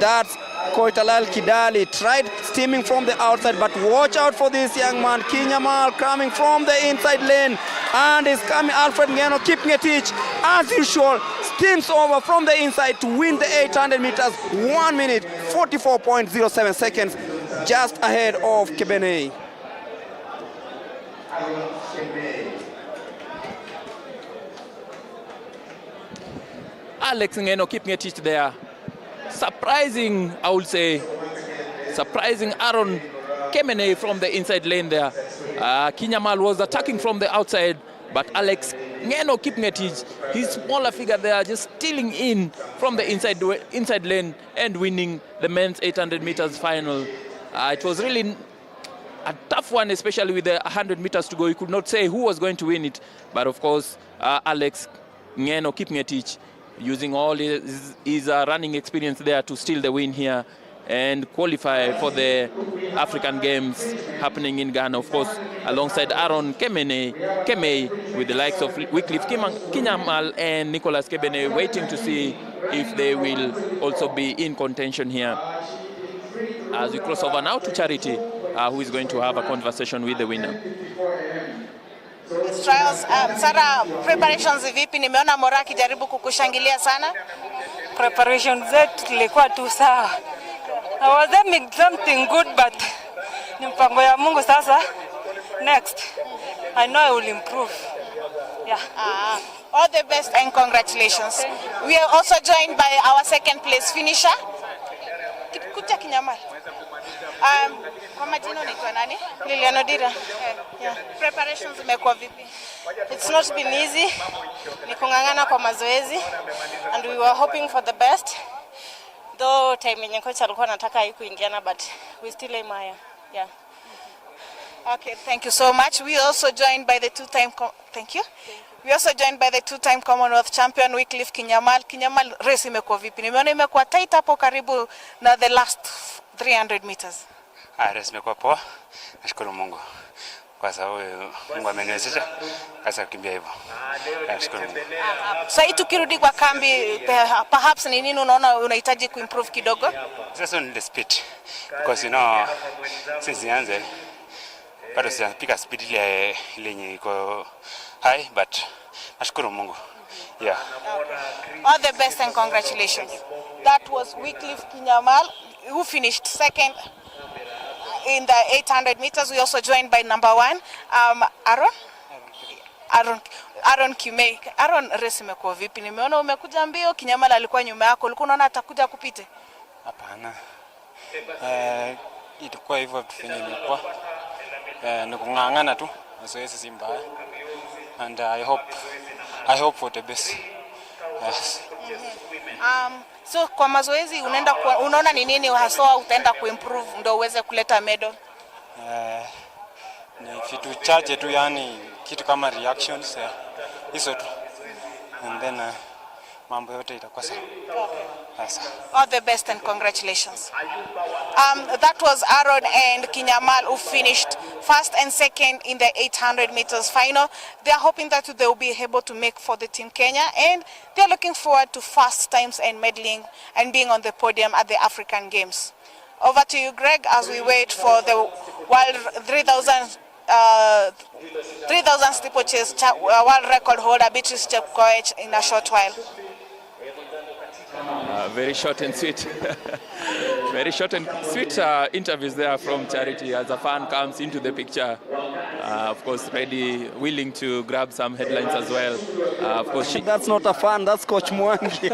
[SPEAKER 2] That's Koitalel Kidali, tried steaming from the outside, but watch out for this young man, Kinyamal, coming from the inside lane, and is coming Alfred Ngeno, keeping a teach, as usual, steams over from the inside to win the 800 meters, 1 minute 44.07 seconds, just ahead of Kebene.
[SPEAKER 13] Alex Ngeno keeping a teach there. Surprising, I would say, surprising Aaron Kemene from the inside lane there. Kinyamal was attacking from the outside, but Alex Nyayo Kipngetich, his smaller figure there, just stealing in from the inside lane and winning the men's 800 meters final. It was really a tough one, especially with the 100 meters to go. You could not say who was going to win it, but of course, Alex Nyayo Kipngetich using all his running experience there to steal the win here and qualify for the African Games happening in Ghana, of course, alongside Aaron Kemei, with the likes of Wycliffe Kinyamal and Nicholas Kebene, waiting to see if they will also be in contention here. As we cross over now to Charity, who is going to have a conversation with the winner.
[SPEAKER 6] Trials, Sara, preparations vipi? Nimeona Mora akijaribu kukushangilia sana.
[SPEAKER 17] Preparations zetu zilikuwa tu sawa. I was aiming something good, but ni mpango ya Mungu sasa. Next, I know I will improve. Yeah.
[SPEAKER 6] All the best and congratulations. We are also joined by our second place finisher. Kuja Kinyamal. Kwa majina unaitwa nani?
[SPEAKER 17] Lilian Odira.
[SPEAKER 6] Yeah. Preparations zimekuwa vipi?
[SPEAKER 17] It's not been easy. Ni kungangana kwa mazoezi, and we were hoping for the best. Though time yenye coach alikuwa anataka haikuingiana, but we still aim higher. Yeah.
[SPEAKER 6] Okay, thank you so much. We also joined by the two-time We also joined by the two-time Commonwealth champion Wycliffe Kinyamal. Kinyamal, race imekuwa vipi? Nimeona imekuwa tight hapo karibu na the last 300 meters.
[SPEAKER 18] Race imekuwa poa. Nashukuru Mungu kwa sababu Mungu ameniwezesha kaza kukimbia hivyo. Nashukuru Mungu.
[SPEAKER 6] Sasa tukirudi kwa kambi, perhaps ni nini unaona unahitaji kuimprove kidogo?
[SPEAKER 18] Sasa ni the speed, because since nianze bado sijapiga speed ile yenye iko high, but nashukuru Mungu. Yeah.
[SPEAKER 6] All the best and congratulations. That was Wycliffe Kinyamal, who finished second in the 800 meters. We also joined by number 1, Aaron Kimei. Aaron, race imekuwa vipi? Nimeona umekuja mbio, Kinyamal alikuwa nyuma yako. Ulikuwa unaona atakuja kupite?
[SPEAKER 12] Hapana. Ilikuwa hivyo tufanye ilikuwa. Ni kungangana tu, mazoezi si mbaya. And I hope for the best. Yes.
[SPEAKER 6] So kwa mazoezi unaona ni nini haswa utaenda kuimprove ndio uweze kuleta medal?
[SPEAKER 12] Ni vitu chache tu, yani kitu kama reactions hizo tu. And then mambo yote itakuwa sawa. Yes.
[SPEAKER 6] All the best and congratulations. That was Aaron and Kinyamal, who finished first and second in the 800 meters final. They are hoping that they will be able to make for the Team Kenya, and they are looking forward to fast times and medaling and being on the podium at the African Games. Over to you, Greg, as we wait for the World 3000 steeplechase world record holder Beatrice Chepkoech in a short while.
[SPEAKER 13] Very short and sweet. Very short and sweet interviews there from Charity as a fan comes into the picture. Of course, ready, willing to grab some headlines as well. Of course,
[SPEAKER 2] that's not a fan, that's Coach Mwangi.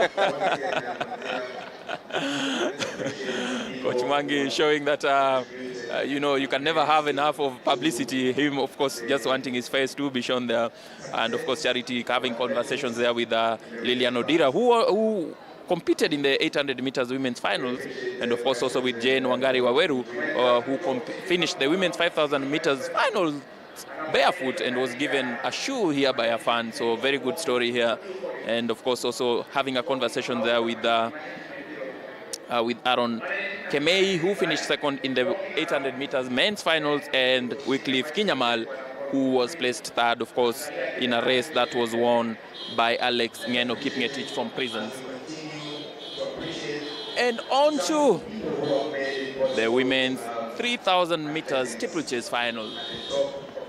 [SPEAKER 13] Coach Mwangi showing that, you can never have enough of publicity. Him, of course, just wanting his face to be shown there. And, of course, Charity having conversations there with Lilian Odira, who competed in the 800 meters women's finals, and of course also with Jane Wangari Waweru, who finished the women's 5,000 meters finals barefoot and was given a shoe here by a fan. So very good story here. And of course also having a conversation there with Aaron Kemei, who finished second in the 800 meters men's finals, and Wycliffe Kinyamal, who was placed third, of course, in a race that was won by Alex Nyayo Kipngetich from Prisons. And on to the women's 3,000 meters steeplechase final.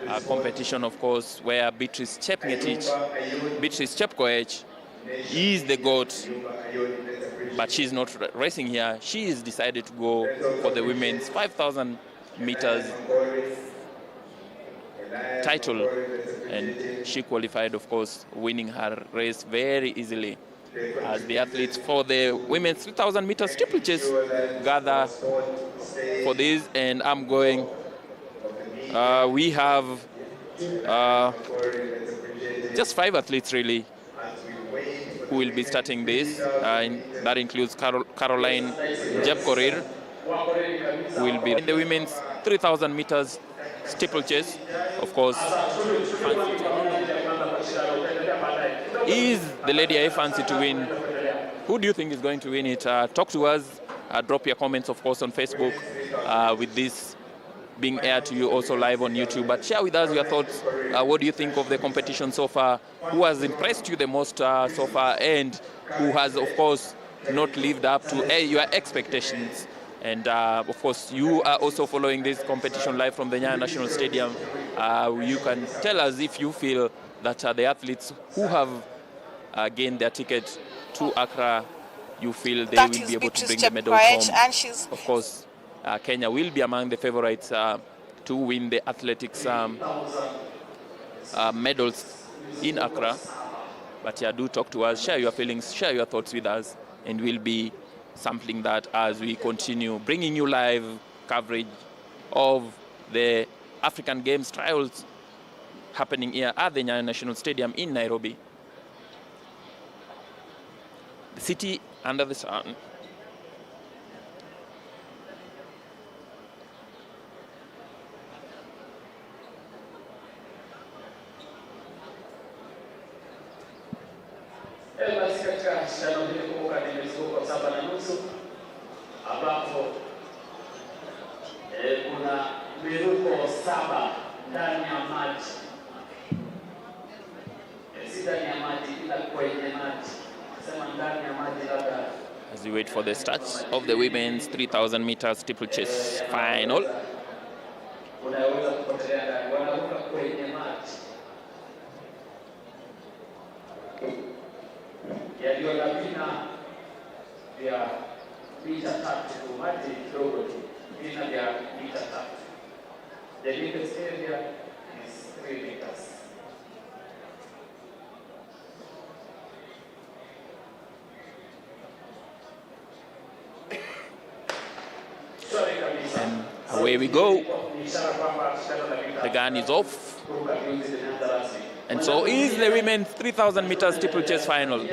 [SPEAKER 13] A competition, of course, where Beatrice Chepkoech is the GOAT, but she's not racing here. She has decided to go for the women's 5,000 meters title, and she qualified, of course, winning her race very easily. As the athletes for the women's 3,000 meters steeplechase gather for this, and I'm going. We have just 5 athletes really who will be starting this. That includes Caroline Jepkorir, who will be in the women's 3,000 meters steeplechase. Of course, is the lady I fancy to win. Who do you think is going to win it? Talk to us. Drop your comments, of course, on Facebook with this being aired to you also live on YouTube. But share with us your thoughts. What do you think of the competition so far? Who has impressed you the most so far, and who has, of course, not lived up to your expectations? And of course, you are also following this competition live from the Nyayo National Stadium. You can tell us if you feel that the athletes who have gained their ticket to Accra, you feel they will be able to bring the medal home. Of course, Kenya will be among the favorites to win the athletics medals in Accra. But yeah, do talk to us, share your feelings, share your thoughts with us, and we'll be sampling that as we continue bringing you live coverage of the African Games trials happening here at the Nyayo National Stadium in Nairobi. The city under the sun.
[SPEAKER 1] Basi katika shindano hili kumbuka ni mizunguko 7.5 ambapo kuna miruko 7 ndani ya maji. Si ndani ya maji ila kwenye maji. Sema ndani ya maji labda.
[SPEAKER 13] As we wait for the start of the women's 3,000 meters steeplechase final.
[SPEAKER 1] Unaweza kupotelea ndani, wanaruka kwenye maji. Yaliyo na vina vya mita 3 tu, maji kidogo tu, vina vya mita 3. The deepest area is 3 meters.
[SPEAKER 13] And away we go. The gun is off. And so is the women's 3,000 meters steeplechase final.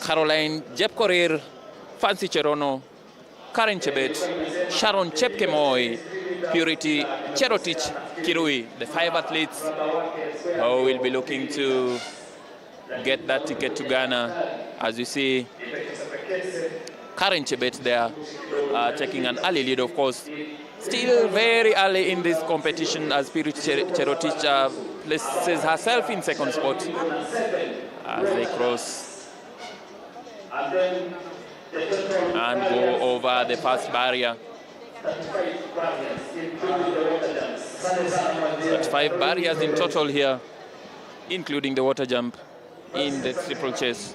[SPEAKER 13] Caroline Jepkorir, Fancy Cherono, Karen Chebet, Sharon Chepkemoi, Purity Cherotich Kirui, the 5 athletes who will be looking to get that ticket to Ghana. As you see, Karen Chebet there taking an early lead, of course. Still very early in this competition as Purity Cherotich places herself in second spot as they cross and go over the first barrier. 5 barriers in total here, including the water jump in the steeplechase.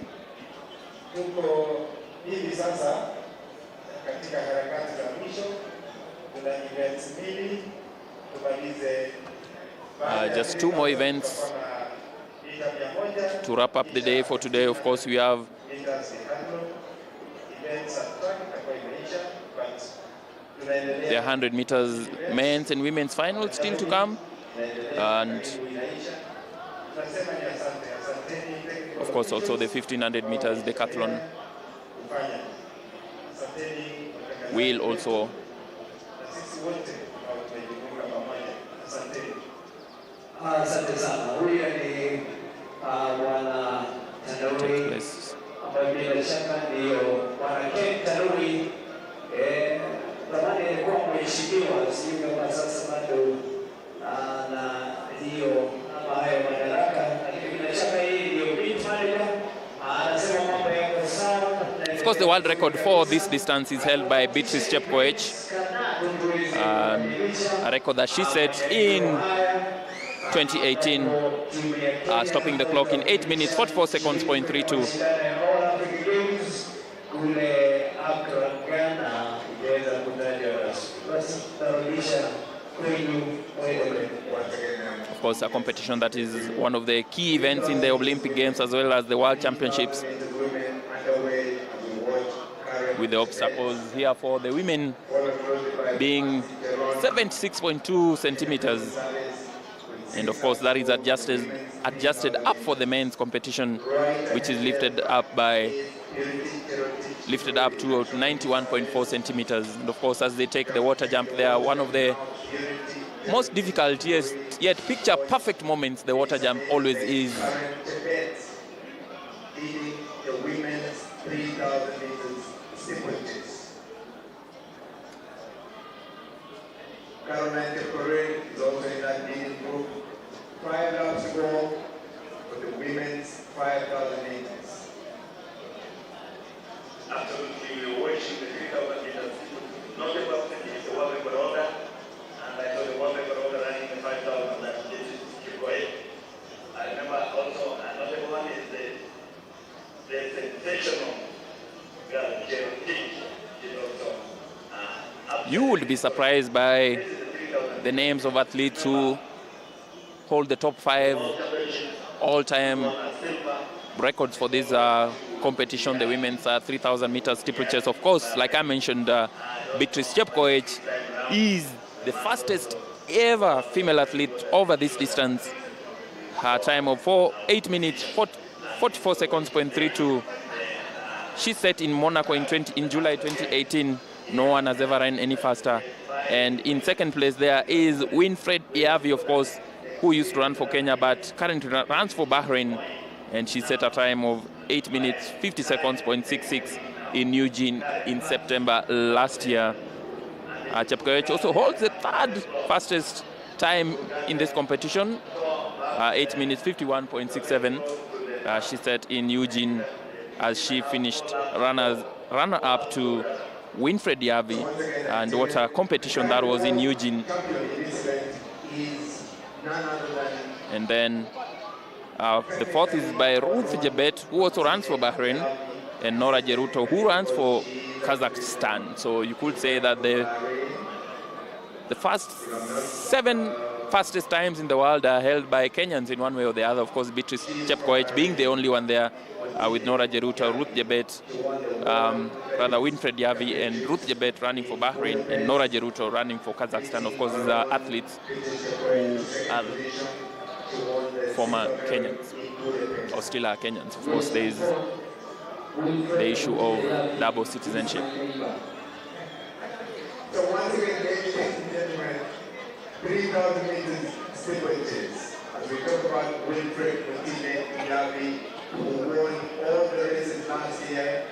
[SPEAKER 13] Just 2 more events to wrap up the day for today. Of course, we have the 100 meters men's and women's finals still to come, and of course also the 1500 meters decathlon will also
[SPEAKER 16] Asante sana. Huyu ni bwana Tanuri ambaye bila shaka ndio bwana Ken Tanuri. Zamani alikuwa mheshimiwa, sio kama sasa bado na hiyo ama hayo madaraka, lakini bila shaka hii ndio beat manager. Anasema mambo yako sawa.
[SPEAKER 13] Of course, the world record for this distance is held by Beatrice Chepkoech, a record that she set in 2018, stopping the clock in 8 minutes 44 seconds, .32. Of course, a competition that is one of the key events in the Olympic Games as well as the World Championships, with the obstacles here for the women being 76.2 centimeters. And of course, that is adjusted up for the men's competition, which is lifted up to 91.4 centimeters. And of course, as they take the water jump, they are one of the most difficult, yet picture perfect moments the water jump always is.
[SPEAKER 5] Leading the women's 3,000 meters steeplechase. Caroline Teporin is also in that leading group. 5 laps to go for the women's 5,000 meters.
[SPEAKER 19] Absolutely, we were watching the 3,000 meters. Not the first thing is the world record order, and I saw the world record order running the 5,000 that this is keep going. I remember also another one is the sensational girl, Geraldine.
[SPEAKER 13] You would be surprised by the names of athletes who hold the top 5 all-time records for this competition, the women's 3,000 meters steeplechase. Of course, like I mentioned, Beatrice Chepkoech is the fastest ever female athlete over this distance. Her time of 8 minutes, 44 seconds, 0.32. She set in Monaco in July 2018. No one has ever run any faster. And in second place there is Winfred Iavi, of course, who used to run for Kenya but currently runs for Bahrain. And she set a time of 8 minutes, 50 seconds, 0.66 in Eugene in September last year. Chepkoech also holds the third fastest time in this competition, 8 minutes, 51.67. She set in Eugene as she finished runner-up to Winfred Yavi, and what a competition that was in Eugene. And then the fourth is by Ruth Jebet, who also runs for Bahrain, and Nora Jeruto, who runs for Kazakhstan. So you could say that the first 7 fastest times in the world are held by Kenyans in one way or the other. Of course, Beatrice Chepkoech being the only one there, with Nora Jeruto, Ruth Jebet, Winfred Yavi, and Ruth Jebet running for Bahrain, and Nora Jeruto running for Kazakhstan. Of course, these are athletes who are former Kenyans, or still are Kenyans. Of course, there is the issue of double citizenship.
[SPEAKER 5] So once again, ladies and gentlemen, 3,000 meters steeplechase. As we talk about Winfred Yavi, who won all the races last year,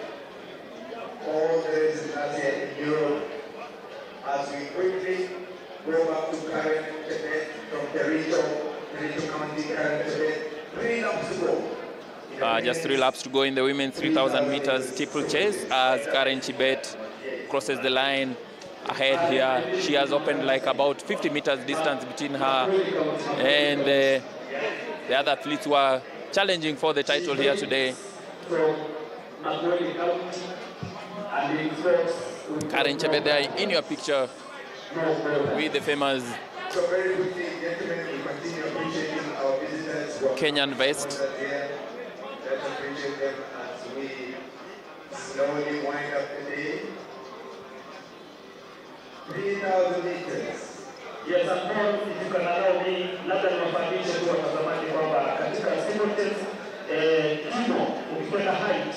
[SPEAKER 5] in Europe. As we quickly go back to Karen Tibet from Perito County, Karen Tibet, 3 laps to go.
[SPEAKER 13] Just 3 laps to go in the women's 3,000 meters steeplechase as Karen Tibet crosses the line ahead here. She has opened like about 50 meters distance between her and the other athletes who are challenging for the title here today. Karen Chebet there in your picture with the famous Kenyan vest.
[SPEAKER 5] Let's appreciate them as we slowly wind up the day. 3,000 meters.
[SPEAKER 16] Yes, and Paul, if you can allow me, labda niwafahamishe tu watazamaji kwamba katika steeplechase kimo ukikwenda height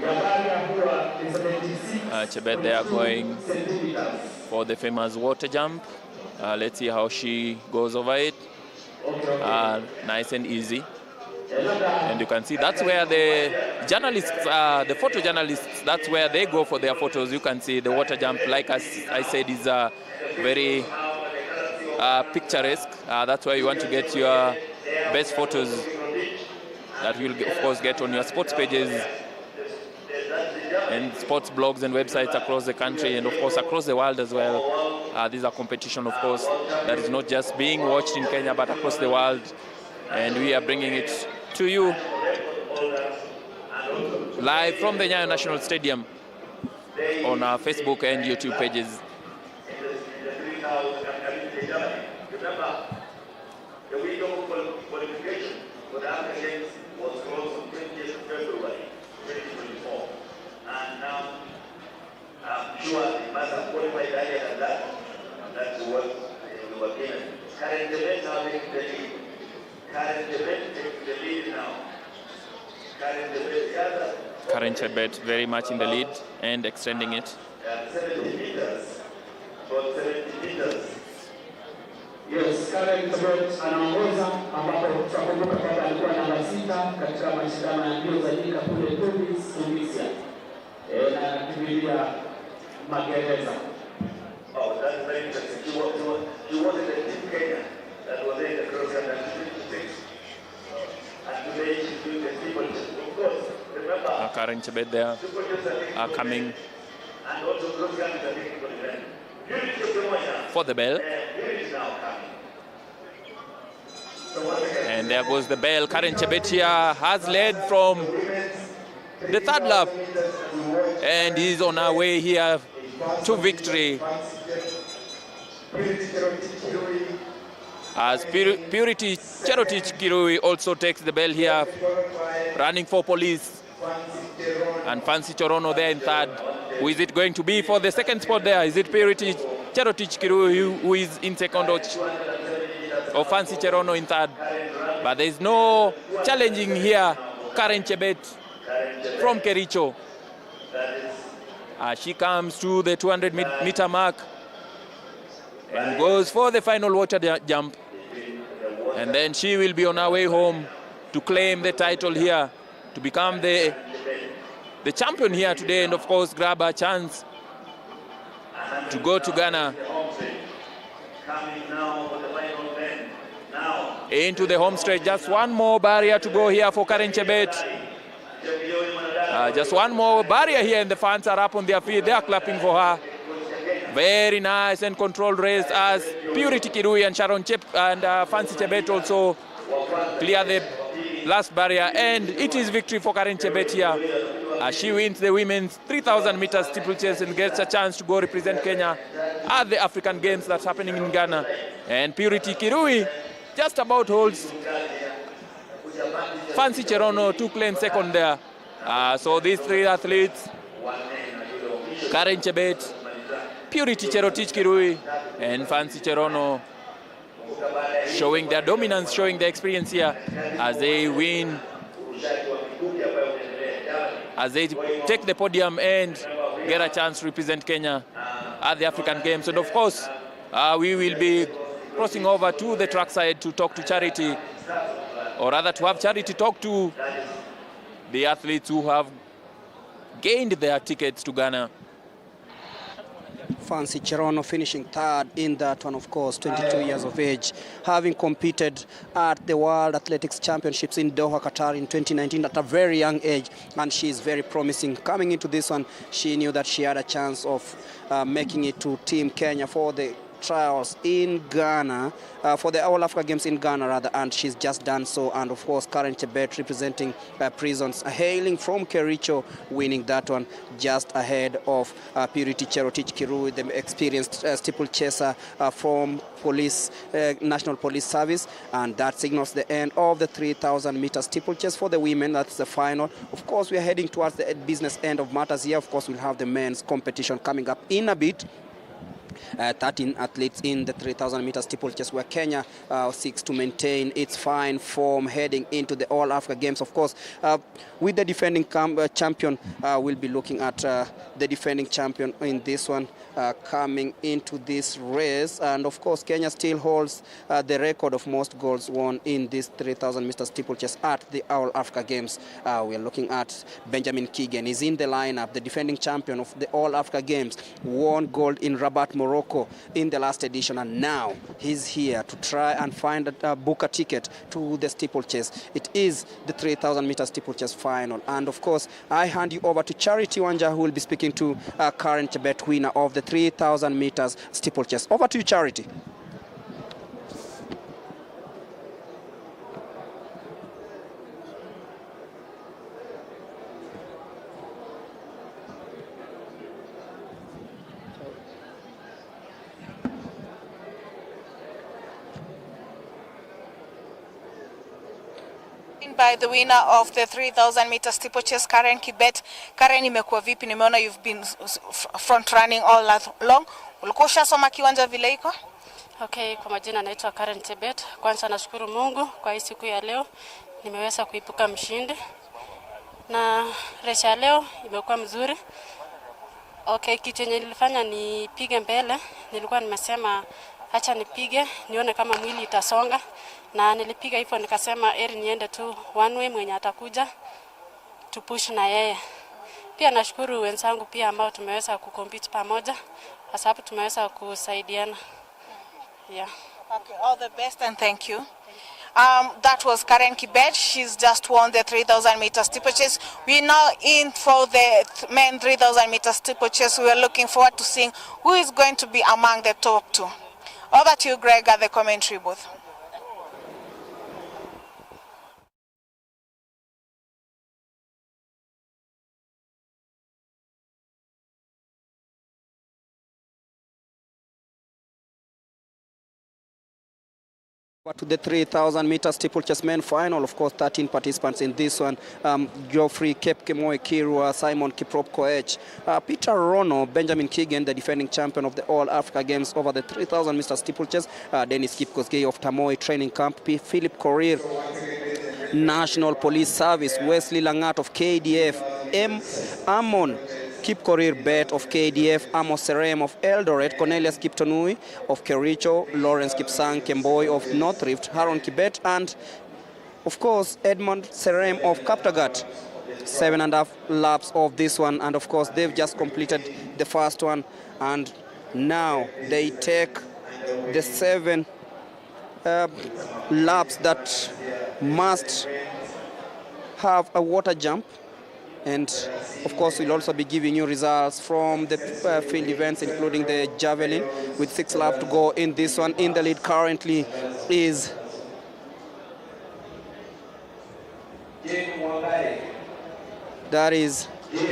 [SPEAKER 16] ya baga huwa ni 76
[SPEAKER 13] Chebet they are going for the famous water jump. Let's see how she goes over it. Nice and easy. And you can see that's where the journalists, the photojournalists, that's where they go for their photos. You can see the water jump, like as I said, is very picturesque. That's why you want to get your best photos that you'll, of course, get on your sports pages and sports blogs and websites across the country and, of course, across the world as well. These are competition, of course, that is not just being watched in Kenya, but across the world. And we are bringing it to you live from the Nyayo National Stadium on our Facebook and YouTube pages.
[SPEAKER 19] Remember, the week of qualification for the African Games was closed on 20th of February 2024. And now, I'm sure they must have qualified earlier than that. That's what
[SPEAKER 13] Karen Chebet very much in the lead and extending it.
[SPEAKER 19] 70 meters, about 70 meters.
[SPEAKER 16] Yes, Karen Chebet anaongoza ambapo tutakumbuka kwamba alikuwa namba 6 katika mashindano ya mbio za nyika kule Tunisia. Na akimbilia magereza.
[SPEAKER 19] Oh, that's very interesting. He wanted a team Kenya that was in the cross country 56. And today she's doing the steeplechase. Of course, remember.
[SPEAKER 13] Karen Chebet there are coming
[SPEAKER 19] and also cross country is a technical event.
[SPEAKER 13] for the bell. And there goes the bell. Karen Chebet here has led from the third lap and is on her way here to victory. As Purity Cherotich Kirui also takes the bell here, running for police. And Fancy Chorono there in third. Who is it going to be for the second spot there? Is it Purity Cherotich Kirui who is in second, or Fancy Chorono in third? But there is no challenging here. Karen Chebet from Kericho. She comes to the 200-meter mark and goes for the final water jump. And then she will be on her way home to claim the title here, to become the champion here today, and of course grab a chance to go to Ghana. Into the home stretch, just one more barrier to go here for Karen Chebet. Just one more barrier here, and the fans are up on their feet. They are clapping for her. Very nice and controlled race as Purity Kirui and Sharon Chep and Fancy Chebet also clear the last barrier, and it is victory for Karen Chebet here. She wins the women's 3,000 meters steeplechase and gets a chance to go represent Kenya at the African Games that's happening in Ghana. And Purity Kirui just about holds Fancy Cherono to claim second there. So these three athletes, Karen Chebet, Purity Cherotich Kirui, and Fancy Cherono, showing their dominance, showing their experience here as they win, as they take the podium and get a chance to represent Kenya at the African Games. And of course, we will be crossing over to the trackside to talk to Charity, or rather to have Charity talk to the athletes who have gained their tickets to Ghana.
[SPEAKER 2] Fancy Cherono finishing third in that one, of course, 22 years of age, having competed at the World Athletics Championships in Doha, Qatar in 2019 at a very young age, and she is very promising. Coming into this one, she knew that she had a chance of making it to Team Kenya for the trials in Ghana, for the All Africa Games in Ghana rather, and she's just done so. And of course, Karen Chebet representing Prisons, hailing from Kericho, winning that one just ahead of Purity Cherotich Kirui, the experienced steeplechaser from police, National Police Service. And that signals the end of the 3,000 meter steeplechase for the women. That's the final. Of course, we are heading towards the business end of matters here. Of course, we'll have the men's competition coming up in a bit. 13 athletes in the 3,000 meter steeplechase, where Kenya seeks to maintain its fine form heading into the All Africa Games. Of course, with the defending champion, we'll be looking at the defending champion in this one coming into this race. And of course, Kenya still holds the record of most goals won in this 3,000 meter steeplechase at the All Africa Games. We're looking at Benjamin Keegan. He's in the lineup, the defending champion of the All Africa Games, won gold in Rabat, Morocco in the last edition, and now he's here to try and book a ticket to the steeplechase. It is the 3,000 meter steeplechase final, and of course I hand you over to Charity Wanja, who will be speaking to Karen Chebet, winner of the 3,000 meters steeplechase. Over to you, Charity.
[SPEAKER 6] By the winner of the 3,000 meter steeplechase, Karen Chebet. Karen, imekuwa vipi? Nimeona you've been front running all along. Ulikuwa ushasoma kiwanja vile iko?
[SPEAKER 20] Okay, kwa majina naitwa Karen Tebet. Kwanza nashukuru Mungu kwa hii siku ya leo nimeweza kuibuka mshindi. Na race ya leo imekuwa mzuri. Okay, kitu yenye nilifanya nipige mbele, nilikuwa nimesema acha nipige nione kama mwili itasonga, na nilipiga hivyo nikasema eri niende tu one way, mwenye atakuja tupush na yeye. Pia nashukuru wenzangu pia ambao tumeweza kucompete pamoja kwa sababu tumeweza kusaidiana. Yeah.
[SPEAKER 6] Okay, all the best and thank you. That was Karen Kibet. She's just won the 3,000 meter steeplechase. We're now in for the men 3,000 meter steeplechase. We are looking forward to seeing who is going to be among the top two. Over to you, Greg, at the commentary booth.
[SPEAKER 2] To the 3,000 meter steeplechase men final, of course, 13 participants in this one. Geoffrey Kepkemoe Kirwa, Simon Kiprop Koech, Peter Rono, Benjamin Keegan, the defending champion of the All Africa Games over the 3,000 meter steeplechase, Dennis Kipkosgei of Tamoy Training Camp, Philip Korir, National Police Service, Wesley Langat of KDF, Amon Kipkorir Bet of KDF, Amos Serem of Eldoret, Cornelius Kiptonui of Kericho, Lawrence Kipsang Kemboy of North Rift, Haron Kibet, and of course Edmund Serem of Kaptagat. 7.5 laps of this one, and of course they've just completed the first one, and now they take the 7 laps that must have a water jump. And of course we'll also be giving you results from the field events, including the javelin, with 6 laps to go in this one. In the lead currently is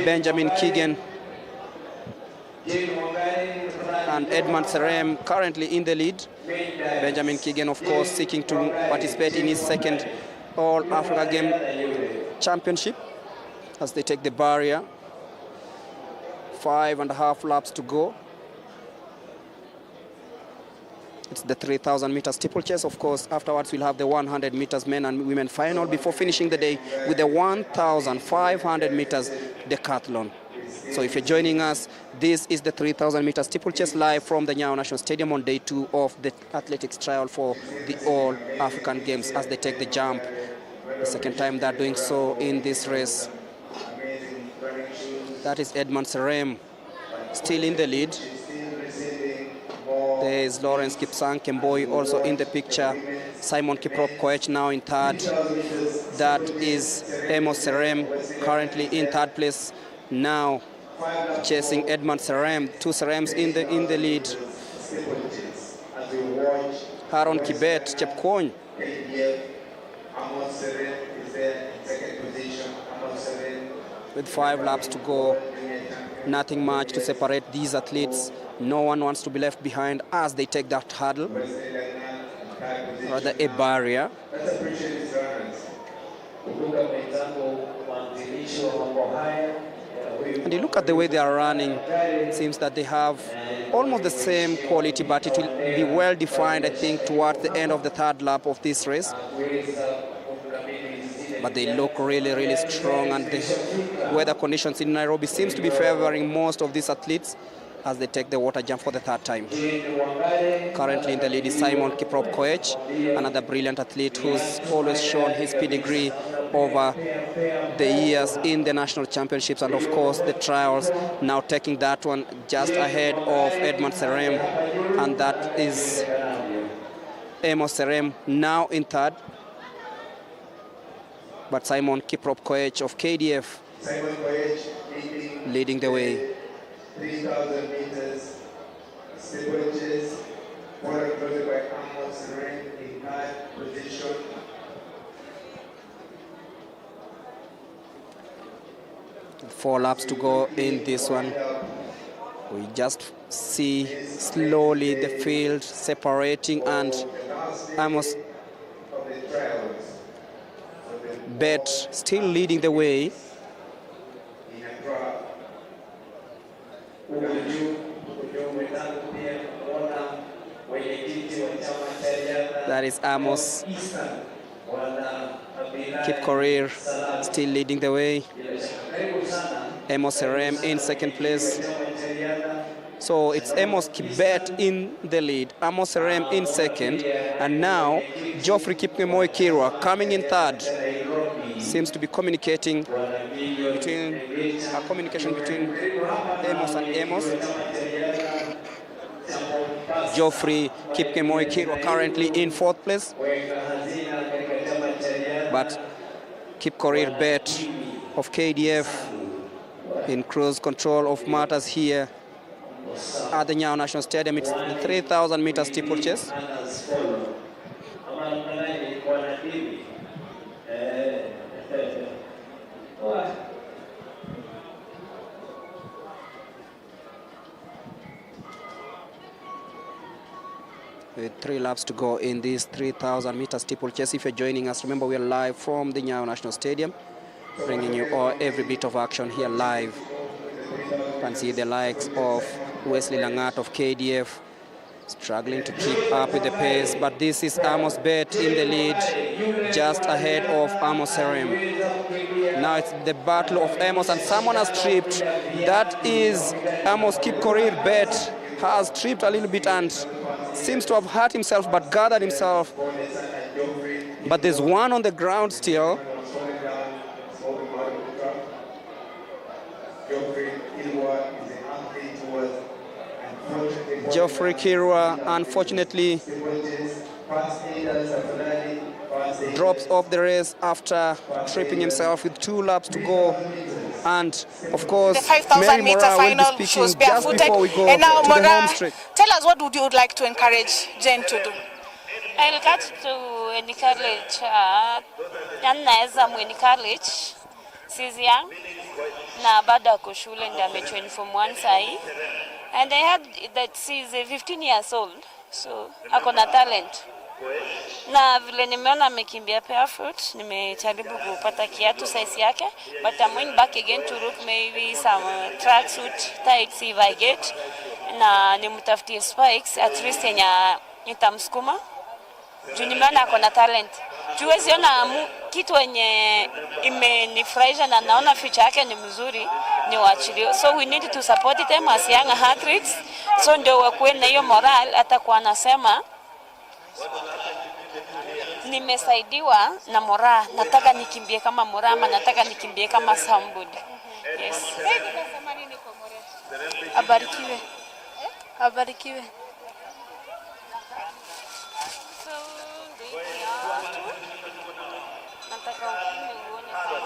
[SPEAKER 2] Benjamin Keegan and Edmund Serem currently in the lead. Benjamin Keegan, of course, seeking to participate in his second All Africa Game Championship as they take the barrier. 5.5 laps to go. It's the 3,000 meter steeplechase. Of course, afterwards we'll have the 100 meters men and women final before finishing the day with the 1,500 meters decathlon. So if you're joining us, this is the 3,000 meter steeplechase live from the Nyayo National Stadium on day 2 of the athletics trial for the All African Games as they take the jump. The second time they're doing so in this race. That is Edmund Serem, still in the lead. There is Lawrence Kipsang Kemboy also in the picture. Simon Kiprop Koech now in third. That is Amos Serem currently in third place. Now chasing Edmund Serem, 2 Serems in the lead. Haron Kibet Chepkwony. With 5 laps to go, nothing much to separate these athletes. No one wants to be left behind as they take that hurdle, rather a barrier. And you look at the way they are running, it seems that they have almost the same quality, but it will be well defined, I think, towards the end of the 3rd lap of this race. But they look really, really strong, and the weather conditions in Nairobi seems to be favoring most of these athletes as they take the water jump for the 3rd time. Currently in the lead is Simon Kiprop Koech, another brilliant athlete who's always shown his pedigree over the years in the national championships and of course the trials, now taking that one just ahead of Edmund Serem, and that is Amos Serem now in 3rd. But Simon Kiprop Koech of KDF leading the way.
[SPEAKER 5] 3,000 meters, steeplechase, followed closely by Amos Serem in 3rd position.
[SPEAKER 2] Four laps to go in this one. We just see slowly the field separating, and Amos Bet still leading the way. That is Amos Kipkorir still leading the way. Amos Serem in second place. So it's Amos Kibet in the lead, Amos Serem in second, and now Geoffrey Kipkemoi Kirwa coming in third. Seems to be communication between Amos and Amos. Geoffrey Kipkemoi Kirwa currently in fourth place, but Kipkorir Bet of KDF in cruise control of matters here at the Nyayo National Stadium. It's the 3,000 meter steeplechase. With 3 laps to go in this 3,000 meter steeplechase. If you're joining us, remember we are live from the Nyayo National Stadium, bringing you every bit of action here live. You can see the likes of Wesley Langat of KDF struggling to keep up with the pace, but this is Amos Bet in the lead, just ahead of Amos Serem. Now it's the battle of Amos, and someone has tripped. That is Amos Kipkorir Bet has tripped a little bit and seems to have hurt himself, but gathered himself. But there's one on the ground still. Geoffrey Kirwa, unfortunately, drops off the race after tripping himself with 2 laps to go. And of course,
[SPEAKER 6] the 5,000 meter final, she was barefooted. And now, Mora, tell us, what would you like to encourage Jen to do?
[SPEAKER 20] I would like to encourage, encourage she's young, na bado ako shule ndio amejoin form 1 sahi. And I heard that she's 15 years old, so ako na talent. Na vile nimeona amekimbia barefoot, nimejaribu kupata kiatu size yake, but I'm going back again to look maybe some tracksuit tights if I get, na nimutafutie spikes at least yenye nitamsukuma. Juu nimeona ako na talent. Juwezi ona kitu yenye imenifurahisha na naona future yake ni mzuri, ni waachilie. So we need to support them as young athletes. So ndio wakuwe na hiyo moral, hata kwa anasema nimesaidiwa na Mora, nataka nikimbie kama Mora, ama nataka nikimbie kama somebody. Yes. Abarikiwe. Abarikiwe. So nataka ukime uone kama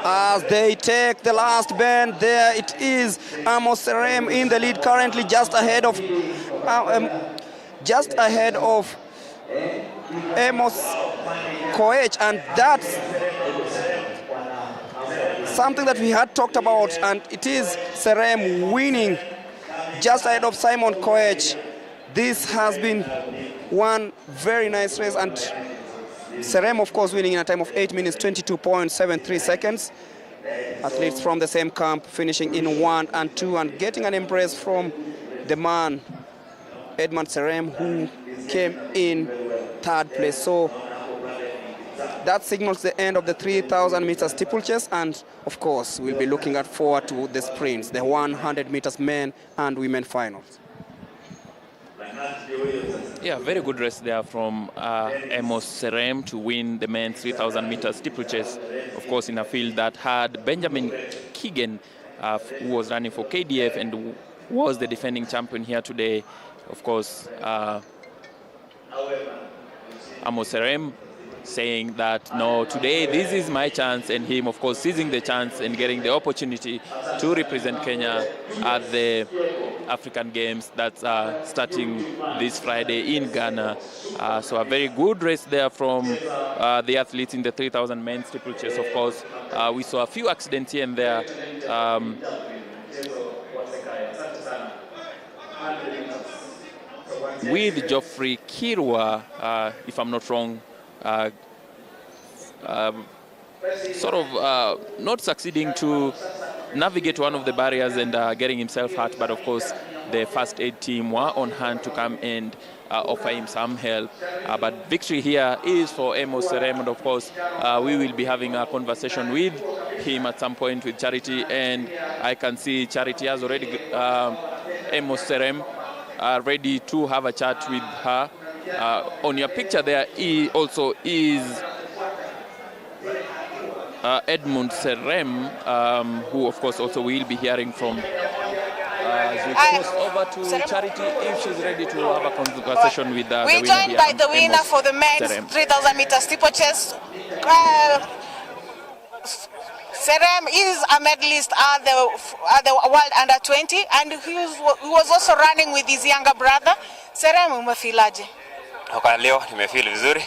[SPEAKER 2] as they take the last bend. There it is, Amos Serem in the lead, currently just ahead of Amos Koech, and that's something that we had talked about, and it is Serem winning just ahead of Simon Koech. This has been one very nice race, and Serem, of course, winning in a time of 8 minutes, 22.73 seconds. Athletes from the same camp finishing in 1 and 2 and getting an embrace from the man, Edmund Serem, who came in 3rd place. So that signals the end of the 3,000 meter steeplechase, and of course, we'll be looking forward to the sprints, the 100 meters men and women finals.
[SPEAKER 13] Yeah, very good race there from Amos Serem to win the men's 3,000 meter steeplechase. Of course, in a field that had Benjamin Keegan, who was running for KDF and was the defending champion here today. Of course, Amos Serem saying that, no, today this is my chance, and him, of course, seizing the chance and getting the opportunity to represent Kenya at the African Games that's starting this Friday in Ghana. So a very good race there from the athletes in the 3,000 men's steeplechase. Of course, we saw a few accidents here and there. With Geoffrey Kirwa, if I'm not wrong, sort of not succeeding to navigate one of the barriers and getting himself hurt. But of course, the first aid team were on hand to come and offer him some help. But victory here is for Amos Serem, and of course, we will be having a conversation with him at some point with Charity, and I can see Charity has already Amos Serem ready to have a chat with her. On your picture there also is Edmund Serem, who of course also will be hearing from. As we cross over to Charity, if she's ready to have a conversation with the winner.
[SPEAKER 6] We're joined by the winner
[SPEAKER 13] Amos
[SPEAKER 6] for the men's
[SPEAKER 13] Serem.
[SPEAKER 6] 3,000 meter steeplechase. Serem is a medalist at the World Under 20, and he was also running with his younger brother. Serem, umefilaje?
[SPEAKER 10] Kwa leo nimefeel vizuri.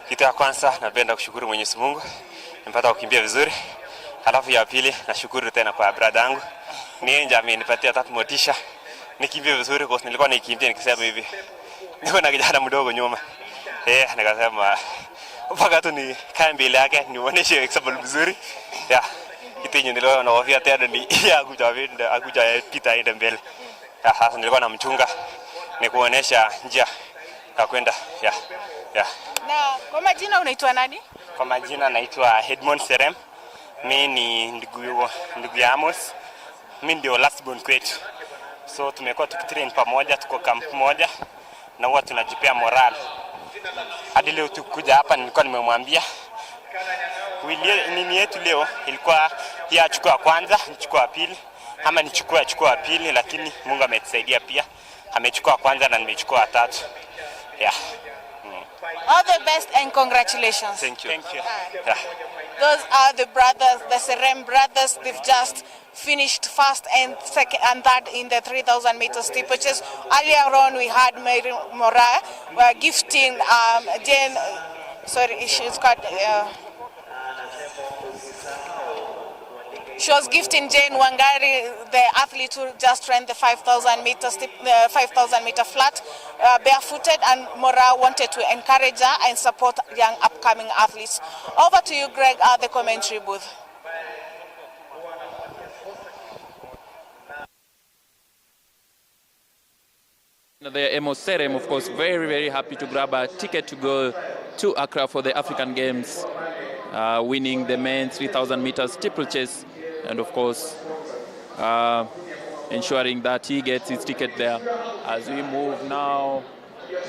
[SPEAKER 10] Kitu ya kwanza napenda kushukuru Mwenyezi Mungu. Nimepata kukimbia vizuri. Halafu ya pili nashukuru tena kwa brada yangu. Ni nje amenipatia tatu motisha. Nikimbie vizuri kwa nilikuwa nikimbia nikisema hivi. Niko na kijana mdogo nyuma. Nikasema mpaka tu ni kae mbele yake nionyeshe example vizuri. Kitu yenye nilikuwa naofia tena ni akuja pita ende mbele. Sasa nilikuwa namchunga ni kuonesha njia ya kwenda.
[SPEAKER 6] Na kwa majina unaitwa nani?
[SPEAKER 10] Kwa majina naitwa Edmund Serem. Mimi ni ndugu ya Amos. Mimi ndio last born kwetu. So tumekuwa tukitrain pamoja, tuko camp moja na huwa tunajipea moral. Hadi leo tukuja hapa nilikuwa nimemwambia nini yetu leo ilikuwa ya chukua kwanza, nichukua pili ama nichukua pili, lakini Mungu ametusaidia pia. Amechukua kwanza na nimechukua tatu.
[SPEAKER 6] All the best and congratulations.
[SPEAKER 10] Thank you.
[SPEAKER 6] Those are the brothers, the Serem brothers. They've just finished first and second and third in the 3,000 meter steeplechase. Earlier on, we had Mary Mora gifting Jane. Sorry, she's got. She was gifting Jane Wangari, the athlete who just ran the 5,000 meter flat, barefooted, and Mora wanted to encourage her and support young upcoming athletes. Over to you, Greg, at the commentary booth.
[SPEAKER 13] The Amos Serem, of course, very, very happy to grab a ticket to go to Accra for the African Games, winning the men's 3,000 meters steeplechase, and of course, ensuring that he gets his ticket there. As we move now,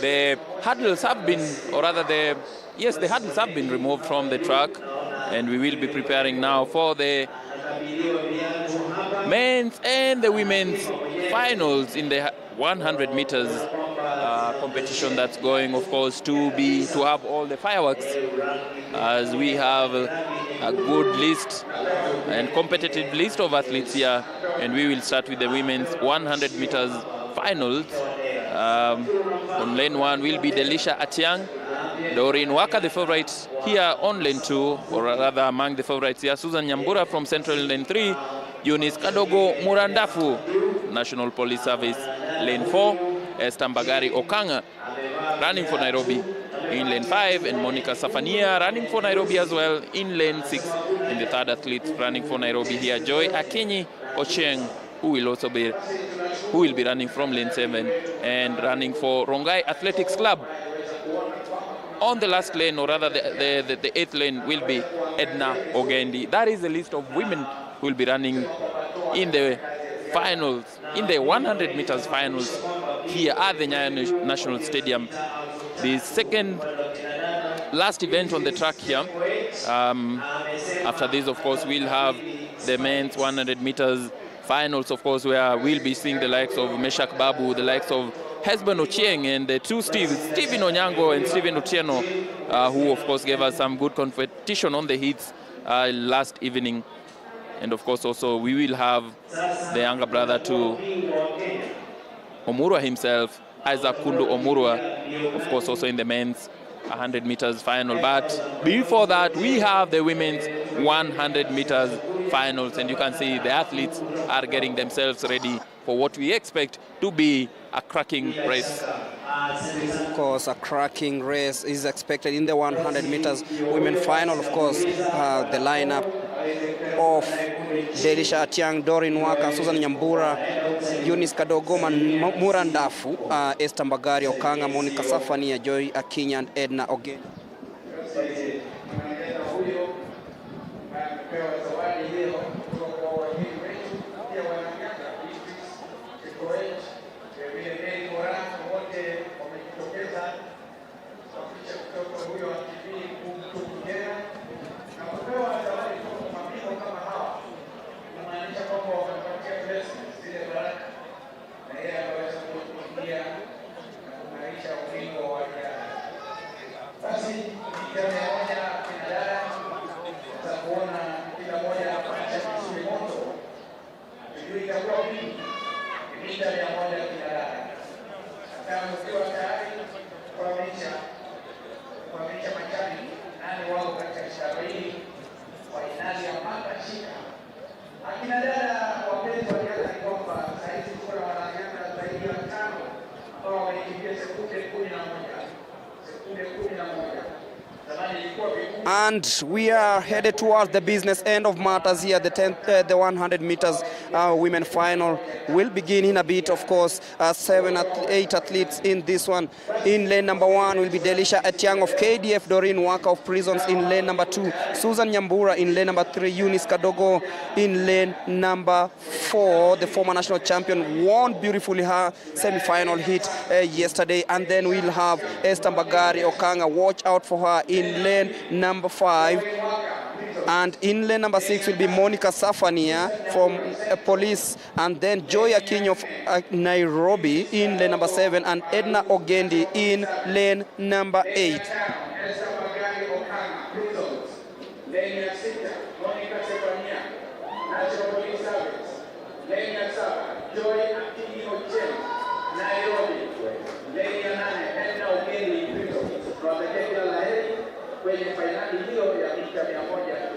[SPEAKER 13] the hurdles have been, or rather the hurdles have been removed from the track, and we will be preparing now for the men's and the women's finals in the 100 meters competition that's going, of course, to have all the fireworks, as we have a good list and competitive list of athletes here, and we will start with the women's 100 meters finals. On lane 1 will be Delisha Atiang, Doreen Waka, the favorite here on lane 2, or rather among the favorites here, Susan Nyambura from Central lane 3, Eunice Kadogo Murandafu, National Police Service, lane 4, Esther Mbagari Okanga, running for Nairobi in lane 5, and Monica Safania running for Nairobi as well in lane 6. And the third athlete running for Nairobi here, Joy Akinyi Ochieng, who will be running from lane 7 and running for Rongai Athletics Club. On the last lane, or rather the 8th lane, will be Edna Ogendi. That is the list of women who will be running in the finals, in the 100 meters finals here at the Nyayo National Stadium. The second last event on the track here. After this, of course, we'll have the men's 100 meters finals, of course, where we'll be seeing the likes of Meshak Babu, the likes of Hesben Ochieng, and the two Stephen Onyango and Stephen Otieno, who, of course, gave us some good competition on the heats last evening. And, of course, also we will have the younger brother to Omurwa himself, Isaac Kundu Omurwa, of course, also in the men's 100 meters final. But before that, we have the women's 100 meters finals, and you can see the athletes are getting themselves ready for what we expect to be a cracking race.
[SPEAKER 2] Of course, a cracking race is expected in the 100 meters women final. Of course, the lineup of Delisha Atiang, Doreen Waka, Susan Nyambura, Eunice Kadogo, Murandafu, Esther Mbagari Okanga, Monica Safania, Joy Akinya, and Edna Ogen. And we are headed towards the business end of matters here. The 100 meters women final will begin in a bit. Of course, 8 athletes in this one. In lane number 1 will be Delisha Atiang of KDF, Doreen Waka of Prisons in lane number 2, Susan Nyambura in lane number 3, Eunice Kadogo in lane number 4. The former national champion won beautifully her semi-final hit yesterday. And then we'll have Esther Mbagari Okanga. Watch out for her in lane number 5, and in lane number 6 will be Monica Safania from Police, and then Joy Akinyo of Nairobi in lane number 7, and Edna Ogendi in lane number 8.
[SPEAKER 4] Kwenye fainali hiyo ya mita 100.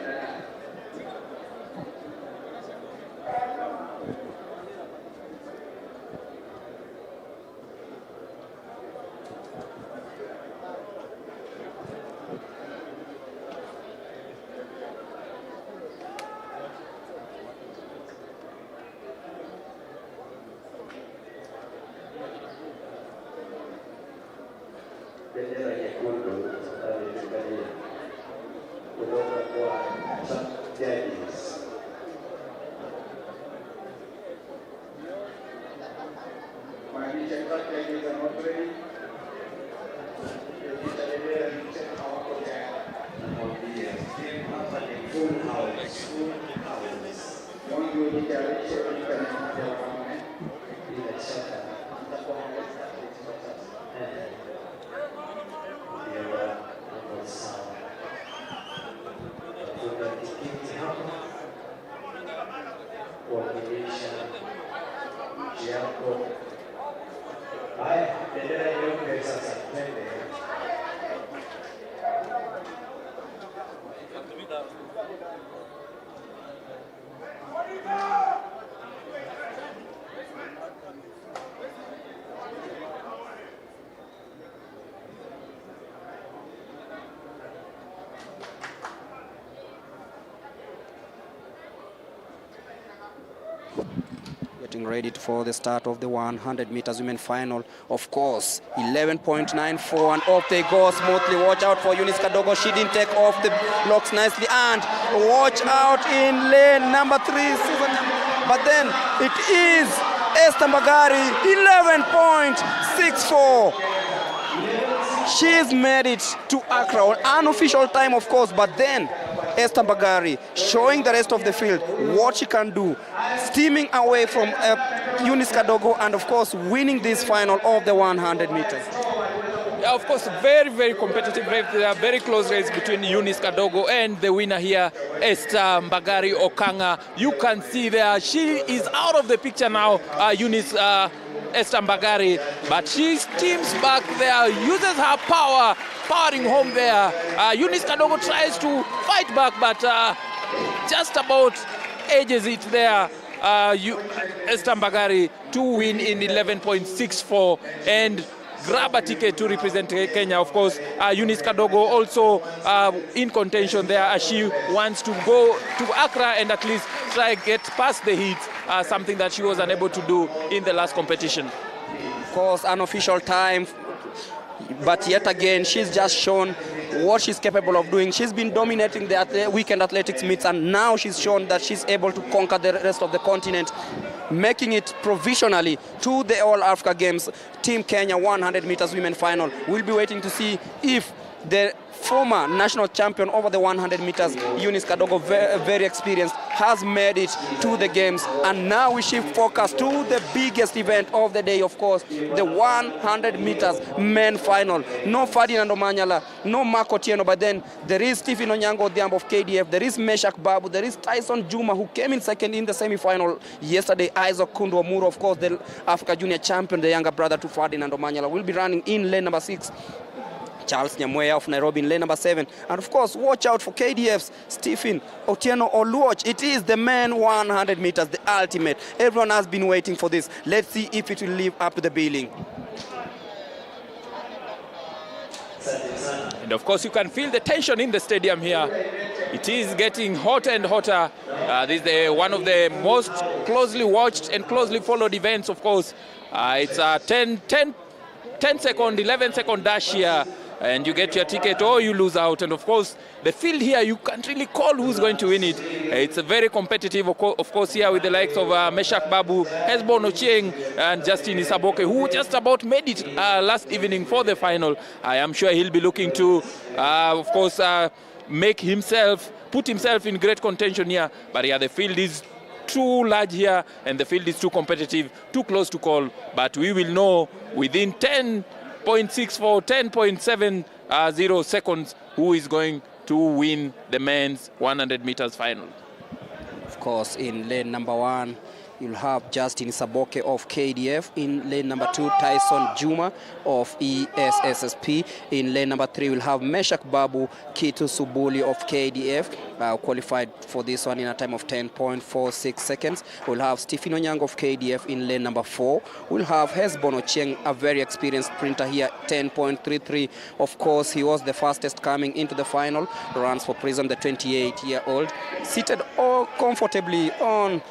[SPEAKER 4] Bendera nyekundu ametukalia kutoka kwa judges. Maanisha kati ya giza motrei ya bendera ni mchana hawako tayari. Namwambia hapa ni full house. Mwangi ujitayarishe katika mchezo wa wanaume. Bila shaka mtakuwa mnaweza kuwakilisha nchi yako. Haya, bendera nyeupe sasa, twende.
[SPEAKER 2] Getting ready for the start of the 100 meters women final. Of course, 11.94, and off they go smoothly. Watch out for Eunice Kadogo. She didn't take off the blocks nicely. And watch out in lane number 3, Susan. But then it is Esther Mbagari, 11.64. She's made it to Accra, an unofficial time, of course, but then Esther Mbagari showing the rest of the field what she can do, steaming away from Eunice Kadogo, and of course winning this final of the 100 meters.
[SPEAKER 13] Yeah, of course, very, very competitive race. There are very close race between Eunice Kadogo and the winner here, Esther Mbagari Okanga. You can see there, she is out of the picture now, Eunice Esther Mbagari, but she steams back there, uses her power, powering home there. Eunice Kadogo tries to fight back, but just about edges it there. Esther Mbagari to win in 11.64, and grab a ticket to represent Kenya. Of course, Eunice Kadogo also in contention there as she wants to go to Accra and at least try get past the heat, something that she was unable to do in the last competition.
[SPEAKER 2] Of course, unofficial time, but yet again, she's just shown what she's capable of doing. She's been dominating the weekend athletics meets, and now she's shown that she's able to conquer the rest of the continent, making it provisionally to the All-Africa Games. Team Kenya 100 meters women final. We'll be waiting to see if the former national champion over the 100 meters, Eunice Kadogo, very experienced, has made it to the games. And now we shift focus to the biggest event of the day, of course, the 100 meters men final. No Ferdinand Omanyala, no Mark Otieno, but then there is Stephen Onyango Odhiambo of KDF, there is Meshak Babu, there is Tyson Juma, who came in second in the semi-final yesterday. Isaac Kundu Omuru, of course, the Africa Junior champion, the younger brother to Ferdinand Omanyala, will be running in lane number 6. Charles Nyamweya of Nairobi in lane number 7. And of course, watch out for KDF's Stephen Otieno Oluoch. It is the men 100 meters, the ultimate. Everyone has been waiting for this. Let's see if it will live up to the billing.
[SPEAKER 13] And of course, you can feel the tension in the stadium here. It is getting hotter and hotter. This is one of the most closely watched and closely followed events, of course. It's a 10-second, 11-second dash here, and you get your ticket or you lose out. And of course, the field here, you can't really call who's going to win it. It's a very competitive, of course, here with the likes of Meshak Babu, Hesbon Ochieng, and Justin Isaboke, who just about made it last evening for the final. I am sure he'll be looking to, of course, put himself in great contention here. But yeah, the field is too large here, and the field is too competitive, too close to call. But we will know within 10.64, 10.70 seconds who is going to win the men's 100 meters final.
[SPEAKER 2] Of course, in lane number 1, you'll have Justin Isaboke of KDF. In lane number 2, Tyson Juma of ESSSP. In lane number 3, we'll have Meshak Babu Kitu Subuli of KDF, qualified for this one in a time of 10.46 seconds. We'll have Stephen Onyango of KDF in lane number 4. We'll have Hesbon Ochieng, a very experienced sprinter here, 10.33. Of course, he was the fastest coming into the final. Runs for Prison, the 28-year-old, seated all comfortably on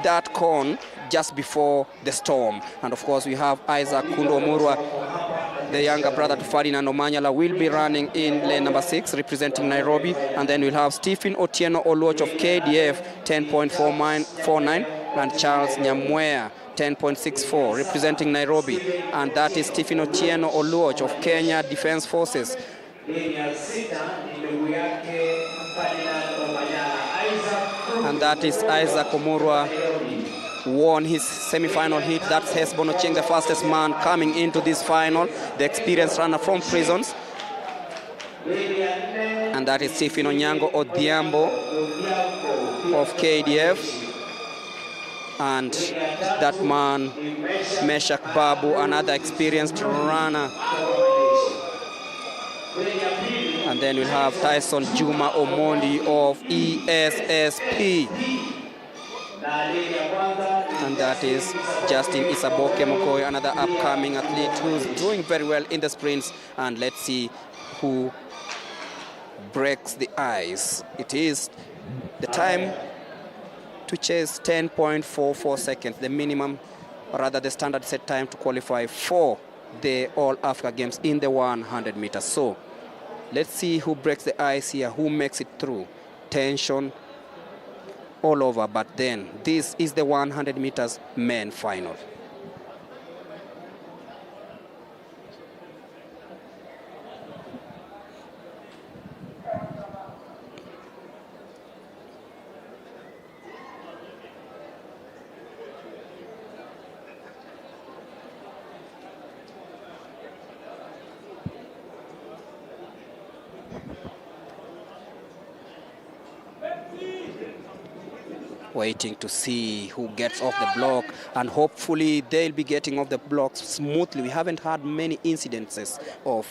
[SPEAKER 2] that cone just before the storm. And of course, we have Isaac Kundu Omurwa, the younger brother to Ferdinand Omanyala, will be running in lane number 6, representing Nairobi. And then we'll have Stephen Otieno Oluoch of KDF, 10.49, and Charles Nyamweya, 10.64, representing Nairobi. And that is Stephen Otieno Oluoch of Kenya Defense Forces. And that is Isaac Omurwa, won his semi-final heat. That's Hesbon Ochieng, the fastest man coming into this final, the experienced runner from Prisons. And that is Stephen Onyango Odhiambo of KDF. And that man, Meshak Babu, another experienced runner. And then we'll have Tyson Juma Omondi of ESSP. And that is Justin Isaboke Mokoy, another upcoming athlete who's doing very well in the sprints. And let's see who breaks the ice. It is the time to chase 10.44 seconds, the minimum, or rather the standard set time to qualify for the All-Africa Games in the 100 meters. So let's see who breaks the ice here, who makes it through. Tension all over, but then this is the 100 meters men final. Waiting to see who gets off the block, and hopefully they'll be getting off the blocks smoothly. We haven't had many incidences of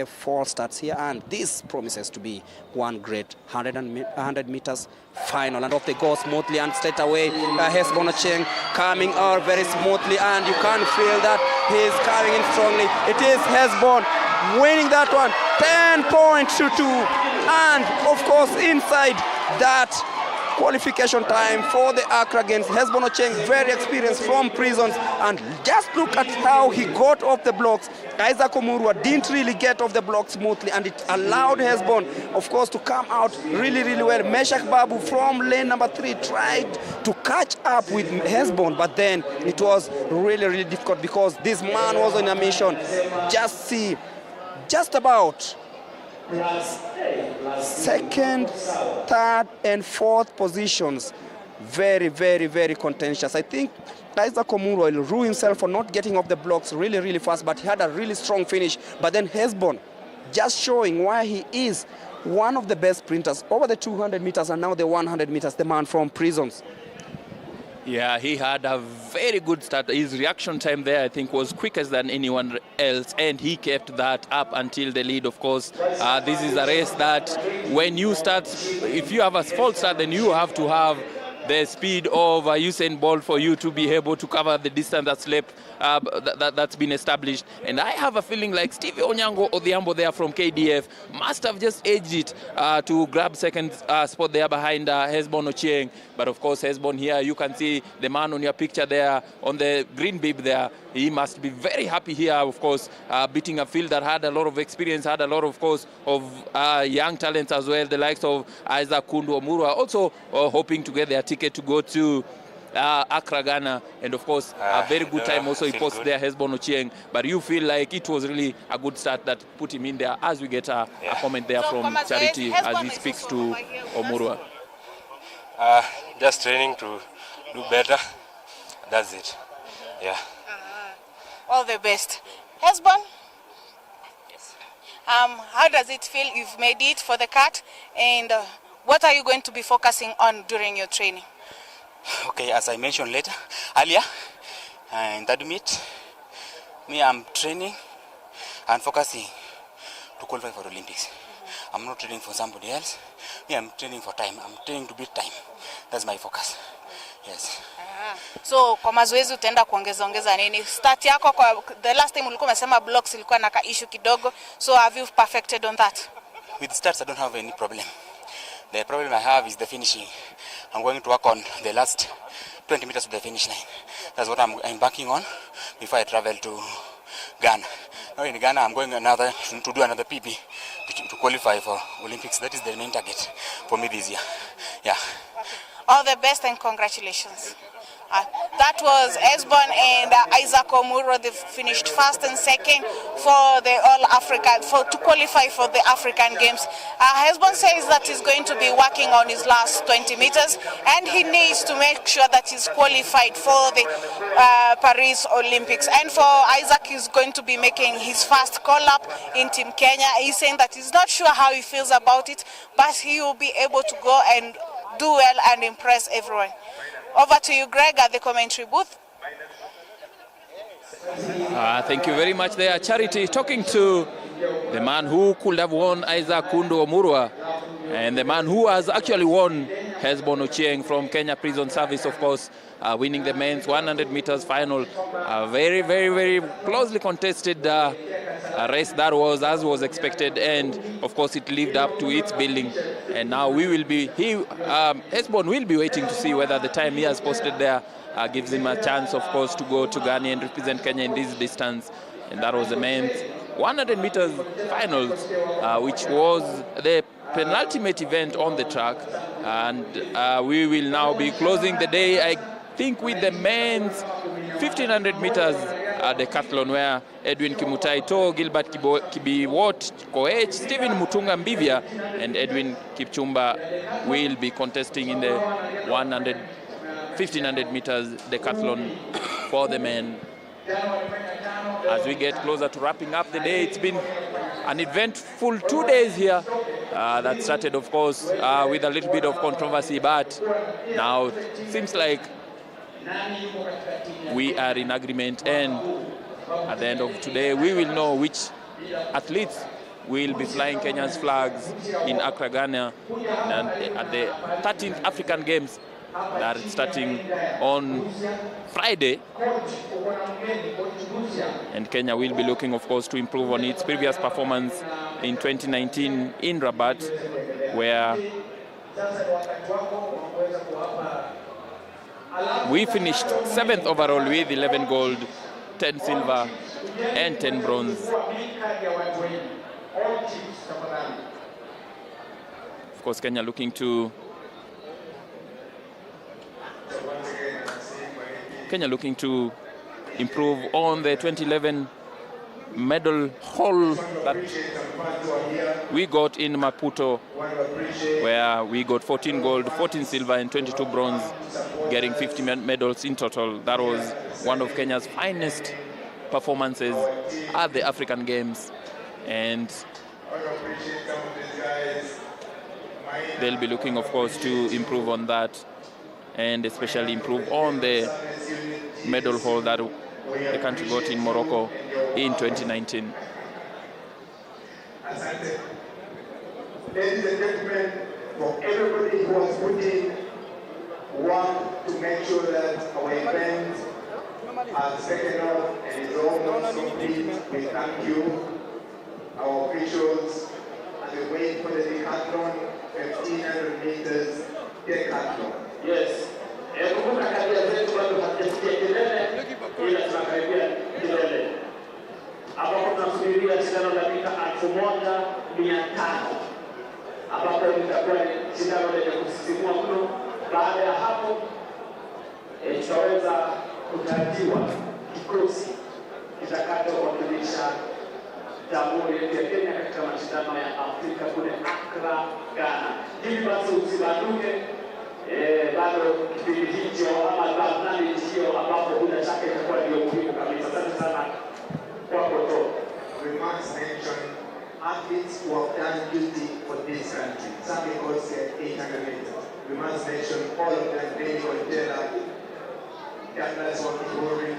[SPEAKER 2] false starts here, and this promises to be one great 100 meters final. And off they go smoothly and straight away. Hesbon Ochieng coming out very smoothly, and you can feel that He's coming in strongly. It is Hesbon winning that one, 10.22. And of course, inside that qualification time for the Accra Games, Hesbon Ocheng, very experienced from Prisons, and just look at how he got off the blocks. Isaac Omurwa didn't really get off the blocks smoothly, and it allowed Hesbon, of course, to come out really, really well. Meshach Babu from lane number 3 tried to catch up with Hesbon, but then it was really, really difficult because this man was on a mission. Just see, just about second, third, and fourth positions. Very, very, very contentious. I think Isaac Omurwa will rue himself for not getting off the blocks really, really fast, but he had a really strong finish. But then Hesbon just showing why he is one of the best sprinters over the 200 meters and now the 100 meters, the man from Prisons.
[SPEAKER 13] Yeah, he had a very good start. His reaction time there, I think, was quicker than anyone else, and he kept that up until the lead, of course. This is a race that when you start, if you have a false start, then you have to have the speed of Usain Bolt for you to be able to cover the distance that's left, that's been established. And I have a feeling like Stevie Onyango Odhiambo there from KDF must have just edged it to grab second spot there behind Hesbon Ocheng. But of course, Hesbon here, you can see the man on your picture there on the green bib there. He must be very happy here, of course, beating a field that had a lot of experience, had a lot, of course, of young talents as well, the likes of Isaac Kundu Omurwa, also hoping to get their ticket to go to Accra, Ghana, and of course a very good time also he posted there, Hesbon Ocheng. But you feel like it was really a good start that put him in there, as we get a comment there from Charity as he speaks to Omurwa.
[SPEAKER 18] Just training to do better. That's it. Yeah.
[SPEAKER 6] All the best. Hesbon? Yes. How does it feel you've made it for the cut, and what are you going to be focusing on during your training?
[SPEAKER 18] Okay, as I mentioned earlier, in that meet, I'm training and focusing to qualify for Olympics. I'm not training for somebody else. I'm training for time. I'm training to beat time. That's my focus. Yes.
[SPEAKER 6] So kwa mazoezi utaenda kuongeza nini? Start yako kwa the last time ulikuwa umesema blocks ilikuwa na ka issue kidogo. So have you perfected on that?
[SPEAKER 18] With starts I don't have any problem. The problem I have is the finishing. I'm going to work on the last 20 meters to the finish line. That's what I'm banking on before I travel to Ghana. Now in Ghana I'm going to do another PB to qualify for Olympics. That is the main target for me this year. Yeah.
[SPEAKER 6] All the best and congratulations. That was Hesbon and Isaac Omurwa. They finished first and second for the All-Africa, to qualify for the African Games. Hesbon says that he's going to be working on his last 20 meters and he needs to make sure that he's qualified for the Paris Olympics. And for Isaac, he's going to be making his first call-up in Team Kenya. He's saying that he's not sure how he feels about it, but he will be able to go and do well and impress everyone. Over to you, Greg, at the commentary booth.
[SPEAKER 13] Thank you very much there, Charity, talking to the man who could have won Isaac Kundu Omurwa and the man who has actually won Hesbon Ocheng from Kenya Prison Service, of course, winning the men's 100 meters final. A very, very, very closely contested race that was as was expected, and of course it lived up to its billing. And now we will be, Hesbon will be waiting to see whether the time he has posted there gives him a chance, of course, to go to Ghana and represent Kenya in this distance. And that was the men's 100 meters finals, which was the penultimate event on the track. And we will now be closing the day, I think, with the men's 1500 meters decathlon, where Edwin Kimutai, Gilbert Kibiwot, Koech, Stephen Mutunga Mbivia, and Edwin Kipchumba will be contesting in the 1500 meters decathlon for the men. As we get closer to wrapping up the day, it's been an eventful 2 days here that started, of course, with a little bit of controversy, but now it seems like we are in agreement, and at the end of today we will know which athletes will be flying Kenya's flags in Accra, Ghana, and at the 13th African Games that is starting on Friday. And Kenya will be looking, of course, to improve on its previous performance in 2019 in Rabat, where we finished 7th overall with 11 gold, 10 silver, and 10 bronze. Of course, Kenya looking to improve on the 2011 medal haul that we got in Maputo, where we got 14 gold, 14 silver, and 22 bronze, getting 50 medals in total. That was one of Kenya's finest performances at the African Games, and they'll be looking, of course, to improve on that, and especially improve on the medal haul that the country got in Morocco in 2019.
[SPEAKER 5] Ladies and gentlemen, for everybody who has put in work to make sure that our event has taken off and is almost complete, we thank you. Our officials, and we wait for the decathlon, 1,500 meters decathlon.
[SPEAKER 1] Yes. Kumbuka kabla zetu bado hatujafikia kilele, ila tunakaribia kilele. Ambapo tunasubiria shindano la mita 1,500. Ambapo litakuwa ni shindano lenye kusisimua mno. Baada ya hapo tutaweza kutarajiwa kikosi kitakachowakilisha Jamhuri yetu ya Kenya katika mashindano ya Afrika kule Accra, Ghana. Hivi basi usibanduke, bado kipindi hicho ama badani hicho ambapo bila shaka itakuwa ndio muhimu kabisa. Asante sana kwa kuto.
[SPEAKER 5] We must mention athletes who have done duty for this country. Some because 800 meters. We must mention all of them. Daily Contela, Douglas Wakiburi,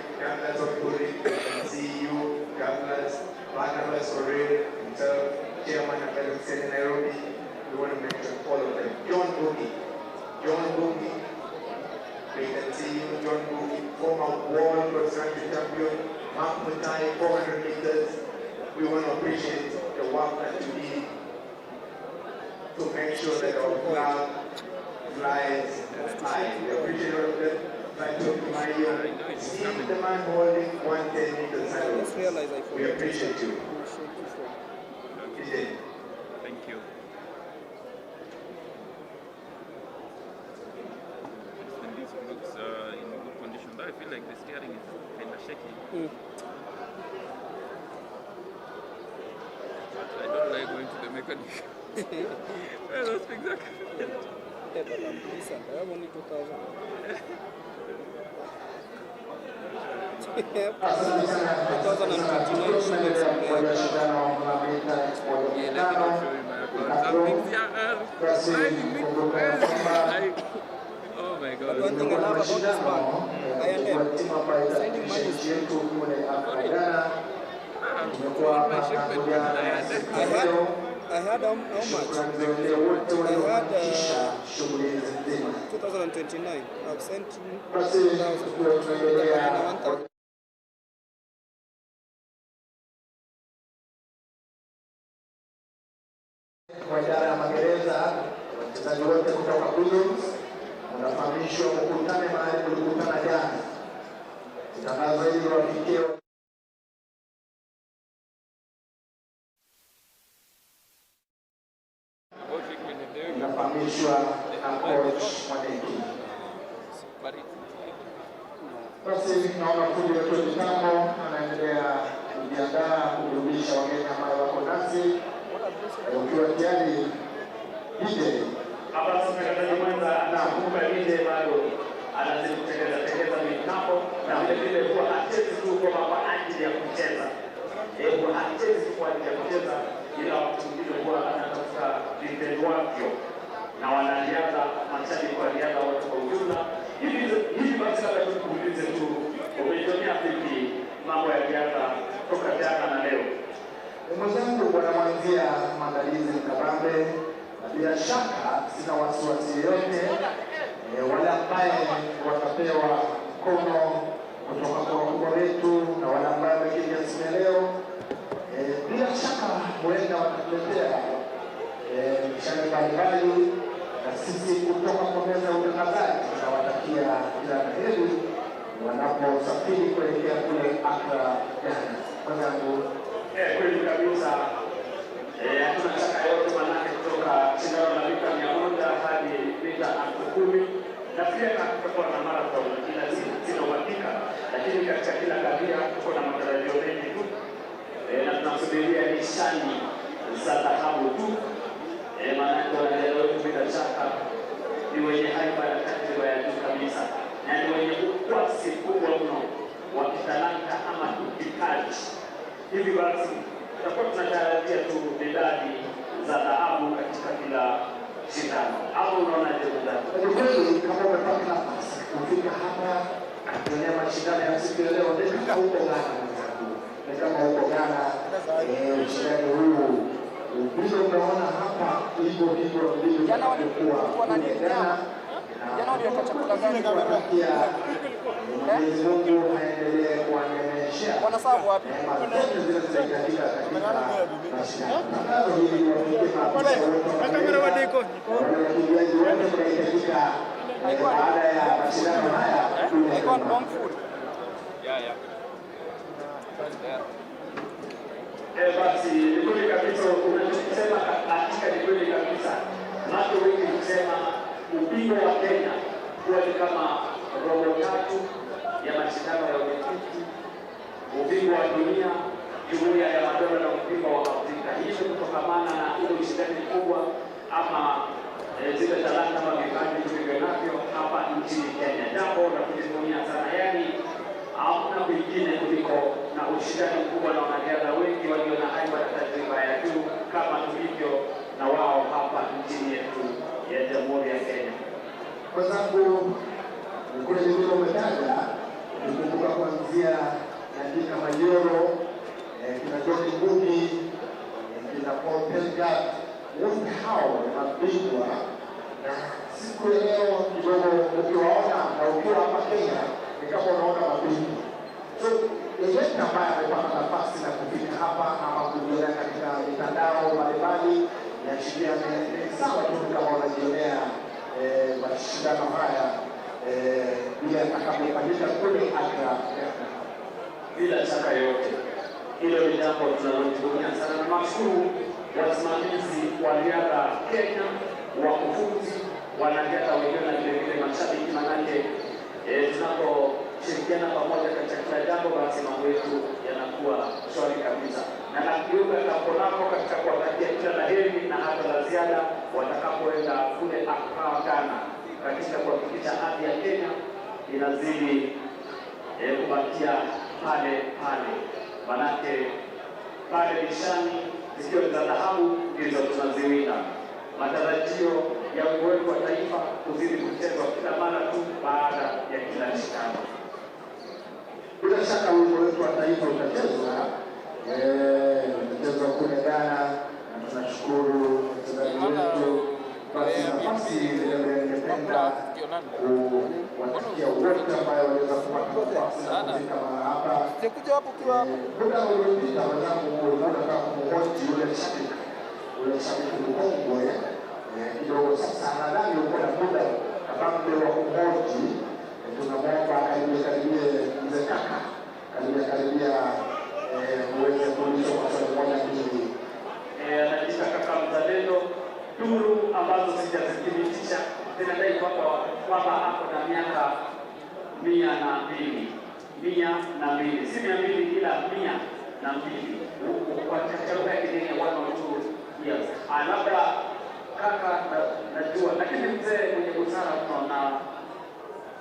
[SPEAKER 5] CU, Douglas, Barnabas Correa, himself, Chairman of the Nairobi. We want to mention all of them. John Boogie, we can see you, John Boogie, former world cross-country champion, Mark Mutai, 400 meters. We want to appreciate the work that you did to make sure that our flag flies high. We appreciate all of them. Thank you to Nyayo. Steve, the man holding 110 meters high. We appreciate you.
[SPEAKER 13] Thank you. This looks in good condition. Though I feel like the steering is kind of shaky. But I don't like going to the mechanic. Well, that's exactly.
[SPEAKER 2] Yeah, but I'm decent. I have only 2,000.
[SPEAKER 13] Oh my God.
[SPEAKER 2] But one thing I love about this band, I am sending money straight to I had how much? I had 2029. I've sent 2,000.
[SPEAKER 5] Kwa idara ya magereza, wachezaji wote kutoka Prisons, unafahamishwa mkutane mahali tulikutana jana. Tangazo hili wafikie unafahamishwa na coach Mwaniki. Basi naona fundi wetu wa mitambo anaendelea kujiandaa kurudisha wageni ambao wako nasi. Ukiwa tayari DJ.
[SPEAKER 1] Hapa msikilizaji mwenza na kumbuka DJ bado anazidi kutengeneza mitambo na vile kuwa hachezi tu kwa ajili ya kucheza. Kwa hachezi tu kwa ajili ya kucheza, ila wakati mwingine huwa anatafuta vitendo wake na wanariadha, mashabiki wa riadha wote kwa ujumla. Hivi basi labda tukuulize tu, umejionea vipi mambo ya riadha toka jana na leo?
[SPEAKER 5] Mwenzangu wanamalizia maandalizi kabambe, na bila shaka sina wasiwasi yoyote
[SPEAKER 16] wale ambaye watapewa mkono kutoka kwa wakubwa wetu na wale ambaye wamekija siku ya leo, bila shaka huenda watatuletea mishale mbalimbali, na sisi kutoka kwa meza ya utangazaji tunawatakia kila la heri wanaposafiri kuelekea kule Accra, Ghana. Kwa sababu
[SPEAKER 1] kweli kabisa, hatuna shaka yote, manake kutoka shindano la mita 100 hadi mita 10,000 nafikiri kutakuwa na marathon, ila sina uhakika, lakini katika kila kadhia tuko na matarajio mengi tu, na tunasubiria nishani za dhahabu tu, manake wanariadha wetu bila shaka ni wenye haiba ya tajriba ya juu kabisa, na ni wenye ukwasi kubwa mno wa kitalanta ama kipaji. Hivi basi tutakuwa tunatarajia tu medali za dhahabu katika kila shindano, au unaonaje mtazamo?
[SPEAKER 16] Kwa kweli kama umepata nafasi kufika hapa kwenye mashindano ya siku ya leo, ni kama huko Ghana, ni kama huko Ghana, ushindani huu vile unaona hapa hivyo ndivyo jana walikuwa na nini jana waliacha chakula gani kwa pia Mwenyezi Mungu aendelee kuwanemesha wanasabu wapi zile zinahitajika katika mashindano hili na kamera wadeko wakimbiaji wote wanahitajika baada ya mashindano haya icon bomb food
[SPEAKER 1] Basi ni kweli kabisa unachosema, hakika ni kweli kabisa. Watu wengi kusema ubingwa wa Kenya huwa ni kama robo tatu ya mashindano ya Olimpiki, ubingwa wa dunia, jumuiya ya madola na ubingwa wa Afrika. Hiyo kutokamana na ile ushindani mkubwa ama zile talanta ama vipaji tulivyo navyo hapa nchini Kenya. Jambo la kujivunia sana, yaani hakuna kwingine kuliko na ushindani mkubwa na wanariadha wengi walio na haiba na tajriba ya juu kama tulivyo na wao hapa nchini yetu ya Jamhuri ya Kenya.
[SPEAKER 16] Kwa sababu kule vile umetaja, nikumbuka kuanzia Nyayo Mayoro, kina John Ngugi, kina Paul Pelgat, wote hao ni mabingwa, na siku ya leo kidogo ukiwaona na ukiwa hapa Kenya ni kama unaona mabingwa. So yeyote ambaye amepata nafasi na kufika hapa ama kujionea katika mitandao mbalimbali, inaashiria ni sawa tu kama unajionea mashindano haya bila atakapofanyika kule Accra.
[SPEAKER 1] Bila shaka yote hilo ni jambo tunalojivunia sana, na mashukuru wasimamizi wa riadha Kenya, wakufunzi, wanariadha wengine na vilevile mashabiki, manake tunaposhirikiana pamoja katika kila jambo, basi mambo yetu yanakuwa shwari kabisa. Na nakiunga kaponako katika kuwatakia kila la heri na hata la ziada watakapoenda kule Accra, Ghana, katika kuhakikisha hadhi ya Kenya inazidi kubakia pale pale, manake pale nishani zikiwa za dhahabu ndizo tunaziwinda. Matarajio ya wimbo wetu wa taifa kuzidi kuchezwa kila mara tu baada ya kila shindano.
[SPEAKER 16] Bila shaka wimbo wetu wa taifa utachezwa kule Ghana, na tunashukuru wachezaji wetu. Basi nafasi ningependa kuwatakia wote ambayo waliweza kupata nafasi na kufika mahali hapa. Muda uliopita wenzangu ulitaka kumhoji yule shabiki mkongwe kidogo. Sasa nadhani uko na muda kabla wa kumhoji, tunamwomba karibie mzee kaka, karibia uweze kuuliza maswali moja mbili.
[SPEAKER 1] Anajiita kaka mzalendo. Duru ambazo sijazithibitisha zinadai kwamba hapo na miaka 102, si 200 ila 102 kwa katika ya kidini 1 or 2 years. Labda kaka najua, lakini mzee mwenye busara na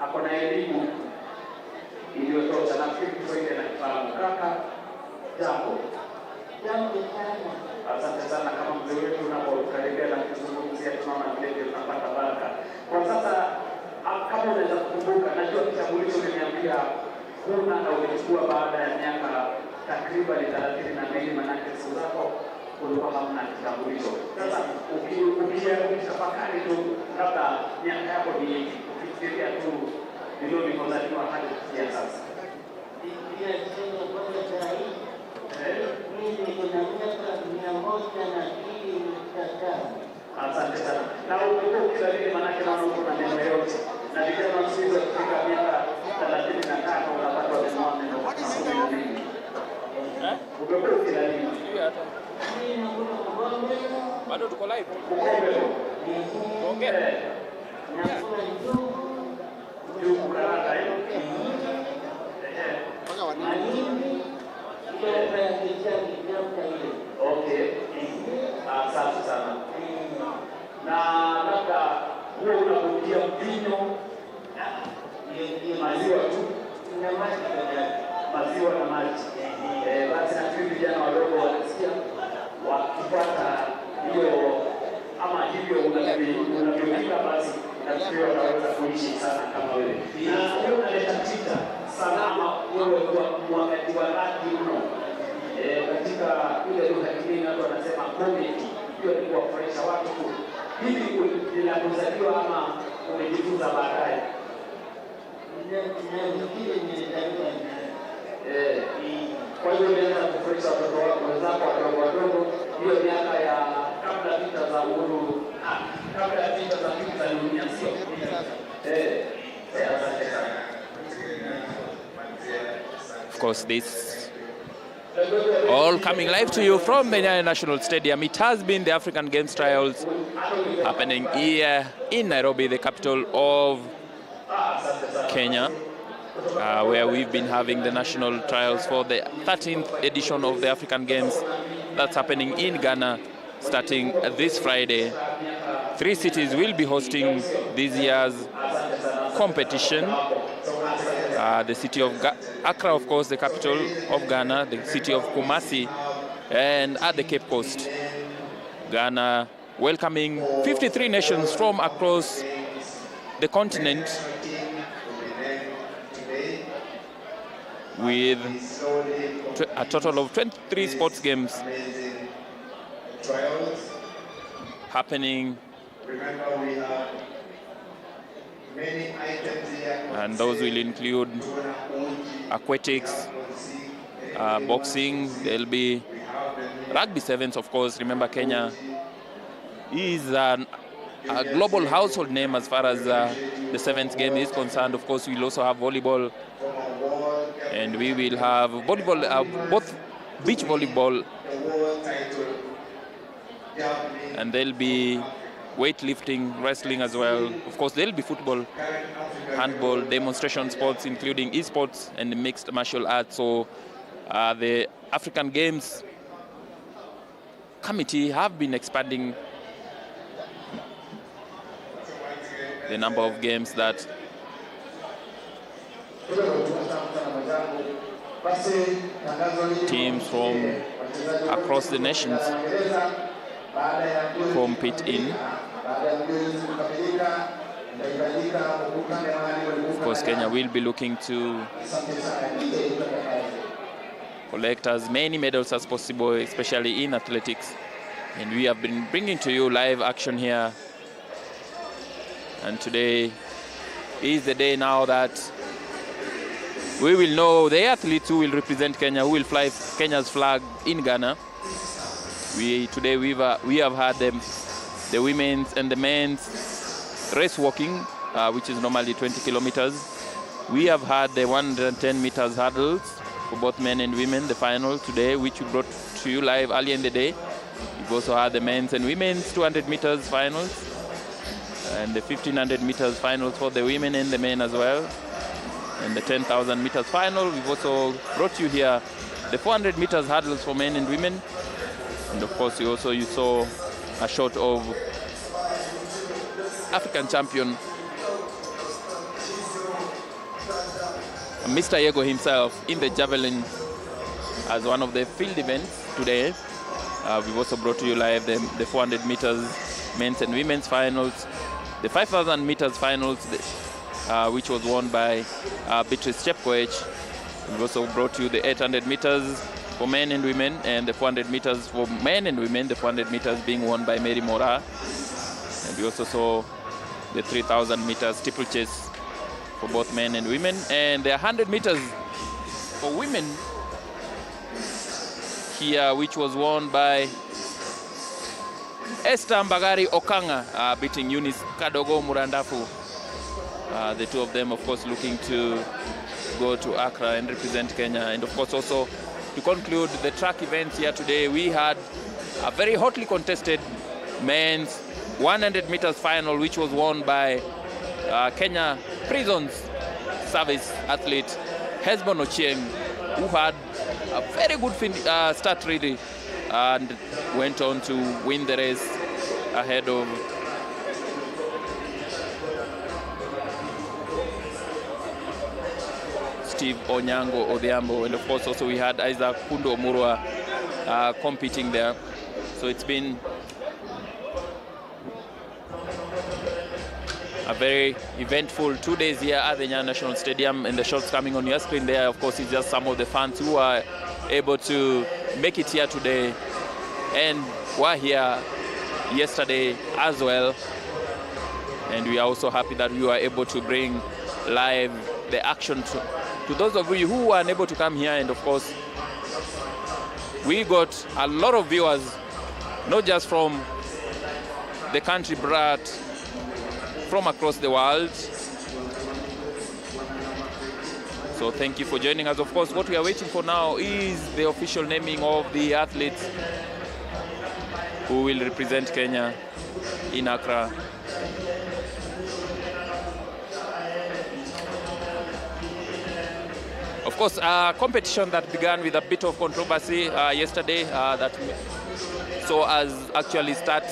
[SPEAKER 1] ako na elimu iliyotosha, nafikiri Kiswahili na kifahamu. Kaka, jambo sana. Asante sana kama mzee wetu unapokaribia na kuzungumzia, tunaona vile tunapata baraka. Kwa sasa kama unaweza kukumbuka, najua kitambulisho kimeniambia huna na ulichukua baada ya miaka takriban 32, manake siku zako kulikuwa hamna kitambulisho. Sasa ukitafakari tu labda miaka yako ni fikiria tu ndio nilipozaliwa hadi kufikia sasa. Asante sana. Na umekuwa ukidalili manake naona uko na neno yote. Na vijana wasiweza kufika miaka 35 unapata wamenoa neno kwa sababu nini? Umekuwa ukidalili.
[SPEAKER 13] Bado tuko live.
[SPEAKER 1] Ongea. Juu kulala hiyo. Okay. Asante sana. Na labda huo unakutia mvinyo maziwa tu na maji maziwa na maji. Basi nafikiri vijana wadogo wanasikia wakipata hiyo ama hivyo unavyopika basi nafikiri wataweza kuishi sana kama wewe. Na wewe unaleta tija sana ama wewe kwa mwangati wa haki mno. Katika ile lugha nyingine watu wanasema comedy, hiyo ni kuwafurahisha watu tu. Hivi linapozaliwa ama umejifunza baadaye? Kwa hiyo unaweza kufurahisha watoto wako wenzako wadogo hiyo miaka ya kabla vita za uhuru, kabla ya vita za pili za dunia, sio? Asante sana.
[SPEAKER 13] Of course, this all coming live to you from the Nyayo National Stadium. It has been the African Games trials happening here in Nairobi, the capital of Kenya, where we've been having the national trials for the 13th edition of the African Games. That's happening in Ghana starting this Friday. 3 cities will be hosting this year's competition. The city of Accra, of course, the capital of Ghana, the city of Kumasi, and at the Cape Coast. Ghana welcoming 53 nations from across the continent with a total of 23 sports games happening. And those will include aquatics, boxing. There'll be rugby sevens, of course. Remember, Kenya is a global household name as far as the sevens game is concerned. Of course, we'll also have volleyball, and we will have volleyball, both beach volleyball, and there'll be weightlifting, wrestling as well. Of course, there'll be football, handball, demonstration sports, including esports and mixed martial arts. So the African Games Committee have been expanding the number of games that teams from across the nations compete in. Of course, Kenya will be looking to collect as many medals as possible, especially in athletics. And we have been bringing to you live action here. And today is the day now that we will know the athletes who will represent Kenya, who will fly Kenya's flag in Ghana. Today we have had the women's and the men's race walking, which is normally 20 kilometers. We have had the 110 meters hurdles for both men and women, the final today, which we brought to you live earlier in the day. We've also had the men's and women's 200 meters finals, and the 1500 meters finals for the women and the men as well, and the 10,000 meters final. We've also brought you here the 400 meters hurdles for men and women. And of course, you saw a shot of African champion Mr. Yego himself in the javelin as one of the field events today. We've also brought to you live the 400 meters men's and women's finals, the 5,000 meters finals, which was won by Beatrice Chepkoech. We've also brought you the 800 meters for men and women, and the 400 meters for men and women, the 400 meters being won by Mary Mora. And we also saw the 3,000 meters steeplechase for both men and women. And the 100 meters for women here, which was won by Esther Mbagari Okanga, beating Eunice Kadogo Murandafu. The two of them, of course, looking to go to Accra and represent Kenya. And of course, also to conclude the track events here today, we had a very hotly contested men's 100 meters final, which was won by Kenya Prisons Service athlete Hesbon Ochieng, who had a very good start really, and went on to win the race ahead of Steve Onyango Odhiambo. And of course also we had Isaac Kundo Omurwa competing there. So it's been a very eventful 2 days here at the Nyayo National Stadium, and the shots coming on your screen there, of course, is just some of the fans who are able to make it here today and were here yesterday as well. And we are also happy that we were able to bring live the action to those of you who were unable to come here. And of course, we got a lot of viewers, not just from the country, but from across the world. So thank you for joining us. Of course, what we are waiting for now is the official naming of the athletes who will represent Kenya in Accra. Of course, a competition that began with a bit of controversy yesterday, that so as actually start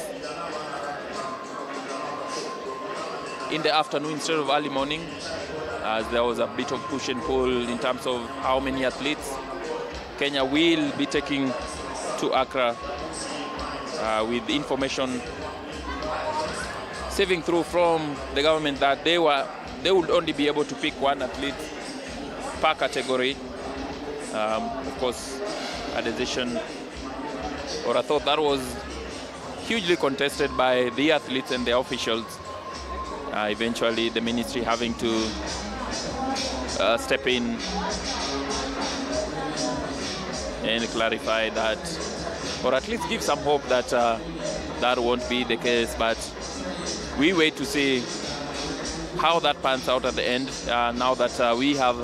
[SPEAKER 13] in the afternoon instead of early morning, as there was a bit of push and pull in terms of how many athletes Kenya will be taking to Accra, with information saving through from the government that they would only be able to pick one athlete per category. Of course, a decision or a thought that was hugely contested by the athletes and the officials. Eventually, the ministry having to step in and clarify that, or at least give some hope that that won't be the case. But we wait to see how that pans out at the end, now that we have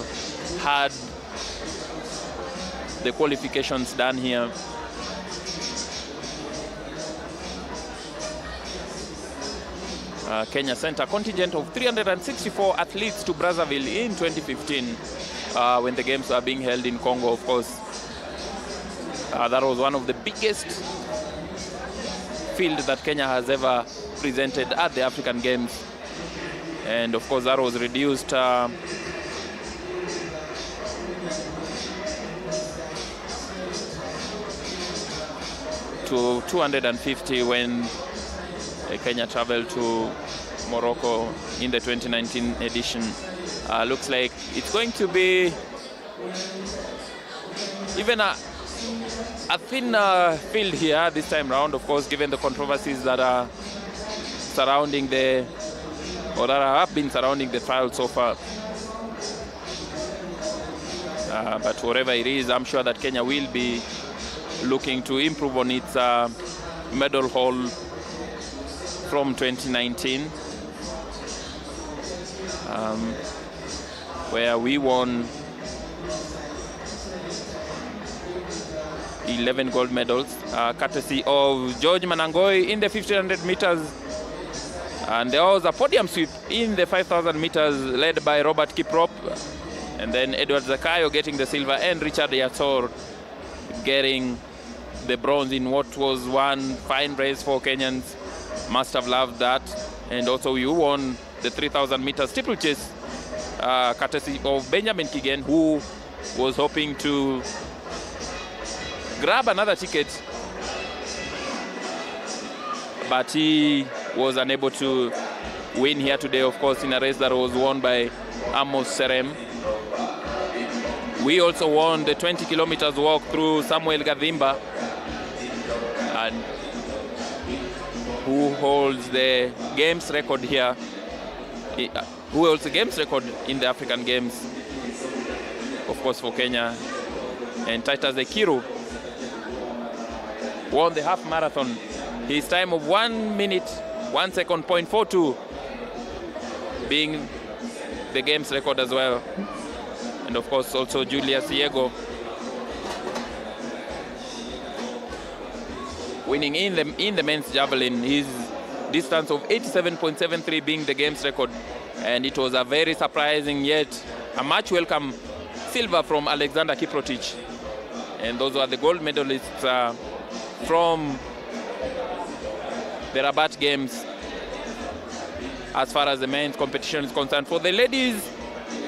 [SPEAKER 13] had the qualifications done here. Kenya sent a contingent of 364 athletes to Brazzaville in 2015 when the games were being held in Congo, of course. That was one of the biggest field that Kenya has ever presented at the African Games. And of course that was reduced to 250 when Kenya traveled to Morocco in the 2019 edition. Looks like it's going to be even a thin field here this time round, of course, given the controversies that are surrounding or that have been surrounding the trial so far. But whatever it is, I'm sure that Kenya will be looking to improve on its medal haul from 2019, where we won 11 gold medals, courtesy of George Manangoi in the 1500 meters. And there was a podium sweep in the 5,000 meters led by Robert Kiprop. And then Edward Zakayo getting the silver, and Richard Yator getting the bronze in what was one fine race for Kenyans. Must have loved that. And also you won the 3,000 meters steeplechase, courtesy of Benjamin Kigen, who was hoping to grab another ticket, but he was unable to win here today, of course, in a race that was won by Amos Serem. We also won the 20 kilometers walk through Samuel Gadhimba, and who holds the games record here who holds the games record in the African Games, of course, for Kenya. And Titus Ekiru won the half marathon. His time of 1 minute, 1 second, 0.42 being the games record as well. And of course also Julius Yego winning in the men's javelin, his distance of 87.73 being the games record. And it was a very surprising yet a much welcome silver from Alexander Kiprotich. And those are the gold medalists from the Rabat Games as far as the men's competition is concerned. For the ladies,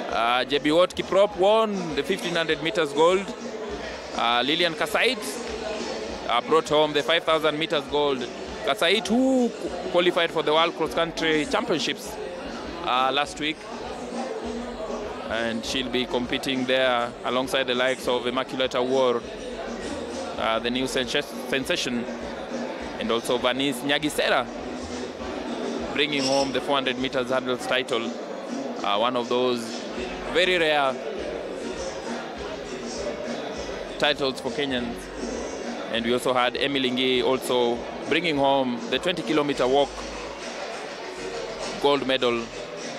[SPEAKER 13] Jebiwot Kiprop won the 1500 meters gold. Lilian Kasait brought home the 5000 meters gold. Kasait, who qualified for the World Cross Country Championships last week, and she'll be competing there alongside the likes of Immaculate Award, the new sensation, and also Vanice Nyagisera, bringing home the 400 meters hurdles title. One of those very rare titles for Kenyans. And we also had Emily Ngi also bringing home the 20-kilometer walk gold medal.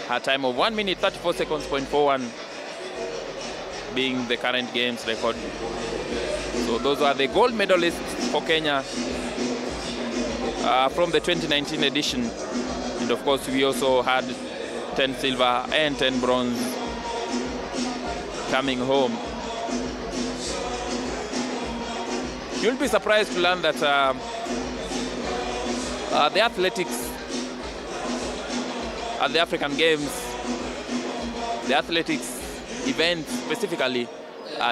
[SPEAKER 13] Her time of 1 minute 34 seconds, 0.41 being the current games record. So those are the gold medalists for Kenya from the 2019 edition. And of course we also had 10 silver and 10 bronze coming home. You'll be surprised to learn that the athletics at the African Games, the athletics events specifically,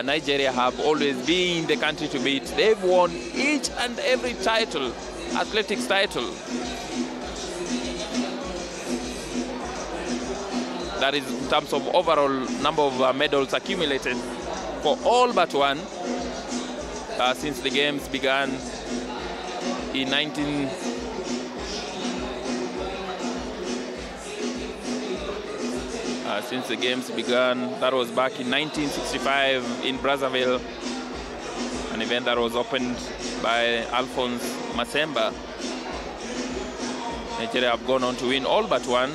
[SPEAKER 13] Nigeria have always been the country to beat. They've won each and every title, athletics title. That is in terms of overall number of medals accumulated for all but one since the games began in since the games began, that was back in 1965 in Brazzaville, an event that was opened by Alphonse Masemba. Nigeria have gone on to win all but one.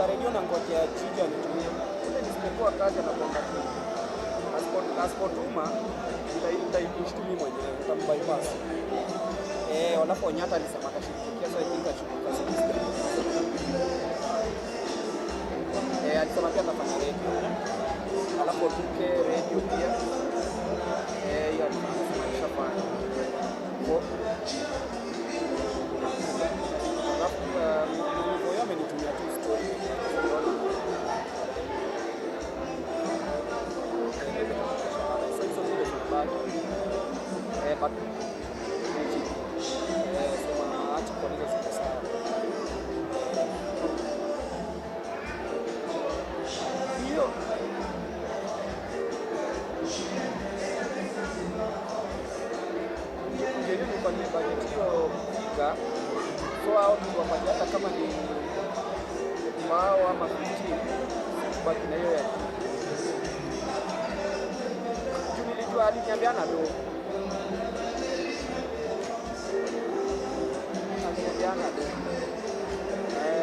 [SPEAKER 2] redio na ngojea Chijo anitumie. Ile nisipokuwa kazi na kwenda tu. Asipotuma nitaishtumia mwenyewe nitambypass. Walapo Onyata alisema atashughulikia so I think atashughulikia sisi. Alisema pia atafanya radio. Alafu tuke radio pia. Hiyo alisema fanya. Alafu amenitumia tu story. But sema acha kwa hizo siku sawa. Hiyo ndio nifanye budget hiyo fika so au tuwapatia hata kama ni mao ama 15 baki na hiyo ya juu aliniambiana ndo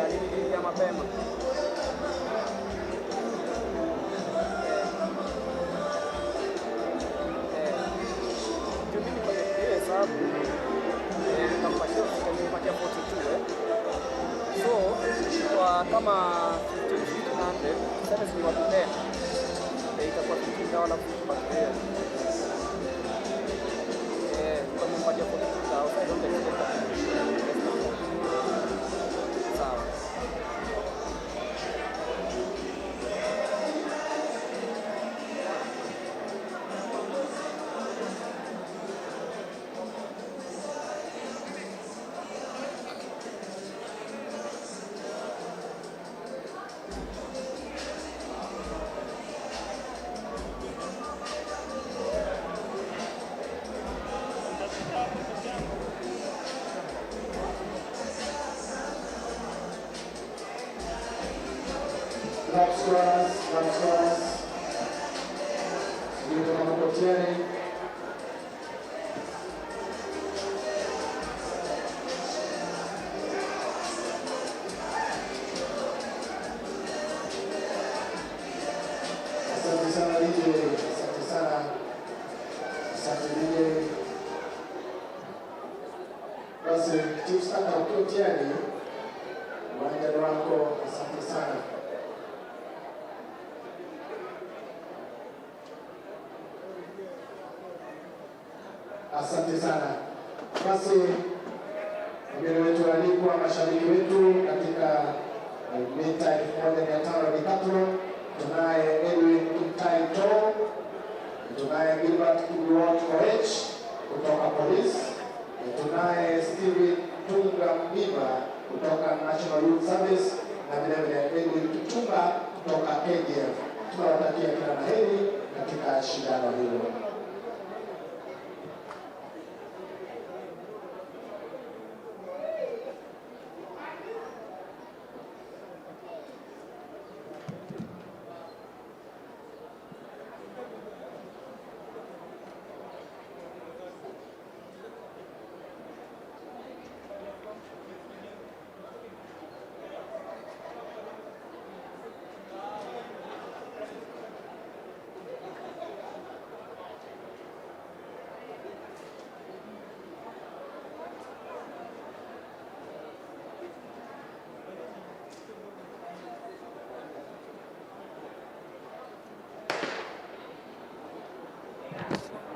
[SPEAKER 2] aliniambia mapema juu mimi kwa hiyo hesabu nikampatia 42 so kwa kama 1500 sasa ni watu 10 itakuwa 15 wala kubaki kama mpatia 42,000 I don't expect that. Sawa.
[SPEAKER 16] Asante sana DJ, asante sana. Asante DJ. Basi Chief Sana ukiwa tayari, uwanjani wako, asante sana. Asante sana. Basi wageni wetu walikuwa mashabiki wetu katika mita 1500 decathlon. Tunaye Edwin Taito, tunaye Gilbert Kibiwot Koech kutoka polisi, tunaye Steven Tunga Mbiba kutoka National Youth Service na vile vile Edwin Kitunga kutoka KDF. Tunawatakia kila la heri katika shindano hilo.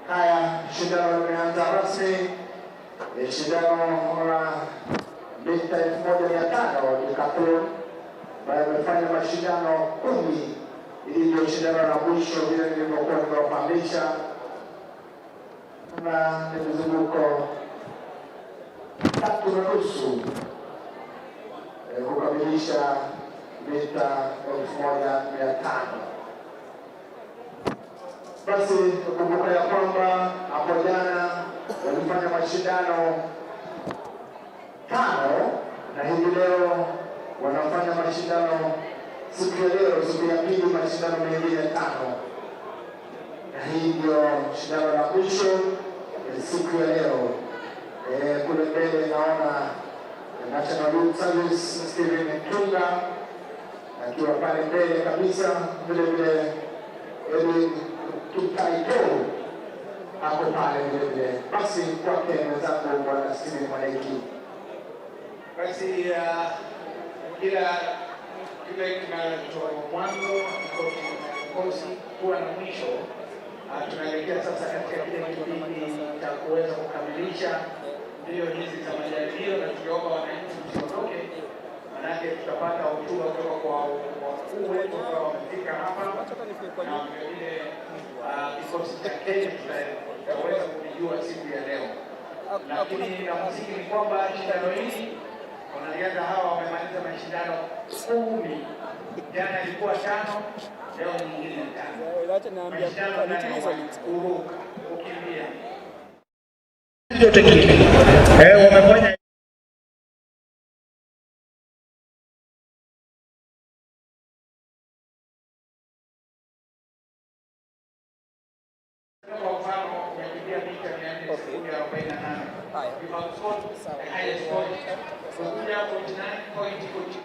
[SPEAKER 16] Haya, shindano limeanza rasmi. Shindano la mita 1500 decathlon ambayo imefanya mashindano 10. Hili ndio shindano la mwisho vile nilivyokuwa nimewafahamisha, na ni mizunguko 3.5 kukamilisha mita 1500. Basi kumbuka ya kwamba hapo jana walifanya mashindano 5 na hivi leo wanafanya mashindano siku ya leo, siku ya pili, mashindano mengine 5, na hii ndio shindano la mwisho siku ya leo. Kule mbele naona National Youth Service Steven Tunga akiwa pale mbele kabisa, vile vile Edwin Kitaito ako pale vile vile. Basi kwake mwenzangu bwana Steven Mwanaiki.
[SPEAKER 4] Basi kila kinachotoa mwanzo kikosi kuwa na mwisho. Tunaelekea sasa katika kile kipindi cha kuweza kukamilisha mbio hizi za majaribio, na tukiomba wananchi msiondoke, manake tutapata hotuba kutoka kwa wakuu wetu ambao wamefika hapa, na vile kikosi cha Kenya tutaweza kujua siku ya leo. Lakini na msingi ni kwamba shindano hili wanariadha hawa wamemaliza mashindano 10. Jana ilikuwa 5, leo nyingine 5. Mashindano kuruka, kukimbia. Wamefanya kwa mfano umekimbia mita 448. You have scored the highest point. So we have 49.42.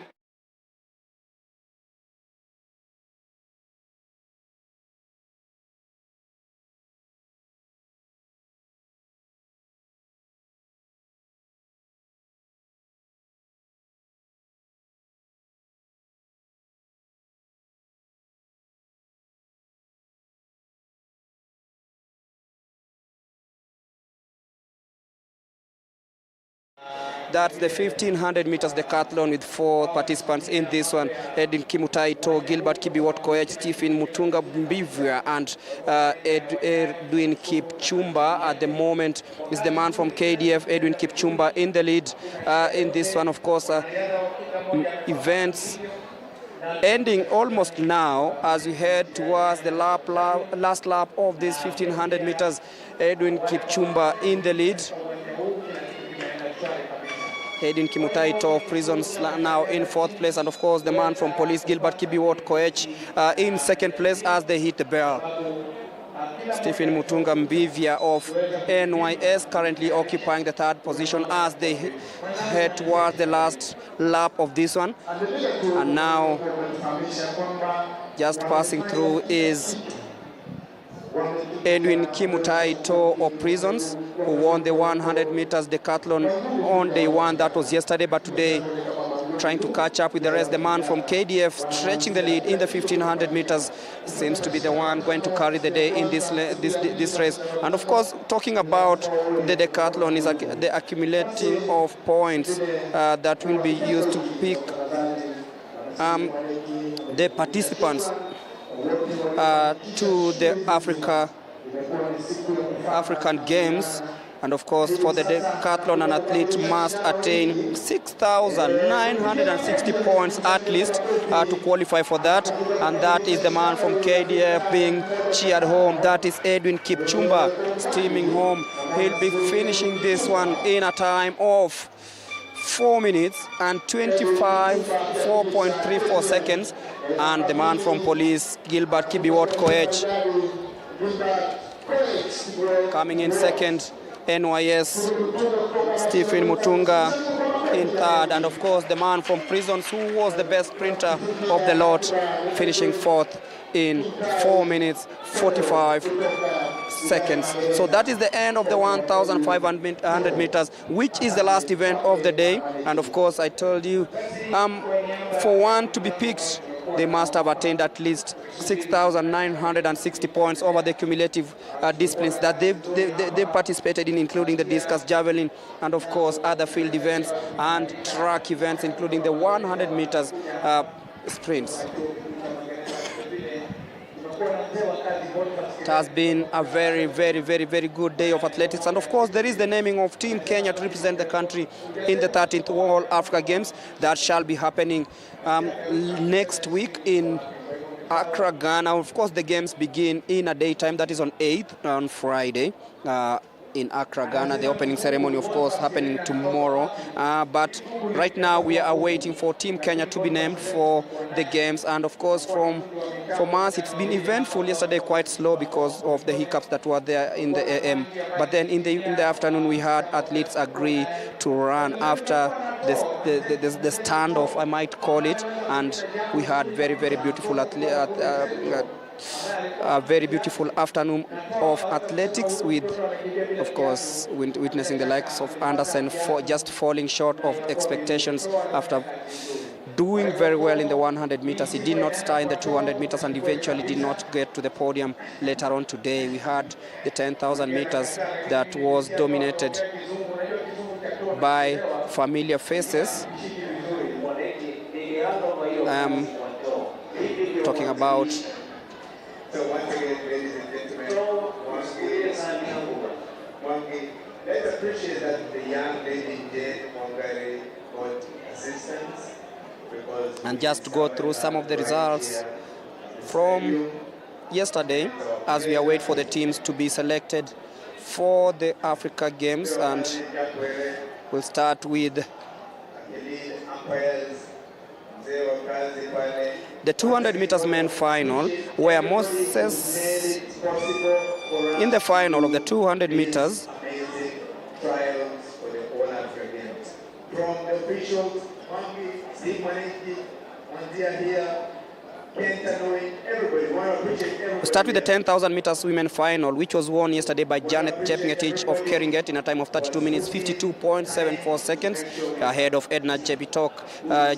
[SPEAKER 2] That's the 1500 meters decathlon with 4 participants in this one. Edwin Kimutaito, Gilbert Kibiwot Koech, Stephen Mutunga Mbivya, and Edwin Kipchumba at the moment is the man from KDF, Edwin Kipchumba, in the lead in this one. Of course, events ending almost now as we head towards the last lap of this 1500 meters. Edwin Kipchumba in the lead. Edwin Kimutaito of Prisons now in 4th place, and of course the man from Police, Gilbert Kibiwot Koech, in 2nd place as they hit the bell. Stephen Mutunga Mbivya of NYS currently occupying the 3rd position as they head towards the last lap of this one. And now just passing through is Edwin Kimutaito of Prisons, who won the 100 meters decathlon on day 1. That was yesterday, but today trying to catch up with the rest. The man from KDF stretching the lead in the 1500 meters seems to be the one going to carry the day in this race. And of course, talking about the decathlon is the accumulating of points that will be used to pick the participants to the African Games. And of course, for the decathlon, an athlete must attain 6,960 points at least to qualify for that. And that is the man from KDF being cheered home. That is Edwin Kipchumba steaming home. He'll be finishing this one in a time of 4 minutes and 4.34 seconds. And the man from Police, Gilbert Kibiwot Koech, coming in 2nd. NYS, Stephen Mutunga in 3rd, and of course the man from Prisons, who was the best sprinter of the lot, finishing 4th in 4 minutes 45 seconds. So that is the end of the 1,500 meters, which is the last event of the day. And of course, I told you, for one to be picked, they must have attained at least 6,960 points over the cumulative disciplines that they participated in, including the discus, javelin, and of course other field events and track events, including the 100 meters sprints. It has been a very, very, very, very good day of athletics. And of course, there is the naming of Team Kenya to represent the country in the 13th World Africa Games that shall be happening next week in Accra, Ghana. Of course, the games begin in a daytime, that is on 8th, on Friday. in Accra, Ghana. The opening ceremony, of course, happening tomorrow. But right now we are waiting for Team Kenya to be named for the games. And of course, from us, it's been eventful. Yesterday, quite slow because of the hiccups that were there in the AM. But then in the afternoon, we had athletes agree to run after the standoff, I might call it, and we had very beautiful a very beautiful afternoon of athletics with, of course, witnessing the likes of Anderson just falling short of expectations after doing very well in the 100 meters. He did not start in the 200 meters and eventually did not get to the podium later on today. We had the 10,000 meters that was dominated by familiar faces. Talking about
[SPEAKER 5] So once again, ladies and gentlemen, let's appreciate that the young lady Jane Mongari got assistance.
[SPEAKER 2] And just to go through some of the results from yesterday as we await for the teams to be selected for the Africa Games, and we'll start with the 200 meters men final, where Moses, in the final of the 200 meters,
[SPEAKER 5] from the officials, Steve Maniki, here, everybody. Want to appreciate everybody.
[SPEAKER 2] we start with the 10,000 meters women final, which was won yesterday by Janet Chepngetich of Keringet in a time of 32 minutes 52.74 seconds, ahead of Edna Chepitok,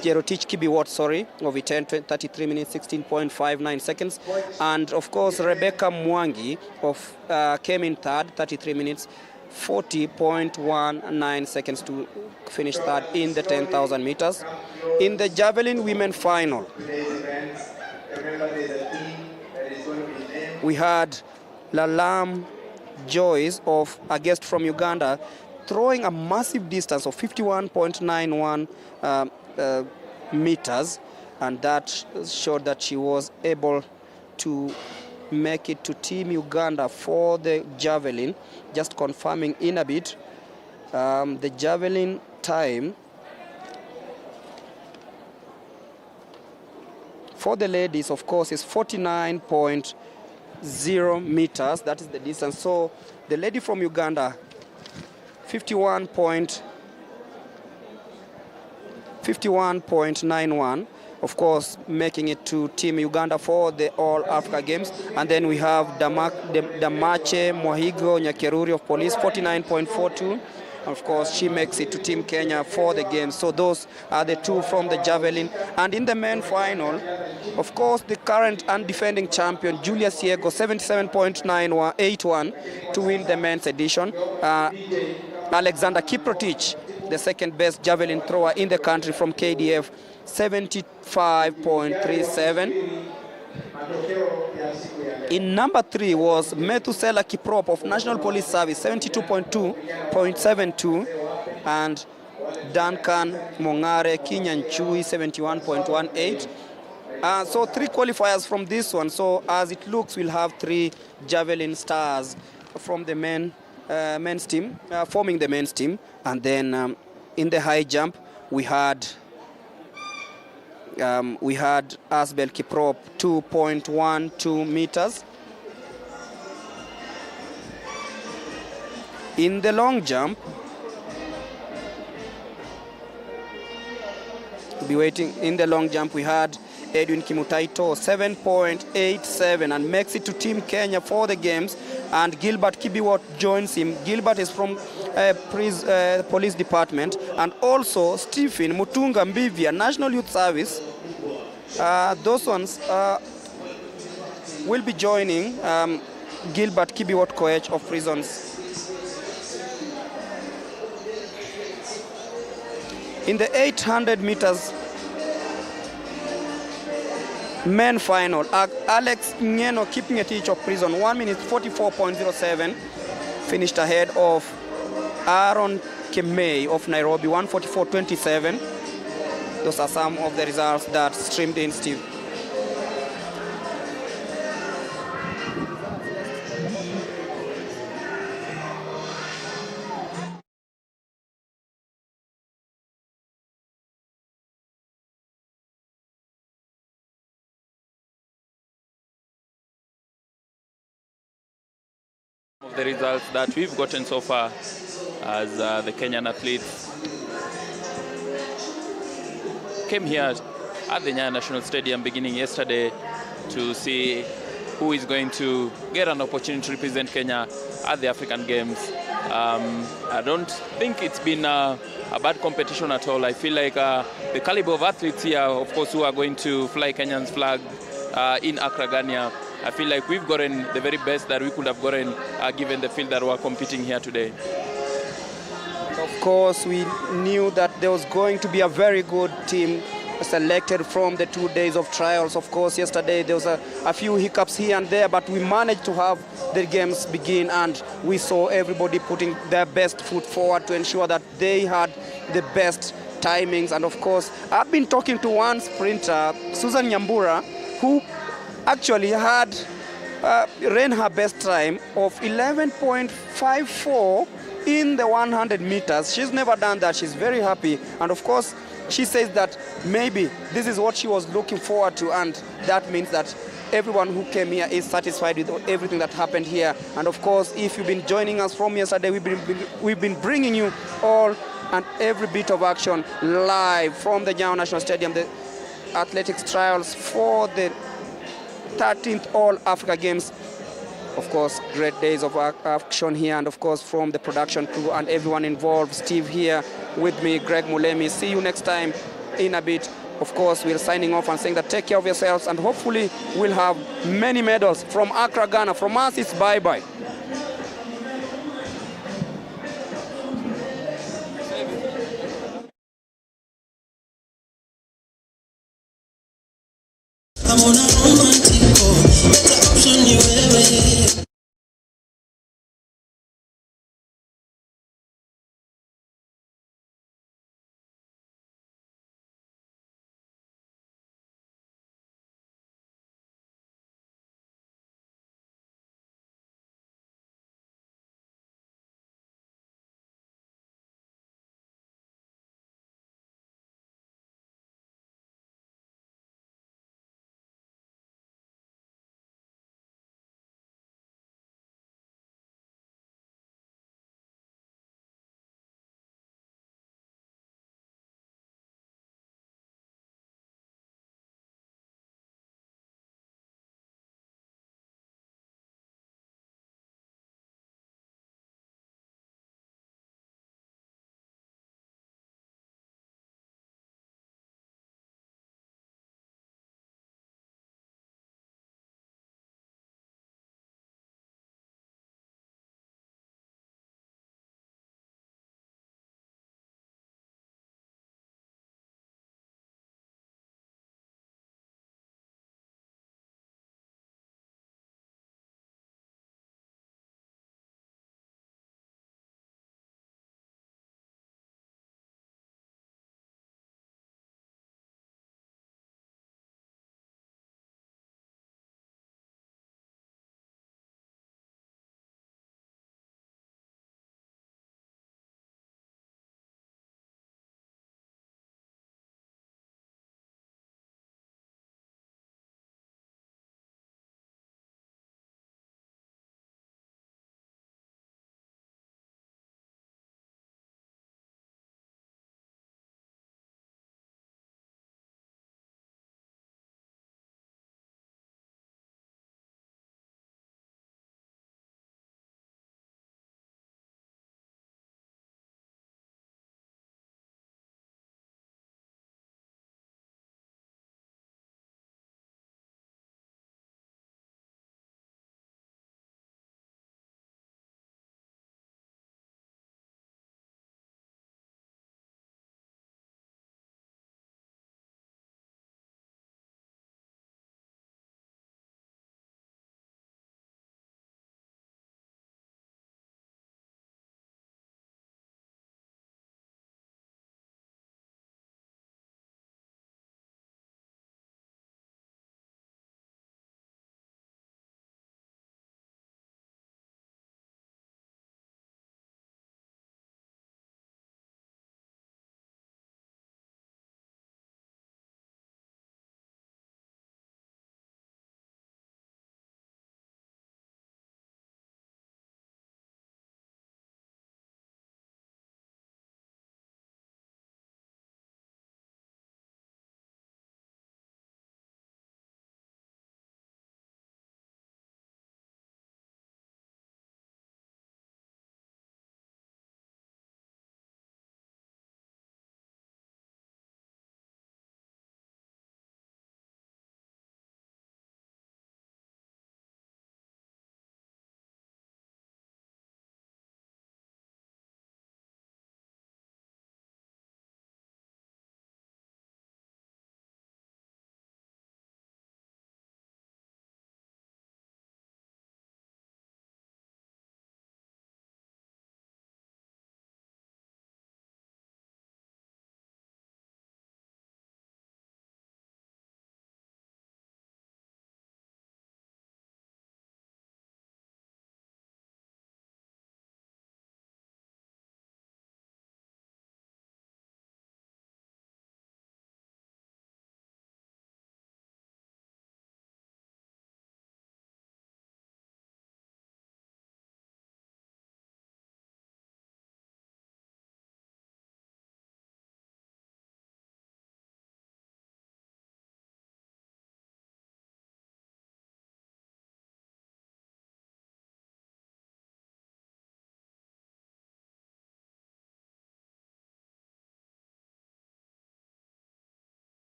[SPEAKER 2] Jerotich Kibiwot, of 33 minutes 16.59 seconds, and of course Rebecca Mwangi came in third, 33 minutes 40.19 seconds to finish third in the 10,000 meters. In the javelin women final, we had Lalam Joyce of a guest from Uganda throwing a massive distance of 51.91 meters, and that showed that she was able to make it to Team Uganda for the javelin. Just confirming in a bit, the javelin time for the ladies, of course, is 49.0 meters. That is the distance. So the lady from Uganda, 51.91, of course, making it to Team Uganda for the All Africa Games. And then we have Damache Mwahigo Nyakeruri of Police, 49.42. Of course, she makes it to Team Kenya for the games. So those are the two from the javelin. And in the men final, of course, the current and defending champion, Julius Yego, 77.81 to win the men's edition. Alexander Kiprotich, the second best javelin thrower in the country from KDF, 75.37. In number 3 was Methusela Kiprop of National Police Service, 72.72, and Duncan Mongare Kinyanchui, 71.18. So 3 qualifiers from this one. So as it looks, we'll have 3 javelin stars from the men's team, forming the men's team. And then in the high jump, we had Asbel Kiprop, 2.12 meters. In the long jump, we had Edwin Kimutaito, 7.87, and makes it to Team Kenya for the games. And Gilbert Kibiwot joins him. Gilbert is from police department, and also Stephen Mutunga Mbivia, National Youth Service. Those ones will be joining Gilbert Kibiwot Koech of prisons. In the 800 meters men final, Alex Ngeno Kipngetich of prison, 1 minute 44.07, finished ahead of Aaron Kemei of Nairobi, 1:44.27. Those are some of the results that streamed in, Steve.
[SPEAKER 13] Of the results that we've gotten so far as the Kenyan athletes came here at the Nyayo National Stadium beginning yesterday to see who is going to get an opportunity to represent Kenya at the African Games. I don't think it's been a bad competition at all. I feel like the caliber of athletes here, of course, who are going to fly Kenyan's flag in Accra, Ghana, I feel like we've gotten the very best that we could have gotten given the field that we're competing here today.
[SPEAKER 2] Of course, we knew that there was going to be a very good team selected from the 2 days of trials. Of course, yesterday there was a few hiccups here and there, but we managed to have the games begin, and we saw everybody putting their best foot forward to ensure that they had the best timings. And of course, I've been talking to one sprinter, Susan Nyambura, who actually had ran her best time of 11.54 in the 100 meters. She's never done that. She's very happy. And of course, she says that maybe this is what she was looking forward to, and that means that everyone who came here is satisfied with everything that happened here. And of course, if you've been joining us from yesterday, we've been bringing you all and every bit of action live from the Nyayo National Stadium, the athletics trials for the 13th All Africa Games. Of course, great days of action here, and of course from the production crew and everyone involved. Steve here with me, Greg Mulemi. See you next time in a bit. Of course, we're signing off and saying that take care of yourselves, and hopefully we'll have many medals from Accra, Ghana. From us, it's bye-bye.
[SPEAKER 21] I'm on a romantic call, better option you ever.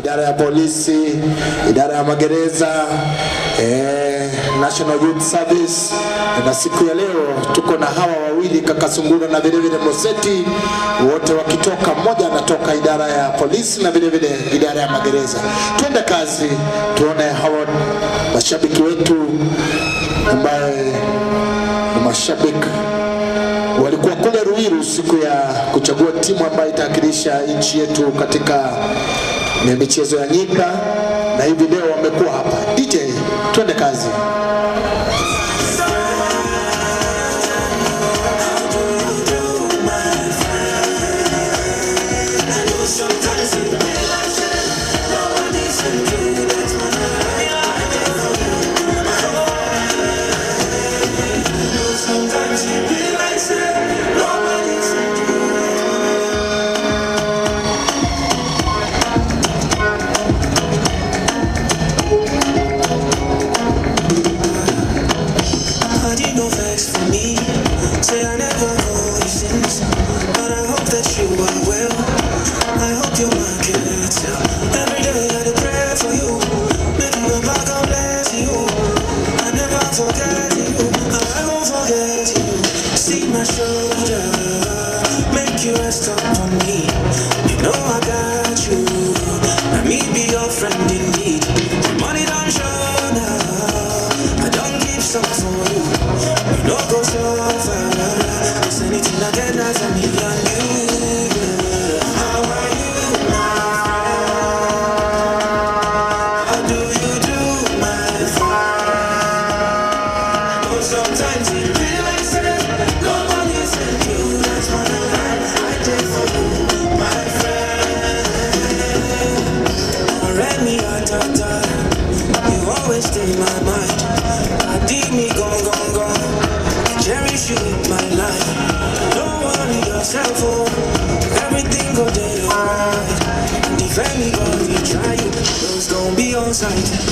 [SPEAKER 3] idara ya polisi, idara ya magereza, National Youth Service. Na siku ya leo tuko na hawa wawili, kaka Sungura na vile vile Moseti, wote wakitoka, mmoja anatoka idara ya polisi na vile vile idara ya magereza. Twende kazi, tuone hawa mashabiki wetu ambaye ni mashabiki walikuwa kule Ruiru siku ya kuchagua timu ambayo itawakilisha nchi yetu katika michezo ya nyika, na hivi leo wamekuwa hapa. DJ, twende kazi.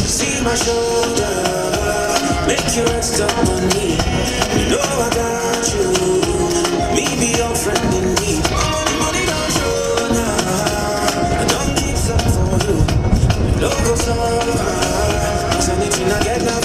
[SPEAKER 21] See my shoulder, make you rest up on me. You know I got you, me be your friend in need. Money don't show now, I don't keep some for you. No go so far, 'cause anything I get now.